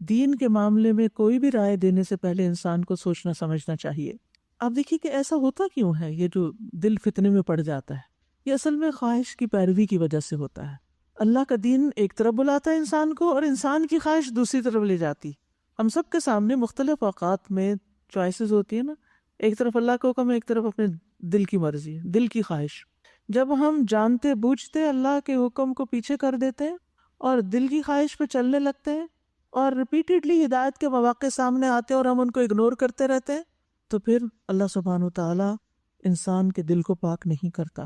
دین کے معاملے میں کوئی بھی رائے دینے سے پہلے انسان کو سوچنا سمجھنا چاہیے۔ آپ دیکھیے کہ ایسا ہوتا کیوں ہے، یہ جو دل فتنے میں پڑ جاتا ہے، یہ اصل میں خواہش کی پیروی کی وجہ سے ہوتا ہے۔ اللہ کا دین ایک طرف بلاتا ہے انسان کو، اور انسان کی خواہش دوسری طرف لے جاتی۔ ہم سب کے سامنے مختلف اوقات میں چوائسز ہوتی ہیں نا، ایک طرف اللہ کا حکم ہے، ایک طرف اپنے دل کی مرضی ہے، دل کی خواہش۔ جب ہم جانتے بوجھتے اللہ کے حکم کو پیچھے کر دیتے ہیں اور دل کی خواہش پہ چلنے لگتے ہیں، اور ریپیٹڈلی ہدایت کے مواقع سامنے آتے ہیں اور ہم ان کو اگنور کرتے رہتے ہیں، تو پھر اللہ سبحانہ وتعالی انسان کے دل کو پاک نہیں کرتا۔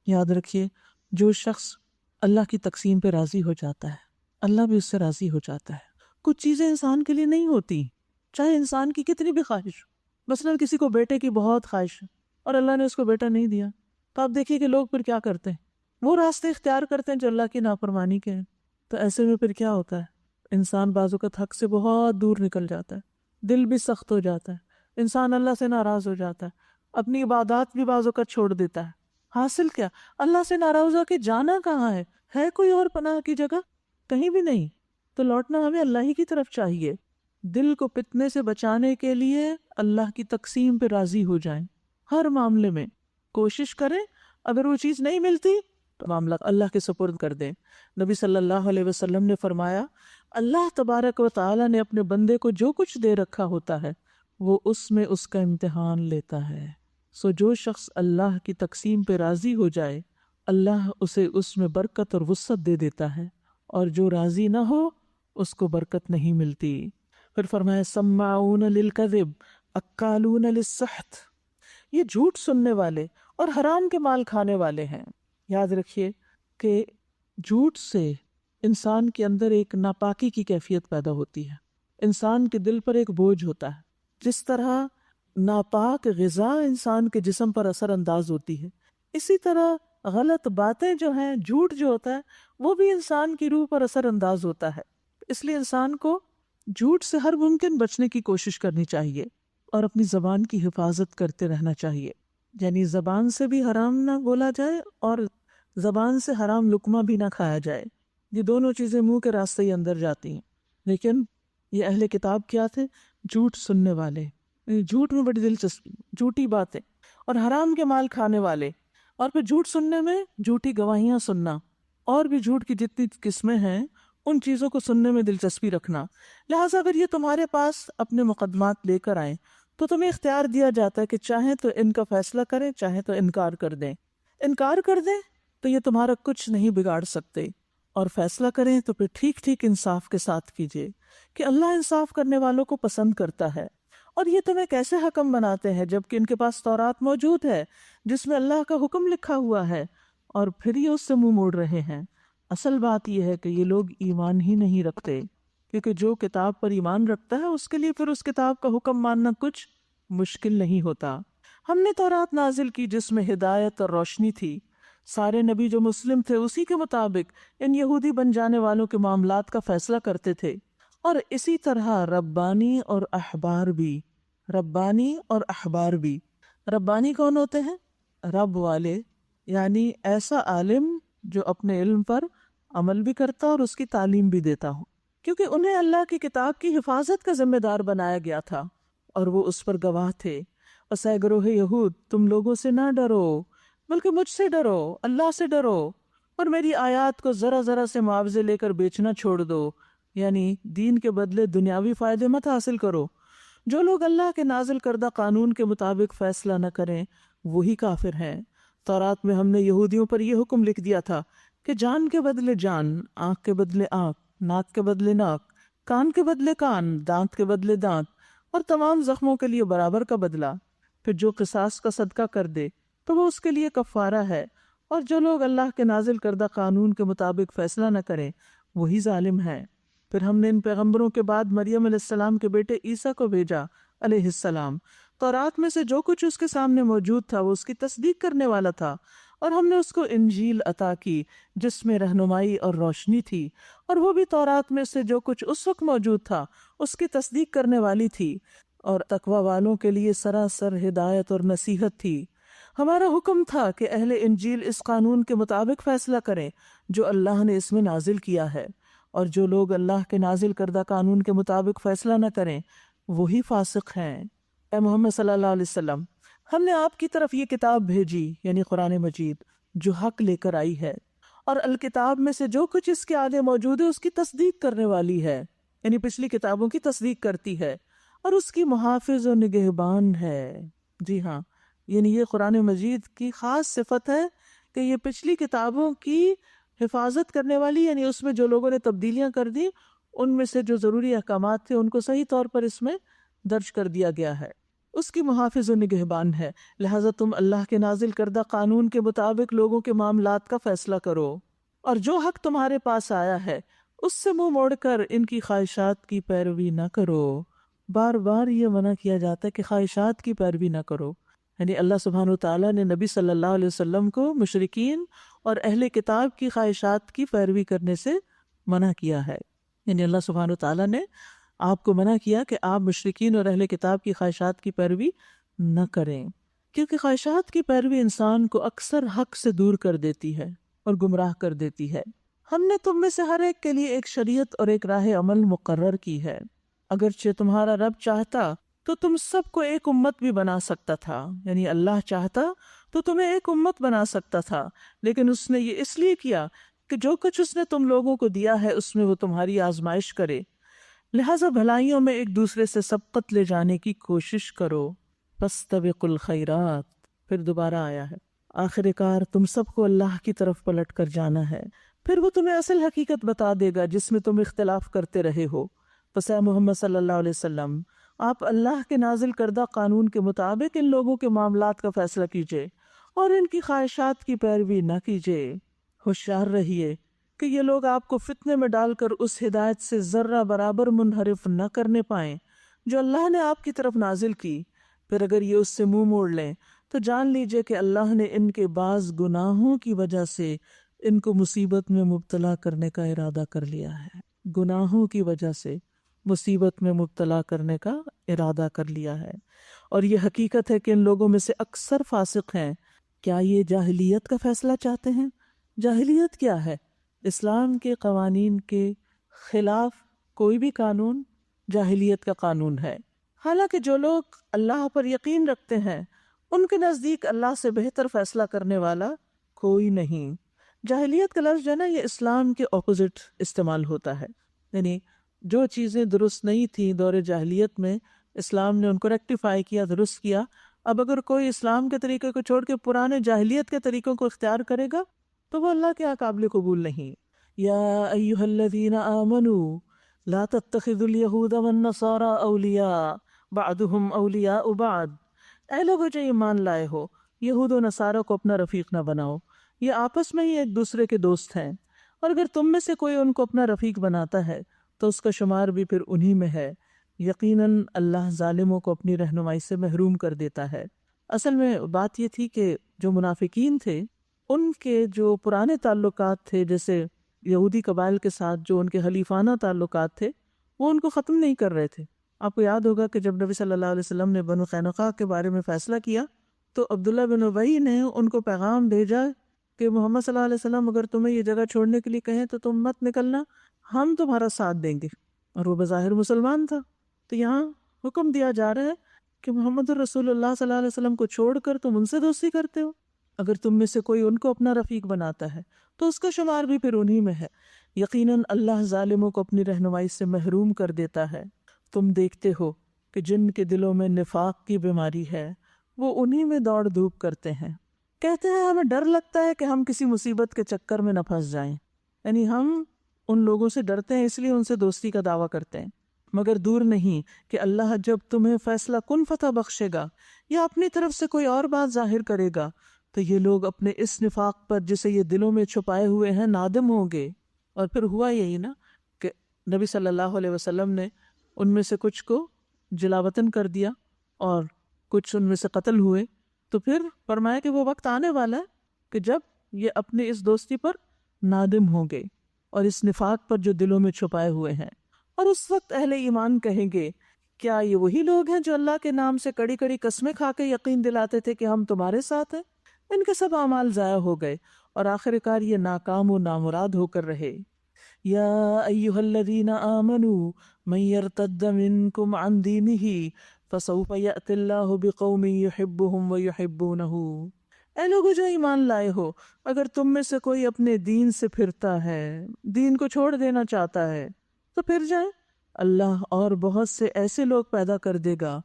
یاد رکھیے، جو شخص اللہ کی تقسیم پہ راضی ہو جاتا ہے، اللہ بھی اس سے راضی ہو جاتا ہے۔ کچھ چیزیں انسان کے لیے نہیں ہوتی، چاہے انسان کی کتنی بھی خواہش ہو۔ مثلاً کسی کو بیٹے کی بہت خواہش ہے اور اللہ نے اس کو بیٹا نہیں دیا، تو آپ دیکھیے کہ لوگ پھر کیا کرتے ہیں، وہ راستے اختیار کرتے ہیں جو اللہ کی نافرمانی کے ہیں۔ تو ایسے میں پھر کیا ہوتا ہے، انسان بعض اوقات حق سے بہت دور نکل جاتا ہے، دل بھی سخت ہو جاتا ہے، انسان اللہ سے ناراض ہو جاتا ہے، اپنی عبادات بھی بعض اوقات چھوڑ دیتا ہے۔ حاصل کیا؟ اللہ سے ناراض ہو کے جانا کہاں ہے ہے کوئی اور پناہ کی جگہ؟ کہیں بھی نہیں. تو لوٹنا ہمیں اللہ ہی کی طرف چاہیے. دل کو فتنے سے بچانے کے لیے اللہ کی تقسیم پہ راضی ہو جائیں. ہر معاملے میں کوشش کریں. اگر وہ چیز نہیں ملتی تو معاملہ اللہ کے سپرد کر دیں. نبی صلی اللہ علیہ وسلم نے فرمایا اللہ تبارک و تعالی نے اپنے بندے کو جو کچھ دے رکھا ہوتا ہے وہ اس میں اس کا امتحان لیتا ہے. سو جو شخص اللہ کی تقسیم پہ راضی ہو جائے اللہ اسے اس میں برکت اور وسعت دے دیتا ہے، اور جو راضی نہ ہو اس کو برکت نہیں ملتی. پھر فرمایا سماعون للکذب اکالون للسحت، یہ جھوٹ سننے والے اور حرام کے مال کھانے والے ہیں. یاد رکھیے کہ جھوٹ سے انسان کے اندر ایک ناپاکی کی کیفیت پیدا ہوتی ہے، انسان کے دل پر ایک بوجھ ہوتا ہے. جس طرح ناپاک غذا انسان کے جسم پر اثر انداز ہوتی ہے، اسی طرح غلط باتیں جو ہیں، جھوٹ جو ہوتا ہے وہ بھی انسان کی روح پر اثر انداز ہوتا ہے. اس لیے انسان کو جھوٹ سے ہر ممکن بچنے کی کوشش کرنی چاہیے اور اپنی زبان کی حفاظت کرتے رہنا چاہیے. یعنی زبان سے بھی حرام نہ بولا جائے اور زبان سے حرام لقمہ بھی نہ کھایا جائے. یہ دونوں چیزیں منہ کے راستے ہی اندر جاتی ہیں. لیکن یہ اہل کتاب کیا تھے؟ جھوٹ سننے والے، جھوٹ میں بڑی دلچسپی، جھوٹی باتیں اور حرام کے مال کھانے والے. اور پھر جھوٹ سننے میں جھوٹی گواہیاں سننا اور بھی جھوٹ کی جتنی قسمیں ہیں ان چیزوں کو سننے میں دلچسپی رکھنا. لہٰذا اگر یہ تمہارے پاس اپنے مقدمات لے کر آئیں تو تمہیں اختیار دیا جاتا ہے کہ چاہیں تو ان کا فیصلہ کریں، چاہیں تو انکار کر دیں. انکار کر دیں تو یہ تمہارا کچھ نہیں بگاڑ سکتے، اور فیصلہ کریں تو پھر ٹھیک ٹھیک انصاف کے ساتھ کیجیے کہ اللہ انصاف کرنے والوں کو پسند کرتا ہے. اور یہ تمہیں کیسے حکم بناتے ہیں جبکہ ان کے پاس تورات موجود ہے جس میں اللہ کا حکم لکھا ہوا ہے، اور پھر یہ اس سے منہ موڑ رہے ہیں. اصل بات یہ ہے کہ یہ لوگ ایمان ہی نہیں رکھتے، کیونکہ جو کتاب پر ایمان رکھتا ہے اس کے لیے پھر اس کتاب کا حکم ماننا کچھ مشکل نہیں ہوتا. ہم نے تورات نازل کی جس میں ہدایت اور روشنی تھی. سارے نبی جو مسلم تھے اسی کے مطابق ان یہودی بن جانے والوں کے معاملات کا فیصلہ کرتے تھے. اور اسی طرح ربانی اور احبار بھی. ربانی اور احبار بھی. ربانی کون ہوتے ہیں؟ رب والے، یعنی ایسا عالم جو اپنے علم پر عمل بھی کرتا اور اس کی تعلیم بھی دیتا ہو، کیونکہ انہیں اللہ کی کتاب کی حفاظت کا ذمہ دار بنایا گیا تھا اور وہ اس پر گواہ تھے. بس اے گروہ یہود، تم لوگوں سے نہ ڈرو بلکہ مجھ سے ڈرو، اللہ سے ڈرو، اور میری آیات کو ذرا ذرا سے معاوضے لے کر بیچنا چھوڑ دو. یعنی دین کے بدلے دنیاوی فائدے مت حاصل کرو. جو لوگ اللہ کے نازل کردہ قانون کے مطابق فیصلہ نہ کریں وہی کافر ہیں. تورات میں ہم نے یہودیوں پر یہ حکم لکھ دیا تھا کہ جان کے بدلے جان، آنکھ کے بدلے آنکھ، ناک کے بدلے ناک، کان کے بدلے کان، دانت کے بدلے دانت، اور تمام زخموں کے لیے برابر کا بدلہ. پھر جو قصاص کا صدقہ کر دے تو وہ اس کے لیے کفارہ ہے. اور جو لوگ اللہ کے نازل کردہ قانون کے مطابق فیصلہ نہ کریں وہی ظالم ہیں. پھر ہم نے ان پیغمبروں کے بعد مریم علیہ السلام کے بیٹے عیسیٰ کو بھیجا علیہ السلام. تورات میں سے جو کچھ اس کے سامنے موجود تھا وہ اس کی تصدیق کرنے والا تھا، اور ہم نے اس کو انجیل عطا کی جس میں رہنمائی اور روشنی تھی، اور وہ بھی تورات میں سے جو کچھ اس وقت موجود تھا اس کی تصدیق کرنے والی تھی، اور تقوی والوں کے لیے سراسر ہدایت اور نصیحت تھی. ہمارا حکم تھا کہ اہل انجیل اس قانون کے مطابق فیصلہ کریں جو اللہ نے اس میں نازل کیا ہے، اور جو لوگ اللہ کے نازل کردہ قانون کے مطابق فیصلہ نہ کریں وہی فاسق ہیں. اے محمد صلی اللہ علیہ وسلم، ہم نے آپ کی طرف یہ کتاب بھیجی، یعنی قرآن مجید، جو حق لے کر آئی ہے، اور الکتاب میں سے جو کچھ اس کے آگے موجود ہے اس کی تصدیق کرنے والی ہے، یعنی پچھلی کتابوں کی تصدیق کرتی ہے، اور اس کی محافظ و نگہبان ہے. جی ہاں، یعنی یہ قرآن مجید کی خاص صفت ہے کہ یہ پچھلی کتابوں کی حفاظت کرنے والی، یعنی اس میں جو لوگوں نے تبدیلیاں کر دی ان میں سے جو ضروری احکامات تھے ان کو صحیح طور پر اس میں درج کر دیا گیا ہے. اس کی محافظ و نگہبان ہے. لہٰذا تم اللہ کے نازل کردہ قانون کے مطابق لوگوں کے معاملات کا فیصلہ کرو، اور جو حق تمہارے پاس آیا ہے اس سے منہ موڑ کر ان کی خواہشات کی پیروی نہ کرو. بار بار یہ منع کیا جاتا ہے کہ خواہشات کی پیروی نہ کرو. یعنی اللہ سبحانہ وتعالیٰ نے نبی صلی اللہ علیہ وسلم کو مشرکین اور اہل کتاب کی خواہشات کی پیروی کرنے سے منع کیا ہے. یعنی اللہ سبحانہ وتعالیٰ نے آپ کو منع کیا کہ آپ مشرکین اور اہل کتاب کی خواہشات کی پیروی نہ کریں، کیونکہ خواہشات کی پیروی انسان کو اکثر حق سے دور کر دیتی ہے اور گمراہ کر دیتی ہے. ہم نے تم میں سے ہر ایک کے لیے ایک شریعت اور ایک راہ عمل مقرر کی ہے۔ اگرچہ تمہارا رب چاہتا تو تم سب کو ایک امت بھی بنا سکتا تھا، یعنی اللہ چاہتا تو تمہیں ایک امت بنا سکتا تھا، لیکن اس نے یہ اس لیے کیا کہ جو کچھ اس نے تم لوگوں کو دیا ہے اس میں وہ تمہاری آزمائش کرے، لہذا بھلائیوں میں ایک دوسرے سے سبقت لے جانے کی کوشش کرو۔ فاستبقوا الخیرات، پھر دوبارہ آیا ہے، آخر کار تم سب کو اللہ کی طرف پلٹ کر جانا ہے، پھر وہ تمہیں اصل حقیقت بتا دے گا جس میں تم اختلاف کرتے رہے ہو۔ پس اے محمد صلی اللہ علیہ وسلم، آپ اللہ کے نازل کردہ قانون کے مطابق ان لوگوں کے معاملات کا فیصلہ کیجئے اور ان کی خواہشات کی پیروی نہ کیجئے۔ ہوشیار رہیے کہ یہ لوگ آپ کو فتنے میں ڈال کر اس ہدایت سے ذرہ برابر منحرف نہ کرنے پائیں جو اللہ نے آپ کی طرف نازل کی، پھر اگر یہ اس سے منہ موڑ لیں تو جان لیجئے کہ اللہ نے ان کے بعض گناہوں کی وجہ سے ان کو مصیبت میں مبتلا کرنے کا ارادہ کر لیا ہے۔ گناہوں کی وجہ سے مصیبت میں مبتلا کرنے کا ارادہ کر لیا ہے، اور یہ حقیقت ہے کہ ان لوگوں میں سے اکثر فاسق ہیں۔ کیا یہ جاہلیت کا فیصلہ چاہتے ہیں؟ جاہلیت کیا ہے؟ اسلام کے قوانین کے خلاف کوئی بھی قانون جاہلیت کا قانون ہے۔ حالانکہ جو لوگ اللہ پر یقین رکھتے ہیں ان کے نزدیک اللہ سے بہتر فیصلہ کرنے والا کوئی نہیں۔ جاہلیت کا لفظ جو ہے نا، یہ اسلام کے اپوزٹ استعمال ہوتا ہے، یعنی جو چیزیں درست نہیں تھیں دور جاہلیت میں، اسلام نے ان کو ریکٹیفائی کیا، درست کیا۔ اب اگر کوئی اسلام کے طریقے کو چھوڑ کے پرانے جاہلیت کے طریقوں کو اختیار کرے گا تو وہ اللہ کے قابل قبول نہیں۔ یا ایھا الذین آمنوا لا تتخذوا اليہود والنصارى اولیاء بعضهم اولیاء بعض، اے لوگو جو ایمان لائے ہو، یہود و نصارہ کو اپنا رفیق نہ بناؤ، یہ آپس میں ہی ایک دوسرے کے دوست ہیں، اور اگر تم میں سے کوئی ان کو اپنا رفیق بناتا ہے تو اس کا شمار بھی پھر انہی میں ہے۔ یقیناً اللہ ظالموں کو اپنی رہنمائی سے محروم کر دیتا ہے۔ اصل میں بات یہ تھی کہ جو منافقین تھے ان کے جو پرانے تعلقات تھے، جیسے یہودی قبائل کے ساتھ جو ان کے حلیفانہ تعلقات تھے، وہ ان کو ختم نہیں کر رہے تھے۔ آپ کو یاد ہوگا کہ جب نبی صلی اللہ علیہ وسلم نے بنو قینقاع کے بارے میں فیصلہ کیا تو عبداللہ بن ابی نے ان کو پیغام بھیجا کہ محمد صلی اللہ علیہ وسلم اگر تمہیں یہ جگہ چھوڑنے کے لیے کہیں تو تم مت نکلنا، ہم تمہارا ساتھ دیں گے، اور وہ بظاہر مسلمان تھا۔ تو یہاں حکم دیا جا رہا ہے کہ محمد رسول اللہ صلی اللہ علیہ وسلم کو چھوڑ کر تم ان سے دوستی کرتے ہو، اگر تم میں سے کوئی ان کو اپنا رفیق بناتا ہے تو اس کا شمار بھی پھر انہی میں ہے۔ یقیناً اللہ ظالموں کو اپنی رہنمائی سے محروم کر دیتا ہے۔ تم دیکھتے ہو کہ جن کے دلوں میں نفاق کی بیماری ہے وہ انہی میں دوڑ دھوپ کرتے ہیں، کہتے ہیں ہمیں ڈر لگتا ہے کہ ہم کسی مصیبت کے چکر میں نہ پھنس جائیں، یعنی ہم ان لوگوں سے ڈرتے ہیں اس لیے ان سے دوستی کا دعویٰ کرتے ہیں۔ مگر دور نہیں کہ اللہ جب تمہیں فیصلہ کن فتح بخشے گا یا اپنی طرف سے کوئی اور بات ظاہر کرے گا تو یہ لوگ اپنے اس نفاق پر جسے یہ دلوں میں چھپائے ہوئے ہیں نادم ہوں گے۔ اور پھر ہوا یہی نا کہ نبی صلی اللہ علیہ وسلم نے ان میں سے کچھ کو جلاوطن کر دیا اور کچھ ان میں سے قتل ہوئے، تو پھر فرمایا کہ وہ وقت آنے والا ہے کہ جب یہ اپنے اس دوستی پر نادم ہوں گے اور اس نفاق پر جو دلوں میں چھپائے ہوئے ہیں، اور اس وقت اہل ایمان کہیں گے کیا یہ وہی لوگ ہیں جو اللہ کے نام سے کڑی کڑی قسمیں کھا کے یقین دلاتے تھے کہ ہم تمہارے ساتھ ہیں؟ ان کے سب اعمال ضائع ہو گئے اور آخر کار یہ ناکام و نامراد ہو کر رہے۔ یا ایھا الذین آمنوا من یرتد منکم عن دینہ فسوف یأتی اللہ بقوم یحبهم ویحبونہ، اے لوگو جو ایمان لائے ہو، اگر تم میں سے کوئی اپنے دین سے پھرتا ہے، دین کو چھوڑ دینا چاہتا ہے تو پھر جائیں، اللہ اور بہت سے ایسے لوگ پیدا کر دے گا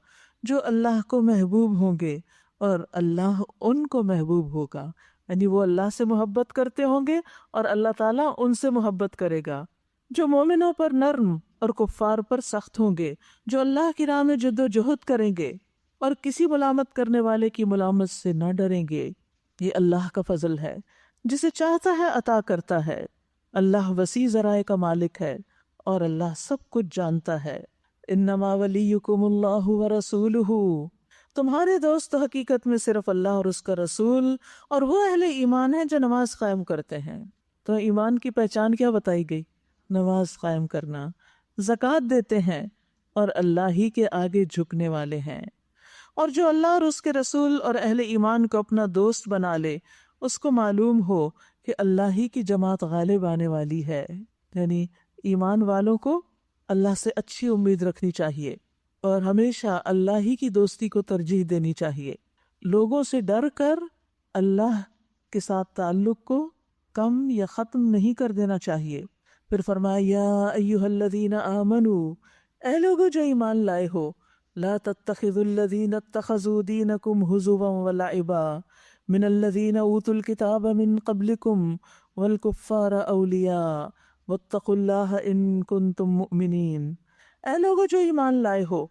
جو اللہ کو محبوب ہوں گے اور اللہ ان کو محبوب ہوگا، یعنی وہ اللہ سے محبت کرتے ہوں گے اور اللہ تعالیٰ ان سے محبت کرے گا، جو مومنوں پر نرم اور کفار پر سخت ہوں گے، جو اللہ کی راہ میں جد و جہد کریں گے اور کسی ملامت کرنے والے کی ملامت سے نہ ڈریں گے۔ یہ اللہ کا فضل ہے، جسے چاہتا ہے عطا کرتا ہے۔ اللہ وسیع ذرائع کا مالک ہے اور اللہ سب کچھ جانتا ہے۔ انما ولیکم اللہ ورسولہ، تمہارے دوست تو حقیقت میں صرف اللہ اور اس کا رسول اور وہ اہل ایمان ہیں جو نماز قائم کرتے ہیں۔ تو ایمان کی پہچان کیا بتائی گئی؟ نماز قائم کرنا، زکوٰۃ دیتے ہیں اور اللہ ہی کے آگے جھکنے والے ہیں۔ اور جو اللہ اور اس کے رسول اور اہل ایمان کو اپنا دوست بنا لے، اس کو معلوم ہو کہ اللہ ہی کی جماعت غالب آنے والی ہے، یعنی ایمان والوں کو اللہ سے اچھی امید رکھنی چاہیے اور ہمیشہ اللہ ہی کی دوستی کو ترجیح دینی چاہیے۔ لوگوں سے ڈر کر اللہ کے ساتھ تعلق کو کم یا ختم نہیں کر دینا چاہیے۔ پھر فرمایا یا ایھا الذین آمنوا، اے لوگو جو ایمان لائے ہو، لا تتخذوا الذین اتخذوا دینکم ہزوا ولعبا من الذین اوتوا الکتاب من قبلکم والکفار اولیاء واتقوا اللہ ان کنتم مؤمنین۔ اے لوگو جو ایمان لائے ہو،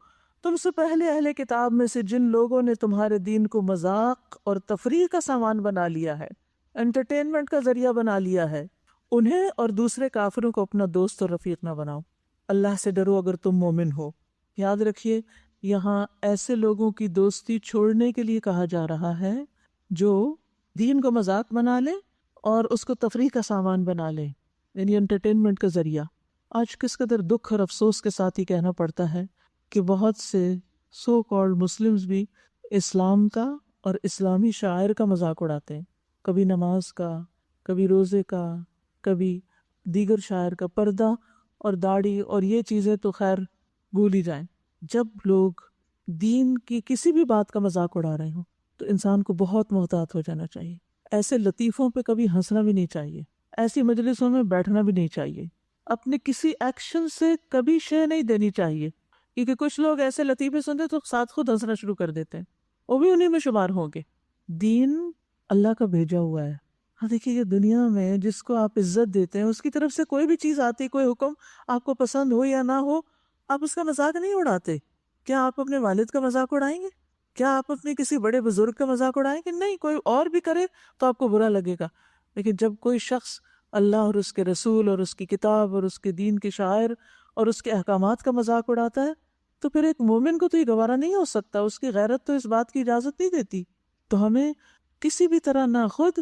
تم سے پہلے اہل کتاب میں سے جن لوگوں نے تمہارے دین کو مذاق اور تفریح کا سامان بنا لیا ہے، انٹرٹینمنٹ کا ذریعہ بنا لیا ہے، انہیں اور دوسرے کافروں کو اپنا دوست اور رفیق نہ بناؤ۔ اللہ سے ڈرو اگر تم مومن ہو۔ یاد رکھیے یہاں ایسے لوگوں کی دوستی چھوڑنے کے لیے کہا جا رہا ہے جو دین کو مذاق بنا لے اور اس کو تفریح کا سامان بنا لے، یعنی انٹرٹینمنٹ کا ذریعہ۔ آج کس قدر دکھ اور افسوس کے ساتھ ہی کہنا پڑتا ہے کہ بہت سے سو کالڈ مسلمز بھی اسلام کا اور اسلامی شاعر کا مذاق اڑاتے ہیں، کبھی نماز کا، کبھی روزے کا، کبھی دیگر شاعر کا۔ پردہ اور داڑھی اور یہ چیزیں تو خیر بھول ہی جائیں۔ جب لوگ دین کی کسی بھی بات کا مذاق اڑا رہے ہوں تو انسان کو بہت محتاط ہو جانا چاہیے۔ ایسے لطیفوں پہ کبھی ہنسنا بھی نہیں چاہیے، ایسی مجلسوں میں بیٹھنا بھی نہیں چاہیے، اپنے کسی ایکشن سے کبھی شے نہیں دینی چاہیے، کیونکہ کچھ لوگ ایسے لطیفے سنتے تو ساتھ خود ہنسنا شروع کر دیتے ہیں، وہ بھی انہیں میں شمار ہوں گے۔ دین اللہ کا بھیجا ہوا ہے۔ ہاں دیکھیے یہ دنیا میں جس کو آپ عزت دیتے ہیں اس کی طرف سے کوئی بھی چیز آتی، کوئی حکم آپ کو پسند ہو یا نہ ہو، آپ اس کا مذاق نہیں اڑاتے۔ کیا آپ اپنے والد کا مذاق اڑائیں گے؟ کیا آپ اپنے کسی بڑے بزرگ کا مذاق اڑائیں گے؟ نہیں، کوئی اور بھی کرے تو آپ کو برا لگے گا، لیکن جب کوئی شخص اللہ اور اس کے رسول اور اس کی کتاب اور اس کے دین کے شاعر اور اس کے احکامات کا مذاق اڑاتا ہے تو پھر ایک مومن کو تو یہ گوارا نہیں ہو سکتا، اس کی غیرت تو اس بات کی اجازت نہیں دیتی۔ تو ہمیں کسی بھی طرح نہ خود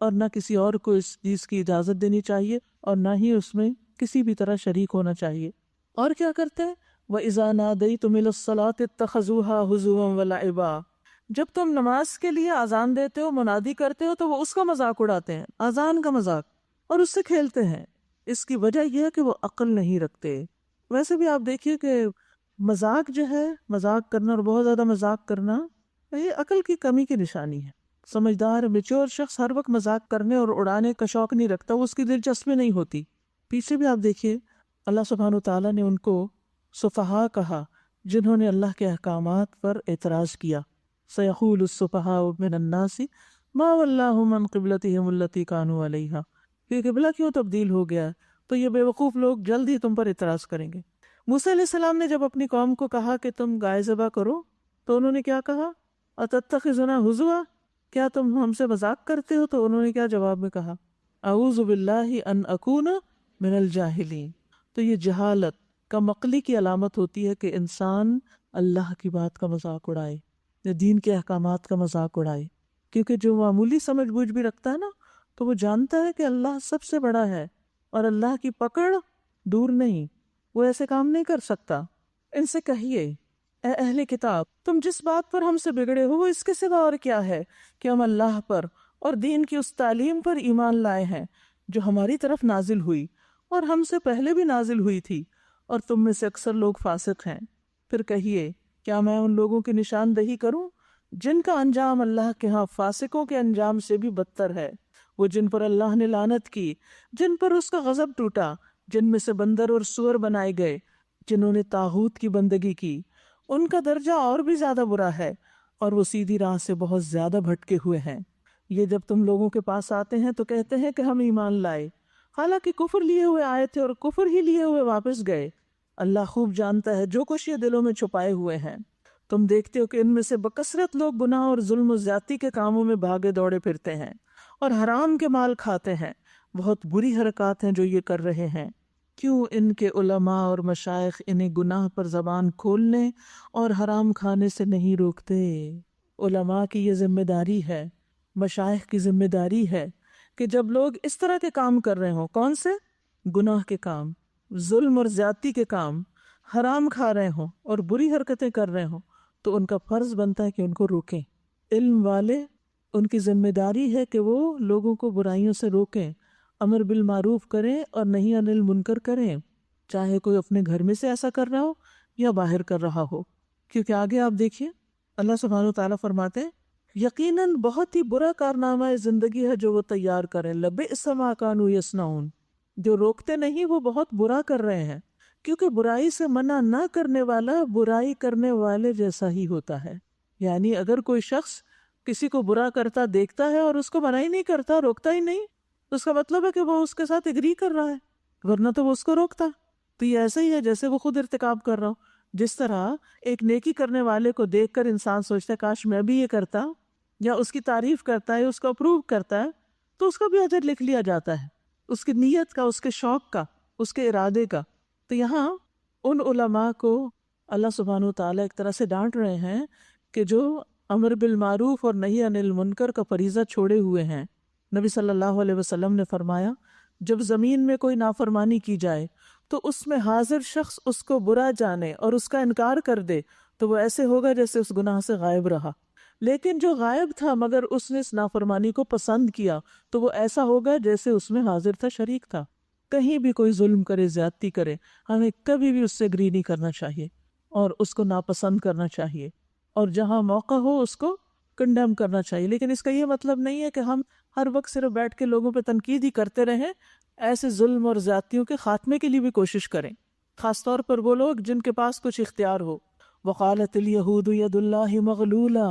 اور نہ کسی اور کو اس چیز کی اجازت دینی چاہیے اور نہ ہی اس میں کسی بھی طرح شریک ہونا چاہیے۔ اور کیا کرتے ہیں؟ وَإِذَا نَادَيْتُمْ إِلَى الصَّلَاةِ اتَّخَذُوهَا هُزُوًا وَلَعِبًا، جب تم نماز کے لیے اذان دیتے ہو، منادی کرتے ہو، تو وہ اس کا مذاق اڑاتے ہیں، اذان کا مذاق، اور اس سے کھیلتے ہیں۔ اس کی وجہ یہ ہے کہ وہ عقل نہیں رکھتے۔ ویسے بھی آپ دیکھیے کہ مذاق جو ہے، مذاق کرنا اور بہت زیادہ مذاق کرنا، یہ عقل کی کمی کی نشانی ہے۔ سمجھدار میچور شخص ہر وقت مذاق کرنے اور اڑانے کا شوق نہیں رکھتا، وہ اس کی دلچسپی نہیں ہوتی۔ پیچھے بھی آپ دیکھیے اللہ سبحانہ وتعالیٰ نے ان کو سفہاء کہا جنہوں نے اللہ کے احکامات پر اعتراض کیا۔ سَيَقُولُ السُّفَهَاءُ مِنَ النَّاسِ مَا وَلَّاهُمْ عَنْ قِبْلَتِهِمُ الَّتِي كَانُوا عَلَيْهَا، کہ قبلہ کیوں تبدیل ہو گیا، تو یہ بے وقوف لوگ جلد ہی تم پر اعتراض کریں گے۔ موسیٰ علیہ السلام نے جب اپنی قوم کو کہا کہ تم گائے ذبح کرو تو انہوں نے کیا کہا؟ أَتَتَّخِذُنَا هُزُوًا، کیا تم ہم سے مذاق کرتے ہو؟ تو انہوں نے کیا جواب میں کہا؟ اعوذ باللہ ان اکون من الجاہلین۔ تو یہ جہالت کم عقلی کی علامت ہوتی ہے کہ انسان اللہ کی بات کا مذاق اڑائے یا دین کے احکامات کا مذاق اڑائے، کیونکہ جو معمولی سمجھ بوجھ بھی رکھتا ہے نا تو وہ جانتا ہے کہ اللہ سب سے بڑا ہے اور اللہ کی پکڑ دور نہیں، وہ ایسے کام نہیں کر سکتا۔ ان سے کہیے اے اہل کتاب، تم جس بات پر ہم سے بگڑے ہو وہ اس کے سوا اور کیا ہے کہ ہم اللہ پر اور دین کی اس تعلیم پر ایمان لائے ہیں جو ہماری طرف نازل ہوئی اور ہم سے پہلے بھی نازل ہوئی تھی، اور تم میں سے اکثر لوگ فاسق ہیں۔ پھر کہیے کیا میں ان لوگوں کی نشاندہی کروں جن کا انجام اللہ کے ہاں فاسقوں کے انجام سے بھی بدتر ہے، وہ جن پر اللہ نے لعنت کی، جن پر اس کا غضب ٹوٹا، جن میں سے بندر اور سور بنائے گئے، جنہوں نے طاغوت کی بندگی کی، ان کا درجہ اور بھی زیادہ برا ہے اور وہ سیدھی راہ سے بہت زیادہ بھٹکے ہوئے ہیں۔ یہ جب تم لوگوں کے پاس آتے ہیں تو کہتے ہیں کہ ہم ایمان لائے، حالانکہ کفر لیے ہوئے آئے تھے اور کفر ہی لیے ہوئے واپس گئے۔ اللہ خوب جانتا ہے جو کچھ یہ دلوں میں چھپائے ہوئے ہیں۔ تم دیکھتے ہو کہ ان میں سے بکثرت لوگ گناہ اور ظلم و زیادتی کے کاموں میں بھاگے دوڑے پھرتے ہیں اور حرام کے مال کھاتے ہیں۔ بہت بری حرکات ہیں جو یہ کر رہے ہیں۔ کیوں ان کے علماء اور مشائخ انہیں گناہ پر زبان کھولنے اور حرام کھانے سے نہیں روکتے؟ علماء کی یہ ذمہ داری ہے، مشائخ کی ذمہ داری ہے کہ جب لوگ اس طرح کے کام کر رہے ہوں، کون سے؟ گناہ کے کام، ظلم اور زیادتی کے کام، حرام کھا رہے ہوں اور بری حرکتیں کر رہے ہوں، تو ان کا فرض بنتا ہے کہ ان کو روکیں۔ علم والے ان کی ذمہ داری ہے کہ وہ لوگوں کو برائیوں سے روکیں، امر بالمعروف کریں اور نہی عن المنکر کریں، چاہے کوئی اپنے گھر میں سے ایسا کر رہا ہو یا باہر کر رہا ہو. کیونکہ آگے آپ دیکھیے اللہ سبحانہ و تعالیٰ فرماتے ہیں یقیناً بہت ہی برا کارنامہ زندگی ہے جو وہ تیار کریں، لبئس ما کانوا یصنعون، جو روکتے نہیں وہ بہت برا کر رہے ہیں. کیونکہ برائی سے منع نہ کرنے والا برائی کرنے والے جیسا ہی ہوتا ہے. یعنی اگر کوئی شخص کسی کو برا کرتا دیکھتا ہے اور اس کو منع ہی نہیں کرتا، روکتا ہی نہیں، تو اس کا مطلب ہے کہ وہ اس کے ساتھ اگری کر رہا ہے، ورنہ تو وہ اس کو روکتا. تو یہ ایسا ہی ہے جیسے وہ خود ارتکاب کر رہا ہو. جس طرح ایک نیکی کرنے والے کو دیکھ کر انسان سوچتا ہے کاش میں بھی یہ کرتا، یا اس کی تعریف کرتا ہے، اس کو اپروو کرتا ہے، تو اس کا بھی اجر لکھ لیا جاتا ہے، اس کی نیت کا، اس کے شوق کا، اس کے ارادے کا. تو یہاں ان علماء کو اللہ سبحانہ و تعالیٰ ایک طرح سے ڈانٹ رہے ہیں کہ جو امر بالمعروف اور نہی عن المنکر کا فریضہ چھوڑے ہوئے ہیں. نبی صلی اللہ علیہ وسلم نے فرمایا جب زمین میں کوئی نافرمانی کی جائے تو اس میں حاضر شخص اس کو برا جانے اور اس کا انکار کر دے تو وہ ایسے ہوگا جیسے اس گناہ سے غائب رہا. لیکن جو غائب تھا مگر اس نے اس نافرمانی کو پسند کیا تو وہ ایسا ہوگا جیسے اس میں حاضر تھا، شریک تھا. کہیں بھی کوئی ظلم کرے، زیادتی کرے، ہمیں کبھی بھی اس سے اگری نہیں کرنا چاہیے اور اس کو ناپسند کرنا چاہیے، اور جہاں موقع ہو اس کو کنڈیم کرنا چاہیے. لیکن اس کا یہ مطلب نہیں ہے کہ ہم ہر وقت صرف بیٹھ کے لوگوں پہ تنقید ہی کرتے رہیں. ایسے ظلم اور زیادتیوں کے خاتمے کے لیے بھی کوشش کریں، خاص طور پر وہ لوگ جن کے پاس کچھ اختیار ہو. وقالت الیہود ید اللہ مغلولہ،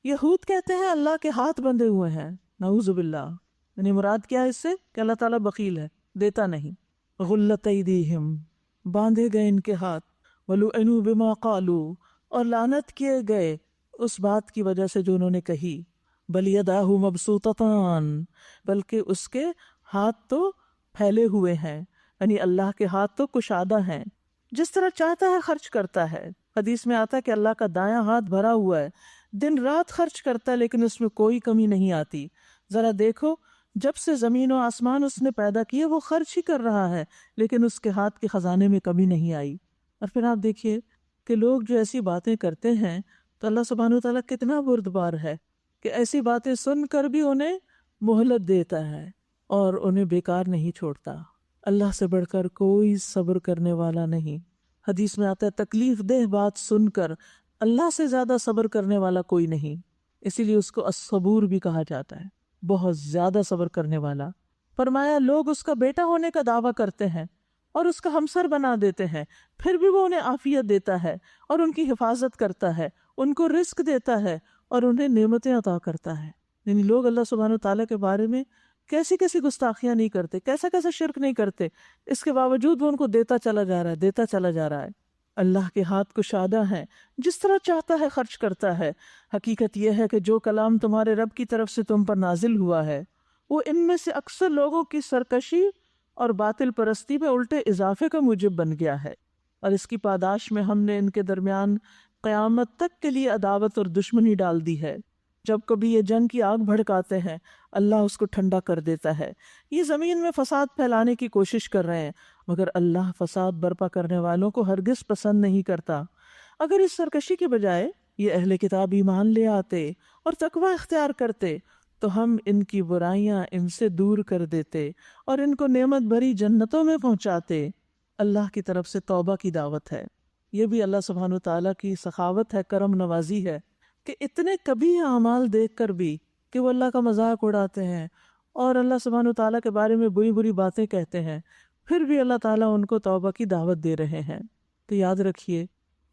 یہود کہتے ہیں اللہ کے ہاتھ بندھے ہوئے ہیں، نعوذ باللہ. یعنی مراد کیا ہے اس سے کہ اللہ تعالیٰ بخیل ہے، دیتا نہیں. غلت ایدیہم، باندھے گئے ان کے ہاتھ، ولعنوا بما قالوا، اور لعنت کیے گئے اس بات کی وجہ سے جو انہوں نے کہی. بل یداہ مبسوطتان، بلکہ اس کے ہاتھ تو پھیلے ہوئے ہیں، یعنی اللہ کے ہاتھ تو کشادہ ہیں، جس طرح چاہتا ہے خرچ کرتا ہے. حدیث میں آتا ہے کہ اللہ کا دایاں ہاتھ بھرا ہوا ہے، دن رات خرچ کرتا ہے لیکن اس میں کوئی کمی نہیں آتی. ذرا دیکھو جب سے زمین و آسمان اس نے پیدا کیے وہ خرچ ہی کر رہا ہے لیکن اس کے ہاتھ کے خزانے میں کمی نہیں آئی. اور پھر آپ دیکھیے کہ لوگ جو ایسی باتیں کرتے ہیں تو اللہ سبحانہ و تعالیٰ کتنا بردبار ہے کہ ایسی باتیں سن کر بھی انہیں مہلت دیتا ہے اور انہیں بیکار نہیں چھوڑتا. اللہ سے بڑھ کر کوئی صبر کرنے والا نہیں. حدیث میں آتا ہے تکلیف دہ بات سن کر اللہ سے زیادہ صبر کرنے والا کوئی نہیں، اسی لیے اس کو الصبور بھی کہا جاتا ہے، بہت زیادہ صبر کرنے والا. فرمایا لوگ اس کا بیٹا ہونے کا دعویٰ کرتے ہیں اور اس کا ہمسر بنا دیتے ہیں، پھر بھی وہ انہیں عافیت دیتا ہے اور ان کی حفاظت کرتا ہے، ان کو رزق دیتا ہے اور انہیں نعمتیں عطا کرتا ہے. یعنی لوگ اللہ سبحانہ وتعالیٰ کے بارے میں کیسی کیسی گستاخیاں نہیں کرتے، کیسا کیسا شرک نہیں کرتے، اس کے باوجود وہ ان کو دیتا چلا جا رہا ہے، دیتا چلا جا رہا ہے. اللہ کے ہاتھ کشادہ ہیں، جس طرح چاہتا ہے خرچ کرتا ہے. حقیقت یہ ہے کہ جو کلام تمہارے رب کی طرف سے تم پر نازل ہوا ہے وہ ان میں سے اکثر لوگوں کی سرکشی اور باطل پرستی میں الٹے اضافے کا موجب بن گیا ہے، اور اس کی پاداش میں ہم نے ان کے درمیان قیامت تک کے لیے عداوت اور دشمنی ڈال دی ہے. جب کبھی یہ جنگ کی آگ بھڑکاتے ہیں اللہ اس کو ٹھنڈا کر دیتا ہے. یہ زمین میں فساد پھیلانے کی کوشش کر رہے ہیں مگر اللہ فساد برپا کرنے والوں کو ہرگز پسند نہیں کرتا. اگر اس سرکشی کے بجائے یہ اہل کتاب ایمان لے آتے اور تقوی اختیار کرتے تو ہم ان کی برائیاں ان سے دور کر دیتے اور ان کو نعمت بھری جنتوں میں پہنچاتے. اللہ کی طرف سے توبہ کی دعوت ہے. یہ بھی اللہ سبحانہ تعالیٰ کی سخاوت ہے، کرم نوازی ہے کہ اتنے کبھی اعمال دیکھ کر بھی کہ وہ اللہ کا مذاق اڑاتے ہیں اور اللہ سبحانہ تعالیٰ کے بارے میں بری بری باتیں کہتے ہیں، پھر بھی اللہ تعالیٰ ان کو توبہ کی دعوت دے رہے ہیں. تو یاد رکھیے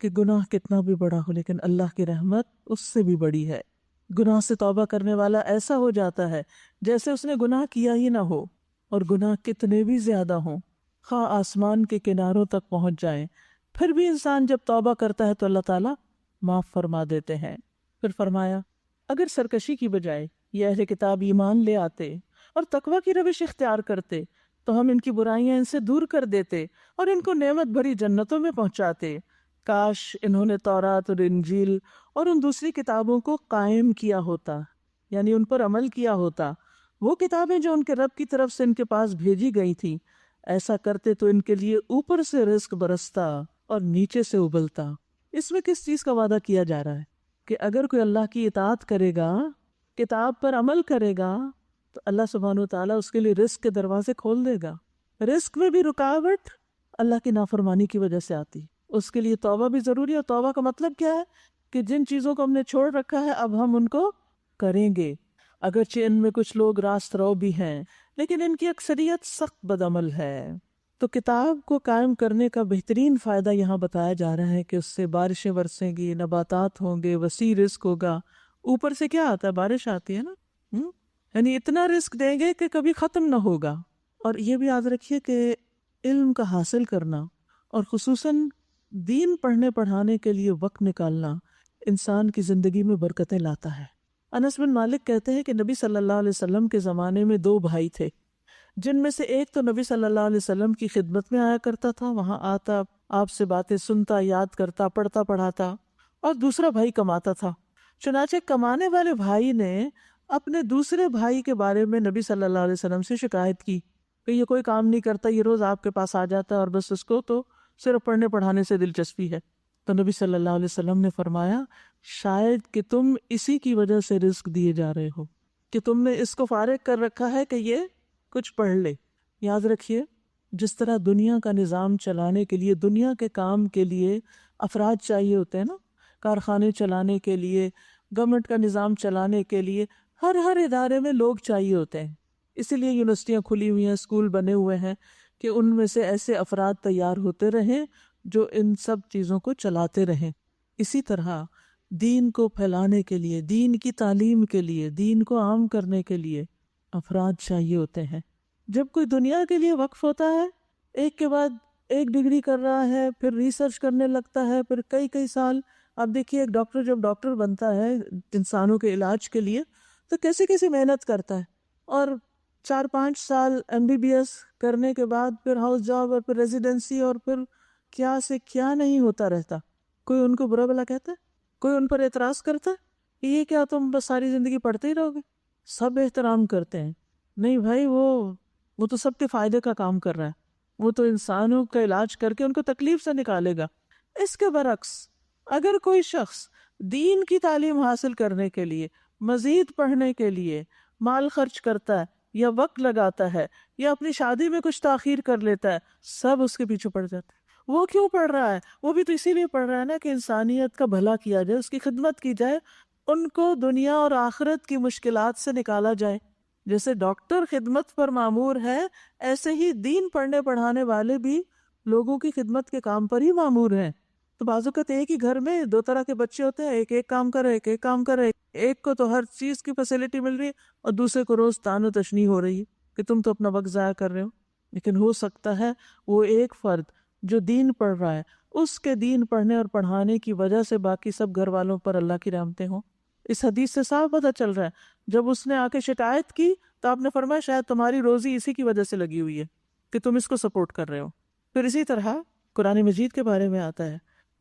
کہ گناہ کتنا بھی بڑا ہو لیکن اللہ کی رحمت اس سے بھی بڑی ہے. گناہ سے توبہ کرنے والا ایسا ہو جاتا ہے جیسے اس نے گناہ کیا ہی نہ ہو، اور گناہ کتنے بھی زیادہ ہوں، خواہ آسمان کے کناروں تک پہنچ جائیں، پھر بھی انسان جب توبہ کرتا ہے تو اللہ تعالیٰ معاف فرما دیتے ہیں. پھر فرمایا اگر سرکشی کی بجائے یہ اہل کتاب ایمان لے آتے اور تقوی کی روش اختیار کرتے تو ہم ان کی برائیاں ان سے دور کر دیتے اور ان کو نعمت بھری جنتوں میں پہنچاتے. کاش انہوں نے تورات اور انجیل اور ان دوسری کتابوں کو قائم کیا ہوتا، یعنی ان پر عمل کیا ہوتا، وہ کتابیں جو ان کے رب کی طرف سے ان کے پاس بھیجی گئی تھی. ایسا کرتے تو ان کے لیے اوپر سے رزق برستا اور نیچے سے ابلتا. اس میں کس چیز کا وعدہ کیا جا رہا ہے کہ اگر کوئی اللہ کی اطاعت کرے گا کتاب پر عمل کرے گا تو اللہ سبحانہ وتعالیٰ اس کے لیے رزق کے دروازے کھول دے گا. رزق میں بھی رکاوٹ اللہ کی نافرمانی کی وجہ سے آتی. اس کے لیے توبہ بھی ضروری ہے. اور توبہ کا مطلب کیا ہے؟ کہ جن چیزوں کو ہم نے چھوڑ رکھا ہے اب ہم ان کو کریں گے. اگرچہ ان میں کچھ لوگ راست رو بھی ہیں لیکن ان کی اکثریت سخت بدعمل ہے. تو کتاب کو قائم کرنے کا بہترین فائدہ یہاں بتایا جا رہا ہے کہ اس سے بارشیں برسیں گی، نباتات ہوں گے، وسیع رزق ہوگا. اوپر سے کیا آتا ہے؟ بارش آتی ہے نا. یعنی اتنا رزق دیں گے کہ کبھی ختم نہ ہوگا. اور یہ بھی یاد رکھیے کہ علم کا حاصل کرنا اور خصوصاً دین پڑھنے پڑھانے کے لیے وقت نکالنا انسان کی زندگی میں برکتیں لاتا ہے. انس بن مالک کہتے ہیں کہ نبی صلی اللہ علیہ وسلم کے زمانے میں 2 بھائی تھے، جن میں سے ایک تو نبی صلی اللہ علیہ وسلم کی خدمت میں آیا کرتا تھا، وہاں آتا، آپ سے باتیں سنتا، یاد کرتا، پڑھتا پڑھاتا، اور دوسرا بھائی کماتا تھا. چنانچہ کمانے والے بھائی نے اپنے دوسرے بھائی کے بارے میں نبی صلی اللہ علیہ وسلم سے شکایت کی کہ یہ کوئی کام نہیں کرتا، یہ روز آپ کے پاس آ جاتا ہے اور بس اس کو تو صرف پڑھنے پڑھانے سے دلچسپی ہے. تو نبی صلی اللہ علیہ وسلم نے فرمایا شاید کہ تم اسی کی وجہ سے رزق دیے جا رہے ہو کہ تم نے اس کو فارغ کر رکھا ہے کہ یہ کچھ پڑھ لے. یاد رکھیے جس طرح دنیا کا نظام چلانے کے لیے، دنیا کے کام کے لیے افراد چاہیے ہوتے ہیں نا، کارخانے چلانے کے لیے، گورنمنٹ کا نظام چلانے کے لیے ہر ادارے میں لوگ چاہیے ہوتے ہیں. اسی لیے یونیورسٹیاں کھلی ہوئی ہیں، اسکول بنے ہوئے ہیں کہ ان میں سے ایسے افراد تیار ہوتے رہیں جو ان سب چیزوں کو چلاتے رہیں. اسی طرح دین کو پھیلانے کے لیے، دین کی تعلیم کے لیے، دین کو عام کرنے کے لیے افراد چاہیے ہوتے ہیں. جب کوئی دنیا کے لیے وقف ہوتا ہے، ایک کے بعد ایک ڈگری کر رہا ہے، پھر ریسرچ کرنے لگتا ہے، پھر کئی سال. آپ دیکھیے ایک ڈاکٹر جب ڈاکٹر بنتا ہے انسانوں کے علاج کے لیے تو کیسے محنت کرتا ہے، اور 4-5 سال MBBS کرنے کے بعد پھر ہاؤس جاب اور پھر ریزیڈنسی اور پھر کیا سے کیا نہیں ہوتا رہتا. کوئی ان کو برا بلا کہتا ہے؟ کوئی ان پر اعتراض کرتا ہے یہ کیا تم بس ساری زندگی پڑھتے ہی رہو گے؟ سب احترام کرتے ہیں. نہیں بھائی، وہ تو سب کے فائدے کا کام کر رہا ہے، وہ تو انسانوں کا علاج کر کے ان کو تکلیف سے نکالے گا. اس کے برعکس اگر کوئی شخص دین کی تعلیم حاصل کرنے کے لیے، مزید پڑھنے کے لیے مال خرچ کرتا ہے یا وقت لگاتا ہے یا اپنی شادی میں کچھ تاخیر کر لیتا ہے، سب اس کے پیچھے پڑ جاتے ہیں. وہ کیوں پڑھ رہا ہے؟ وہ بھی تو اسی لیے پڑھ رہا ہے نا کہ انسانیت کا بھلا کیا جائے، اس کی خدمت کی جائے، ان کو دنیا اور آخرت کی مشکلات سے نکالا جائے. جیسے ڈاکٹر خدمت پر معمور ہے، ایسے ہی دین پڑھنے پڑھانے والے بھی لوگوں کی خدمت کے کام پر ہی معمور ہیں. تو بعض اوقات ایک ہی گھر میں 2 طرح کے بچے ہوتے ہیں، ایک کام کر رہے، ایک کام کر رہے. ایک کو تو ہر چیز کی فیسلٹی مل رہی ہے اور دوسرے کو روز تان و تشنیع ہو رہی ہے کہ تم تو اپنا وقت ضائع کر رہے ہو. لیکن ہو سکتا ہے وہ ایک فرد جو دین پڑھ رہا ہے، اس کے دین پڑھنے اور پڑھانے کی وجہ سے باقی سب گھر والوں پر اللہ کی رحمتیں ہوں. اس حدیث سے صاف پتہ چل رہا ہے، جب اس نے آ کے شکایت کی تو آپ نے فرمایا شاید تمہاری روزی اسی کی وجہ سے لگی ہوئی ہے کہ تم اس کو سپورٹ کر رہے ہو. پھر اسی طرح قرآن مجید کے بارے میں آتا ہے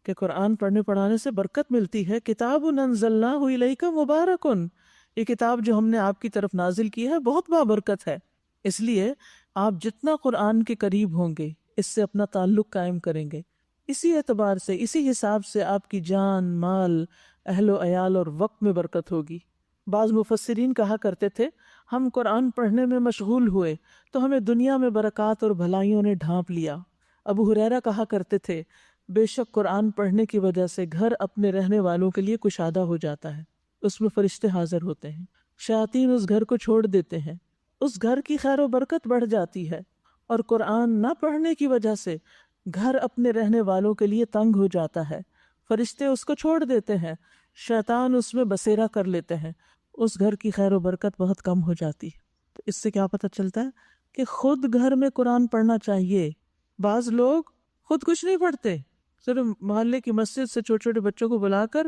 کہ قرآن پڑھنے پڑھانے سے برکت ملتی ہے. کتاب انزلناہ الیک مبارک، یہ کتاب جو ہم نے آپ کی طرف نازل کی ہے بہت بابرکت ہے. اس لیے آپ جتنا قرآن کے قریب ہوں گے اس سے اپنا تعلق قائم کریں گے. اسی اعتبار سے، اسی حساب سے آپ کی جان، مال، اہل و عیال اور وقت میں برکت ہوگی. بعض مفسرین کہا کرتے تھے ہم قرآن پڑھنے میں مشغول ہوئے تو ہمیں دنیا میں برکات اور بھلائیوں نے ڈھانپ لیا. ابو ہریرہ کہا کرتے تھے بے شک قرآن پڑھنے کی وجہ سے گھر اپنے رہنے والوں کے لیے کشادہ ہو جاتا ہے، اس میں فرشتے حاضر ہوتے ہیں، شیاطین اس گھر کو چھوڑ دیتے ہیں، اس گھر کی خیر و برکت بڑھ جاتی ہے. اور قرآن نہ پڑھنے کی وجہ سے گھر اپنے رہنے والوں کے لیے تنگ ہو جاتا ہے، فرشتے اس کو چھوڑ دیتے ہیں، شیطان اس میں بسیرا کر لیتے ہیں، اس گھر کی خیر و برکت بہت کم ہو جاتی ہے. تو اس سے کیا پتہ چلتا ہے کہ خود گھر میں قرآن پڑھنا چاہیے. بعض لوگ خود کچھ نہیں پڑھتے، صرف محلے کی مسجد سے چھوٹے چھوٹے بچوں کو بلا کر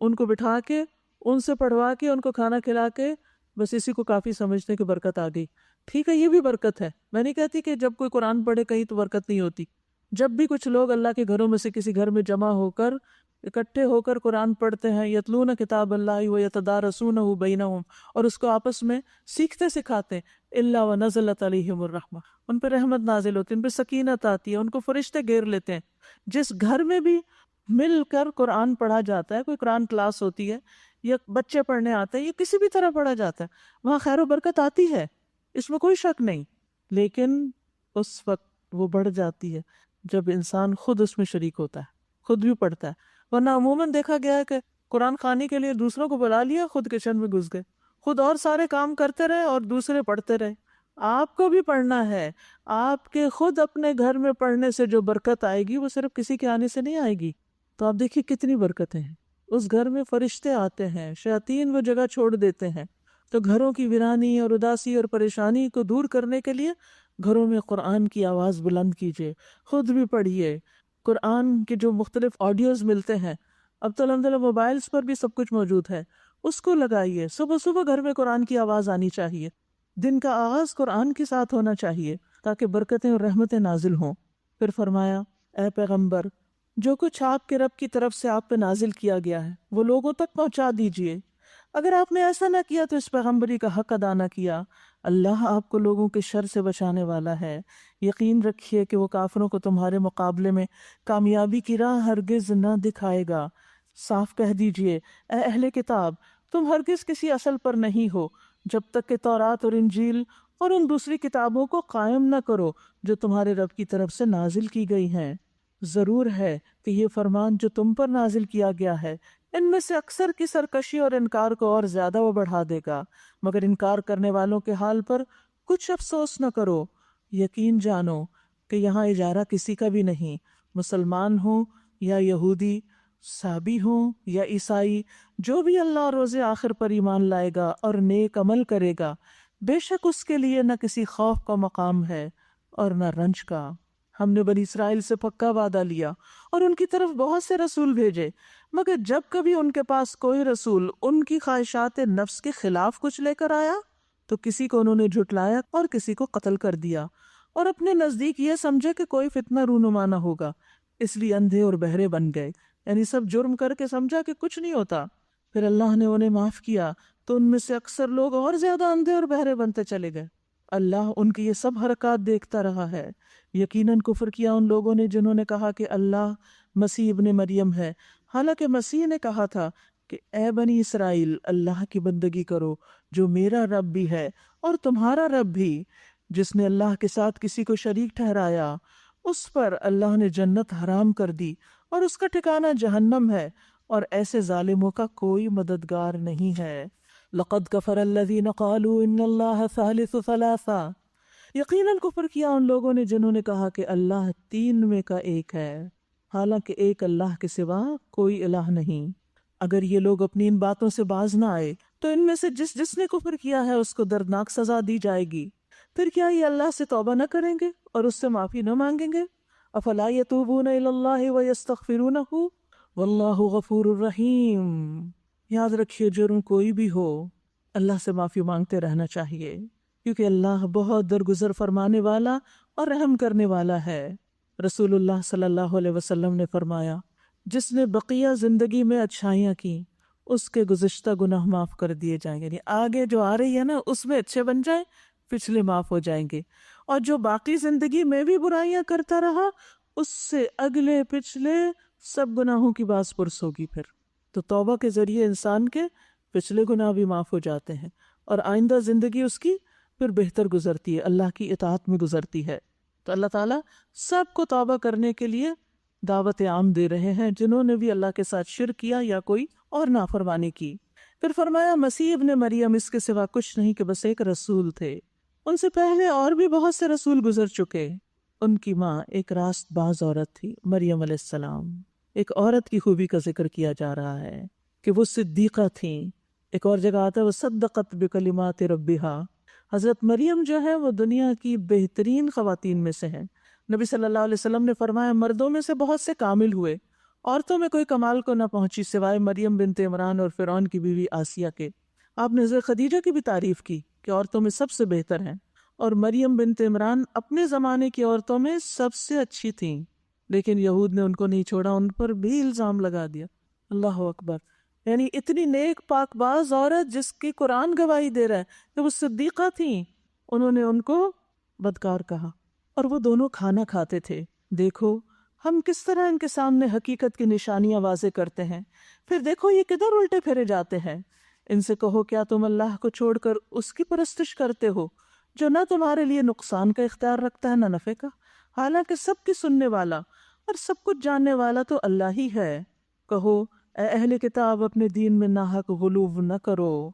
ان کو بٹھا کے ان سے پڑھوا کے ان کو کھانا کھلا کے بس اسی کو کافی سمجھتے کہ برکت آ گئی. ٹھیک ہے، یہ بھی برکت ہے، میں نہیں کہتی کہ جب کوئی قرآن پڑھے کہیں تو برکت نہیں ہوتی. جب بھی کچھ لوگ اللہ کے گھروں میں سے کسی گھر میں جمع ہو کر اکٹھے ہو کر قرآن پڑھتے ہیں، یتلون کتاب اللہ ویتدارسونہ بینہم، اور اس کو آپس میں سیکھتے سکھاتے ہیں، الا ونزلت علیہم الرحمہ، ان پہ رحمت نازل ہوتی ہے، ان پہ سکینت آتی ہے، ان کو فرشتے گھیر لیتے ہیں. جس گھر میں بھی مل کر قرآن پڑھا جاتا ہے، کوئی قرآن کلاس ہوتی ہے یا بچے پڑھنے آتے ہیں یا کسی بھی طرح پڑھا جاتا ہے، وہاں خیر و برکت آتی ہے، اس میں کوئی شک نہیں، لیکن اس وقت وہ بڑھ جاتی ہے جب انسان خود اس میں شریک ہوتا ہے، خود بھی پڑھتا ہے۔ ورنہ عموماً دیکھا گیا ہے کہ قرآن خوانی کے لیے دوسروں کو بلا لیا، خود کچن میں گھس گئے، خود اور سارے کام کرتے رہے اور دوسرے پڑھتے رہے۔ آپ کو بھی پڑھنا ہے، آپ کے خود اپنے گھر میں پڑھنے سے جو برکت آئے گی وہ صرف کسی کے آنے سے نہیں آئے گی۔ تو آپ دیکھیے کتنی برکتیں ہیں، اس گھر میں فرشتے آتے ہیں، شیاطین وہ جگہ چھوڑ دیتے ہیں۔ تو گھروں کی ویرانی اور اداسی اور پریشانی کو دور کرنے کے لیے گھروں میں قرآن کی آواز بلند کیجیے، خود بھی پڑھیے۔ قرآن کے جو مختلف آڈیوز ملتے ہیں، اب تو الحمدللہ موبائلز پر بھی سب کچھ موجود ہے، اس کو لگائیے۔ صبح صبح گھر میں قرآن کی آواز آنی چاہیے، دن کا آغاز قرآن کے ساتھ ہونا چاہیے تاکہ برکتیں اور رحمتیں نازل ہوں۔ پھر فرمایا، اے پیغمبر، جو کچھ آپ کے رب کی طرف سے آپ پہ نازل کیا گیا ہے وہ لوگوں تک پہنچا دیجئے۔ اگر آپ نے ایسا نہ کیا تو اس پیغمبری کا حق ادا نہ کیا، اللہ آپ کو لوگوں کے شر سے بچانے والا ہے۔ یقین رکھیے کہ وہ کافروں کو تمہارے مقابلے میں کامیابی کی راہ ہرگز نہ دکھائے گا۔ صاف کہہ دیجئے، اے اہل کتاب، تم ہرگز کسی اصل پر نہیں ہو جب تک کہ تورات اور انجیل اور ان دوسری کتابوں کو قائم نہ کرو جو تمہارے رب کی طرف سے نازل کی گئی ہیں۔ ضرور ہے کہ یہ فرمان جو تم پر نازل کیا گیا ہے ان میں سے اکثر کی سرکشی اور انکار کو اور زیادہ وہ بڑھا دے گا، مگر انکار کرنے والوں کے حال پر کچھ افسوس نہ کرو۔ یقین جانو کہ یہاں اجارہ کسی کا بھی نہیں، مسلمان ہوں یا یہودی، صابی ہوں یا عیسائی، جو بھی اللہ اور روز آخر پر ایمان لائے گا اور نیک عمل کرے گا، بے شک اس کے لیے نہ کسی خوف کا مقام ہے اور نہ رنج کا۔ ہم نے بنی اسرائیل سے پکا وعدہ لیا اور ان کی طرف بہت سے رسول بھیجے، مگر جب کبھی ان کے پاس کوئی رسول ان کی خواہشات نفس کے خلاف کچھ لے کر آیا تو کسی کو انہوں نے جھٹلایا اور کسی کو قتل کر دیا، اور اپنے نزدیک یہ سمجھے کہ کوئی فتنہ رونما نہ ہوگا، اس لیے اندھے اور بہرے بن گئے، یعنی سب جرم کر کے سمجھا کہ کچھ نہیں ہوتا۔ پھر اللہ نے انہیں معاف کیا تو ان میں سے اکثر لوگ اور زیادہ اندھے اور بہرے بنتے چلے گئے۔ اللہ ان کی یہ سب حرکات دیکھتا رہا ہے۔ یقیناً کفر کیا ان لوگوں نے جنہوں نے کہا کہ اللہ مسیح ابن مریم ہے، حالانکہ مسیح نے کہا تھا کہ اے بنی اسرائیل، اللہ کی بندگی کرو جو میرا رب بھی ہے اور تمہارا رب بھی۔ جس نے اللہ کے ساتھ کسی کو شریک ٹھہرایا اس پر اللہ نے جنت حرام کر دی اور اس کا ٹھکانہ جہنم ہے، اور ایسے ظالموں کا کوئی مددگار نہیں ہے۔ لقد کفر الذین قالوا ان اللہ ثالث ثلاثہ، یقیناً کفر کیا ان لوگوں نے جنہوں نے کہا کہ اللہ تین میں کا ایک ہے، حالانکہ ایک اللہ کے سوا کوئی الہ نہیں۔ اگر یہ لوگ اپنی ان باتوں سے باز نہ آئے تو ان میں سے جس نے کفر کیا ہے اس کو دردناک سزا دی جائے گی۔ پھر کیا یہ اللہ سے توبہ نہ کریں گے اور اس سے معافی نہ مانگیں گے؟ افلا یتوبون الی اللہ ویستغفرونہ واللہ غفور الرحیم۔ یاد رکھیے جرم کوئی بھی ہو اللہ سے معافی مانگتے رہنا چاہیے، کیونکہ اللہ بہت درگزر فرمانے والا اور رحم کرنے والا ہے۔ رسول اللہ صلی اللہ علیہ وسلم نے فرمایا، جس نے بقیہ زندگی میں اچھائیاں کی اس کے گزشتہ گناہ معاف کر دیے جائیں گے، یعنی آگے جو آ رہی ہے نا اس میں اچھے بن جائیں، پچھلے معاف ہو جائیں گے، اور جو باقی زندگی میں بھی برائیاں کرتا رہا اس سے اگلے پچھلے سب گناہوں کی باز پرس ہوگی۔ پھر تو توبہ کے ذریعے انسان کے پچھلے گناہ بھی معاف ہو جاتے ہیں اور آئندہ زندگی اس کی پھر بہتر گزرتی ہے، اللہ کی اطاعت میں گزرتی ہے۔ تو اللہ تعالیٰ سب کو توبہ کرنے کے لیے دعوت عام دے رہے ہیں جنہوں نے بھی اللہ کے ساتھ شرک کیا یا کوئی اور نافرمانی کی۔ پھر فرمایا، مسیح ابن مریم اس کے سوا کچھ نہیں کہ بس ایک رسول تھے، ان سے پہلے اور بھی بہت سے رسول گزر چکے۔ ان کی ماں ایک راست باز عورت تھی، مریم علیہ السلام۔ ایک عورت کی خوبی کا ذکر کیا جا رہا ہے کہ وہ صدیقہ تھیں۔ ایک اور جگہ آتا ہے وہ صدقت بکلمات ربہا۔ حضرت مریم جو ہے وہ دنیا کی بہترین خواتین میں سے ہیں۔ نبی صلی اللہ علیہ وسلم نے فرمایا، مردوں میں سے بہت سے کامل ہوئے، عورتوں میں کوئی کمال کو نہ پہنچی سوائے مریم بنت عمران اور فرعون کی بیوی آسیہ کے۔ آپ نے حضرت خدیجہ کی بھی تعریف کی کہ عورتوں میں سب سے بہتر ہیں، اور مریم بنت عمران اپنے زمانے کی عورتوں میں سب سے اچھی تھیں، لیکن یہود نے ان کو نہیں چھوڑا، ان پر بھی الزام لگا دیا۔ اللہ اکبر، یعنی اتنی نیک پاک باز عورت جس کی قرآن گواہی دے رہا ہے کہ وہ صدیقہ تھیں، انہوں نے ان کو بدکار کہا۔ اور وہ دونوں کھانا کھاتے تھے۔ دیکھو ہم کس طرح ان کے سامنے حقیقت کی نشانیاں واضح کرتے ہیں، پھر دیکھو یہ کدھر الٹے پھیرے جاتے ہیں۔ ان سے کہو کیا تم اللہ کو چھوڑ کر اس کی پرستش کرتے ہو جو نہ تمہارے لیے نقصان کا اختیار رکھتا ہے نہ نفع کا، حالانکہ سب کی سننے والا اور سب کچھ جاننے والا تو اللہ ہی ہے۔ کہو اے اہل کتاب اپنے دین میں ناحق غلو نہ کرو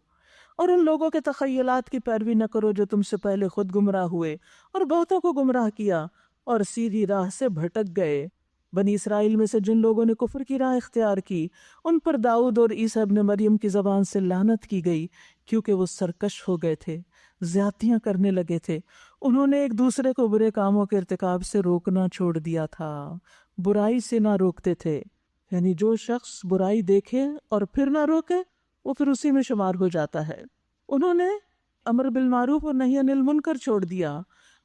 اور ان لوگوں کے تخیلات کی پیروی نہ کرو جو تم سے پہلے خود گمراہ ہوئے اور بہتوں کو گمراہ کیا اور سیدھی راہ سے بھٹک گئے۔ بنی اسرائیل میں سے جن لوگوں نے کفر کی راہ اختیار کی ان پر داؤد اور عیسیٰ ابن مریم کی زبان سے لعنت کی گئی، کیونکہ وہ سرکش ہو گئے تھے، زیادتیاں کرنے لگے تھے۔ انہوں نے ایک دوسرے کو برے کاموں کے ارتکاب سے روکنا چھوڑ دیا تھا، برائی سے نہ روکتے تھے۔ یعنی جو شخص برائی دیکھے اور پھر نہ روکے وہ پھر اسی میں شمار ہو جاتا ہے۔ انہوں نے امر بالمعروف اور نہی عن المنکر چھوڑ دیا،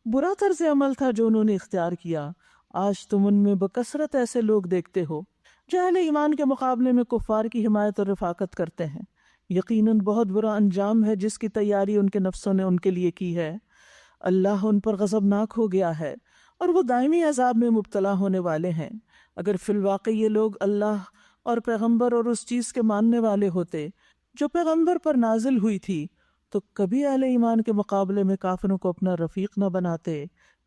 برا طرز عمل تھا جو انہوں نے اختیار کیا۔ آج تم ان میں بکثرت ایسے لوگ دیکھتے ہو جو اہل ایمان کے مقابلے میں کفار کی حمایت اور رفاقت کرتے ہیں۔ یقیناً بہت برا انجام ہے جس کی تیاری ان کے نفسوں نے ان کے لیے کی ہے۔ اللہ ان پر غضبناک ہو گیا ہے اور وہ دائمی عذاب میں مبتلا ہونے والے ہیں۔ اگر فی الواقع یہ لوگ اللہ اور پیغمبر اور اس چیز کے ماننے والے ہوتے جو پیغمبر پر نازل ہوئی تھی تو کبھی اہل ایمان کے مقابلے میں کافروں کو اپنا رفیق نہ بناتے،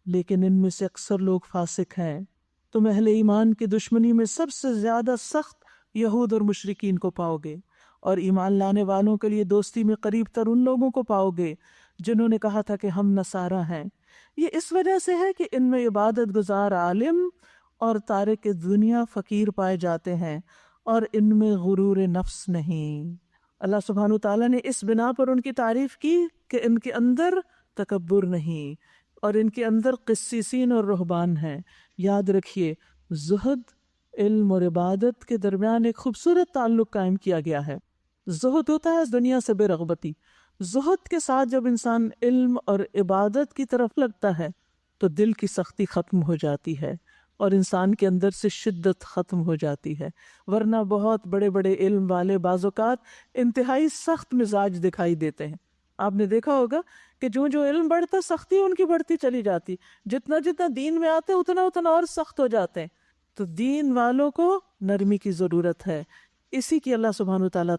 لیکن ان میں سے اکثر لوگ فاسق ہیں۔ تم اہل ایمان کی دشمنی میں سب سے زیادہ سخت یہود اور مشرکین کو پاؤ گے، اور ایمان لانے والوں کے لیے دوستی میں قریب تر ان لوگوں کو پاؤ گے جنہوں نے کہا تھا کہ ہم نصارہ ہیں۔ یہ اس وجہ سے ہے کہ ان میں عبادت گزار عالم اور تارک دنیا فقیر پائے جاتے ہیں، اور ان میں غرور نفس نہیں۔ اللہ سبحانہ تعالیٰ نے اس بنا پر ان کی تعریف کی کہ ان کے اندر تکبر نہیں اور ان کے اندر قسیسین اور رہبان ہیں۔ یاد رکھیے، زہد، علم اور عبادت کے درمیان ایک خوبصورت تعلق قائم کیا گیا ہے۔ زہد ہوتا ہے اس دنیا سے بے رغبتی۔ زہد کے ساتھ جب انسان علم اور عبادت کی طرف لگتا ہے تو دل کی سختی ختم ہو جاتی ہے اور انسان کے اندر سے شدت ختم ہو جاتی ہے، ورنہ بہت بڑے بڑے علم والے بعض اوقات انتہائی سخت مزاج دکھائی دیتے ہیں۔ آپ نے دیکھا ہوگا کہ جو علم بڑھتا سختی ان کی بڑھتی چلی جاتی، جتنا جتنا دین میں آتے اتنا اتنا اور سخت ہو جاتے ہیں۔ تو دین والوں کو نرمی کی ضرورت ہے، اسی کی اللہ سبحانہ تعالیٰ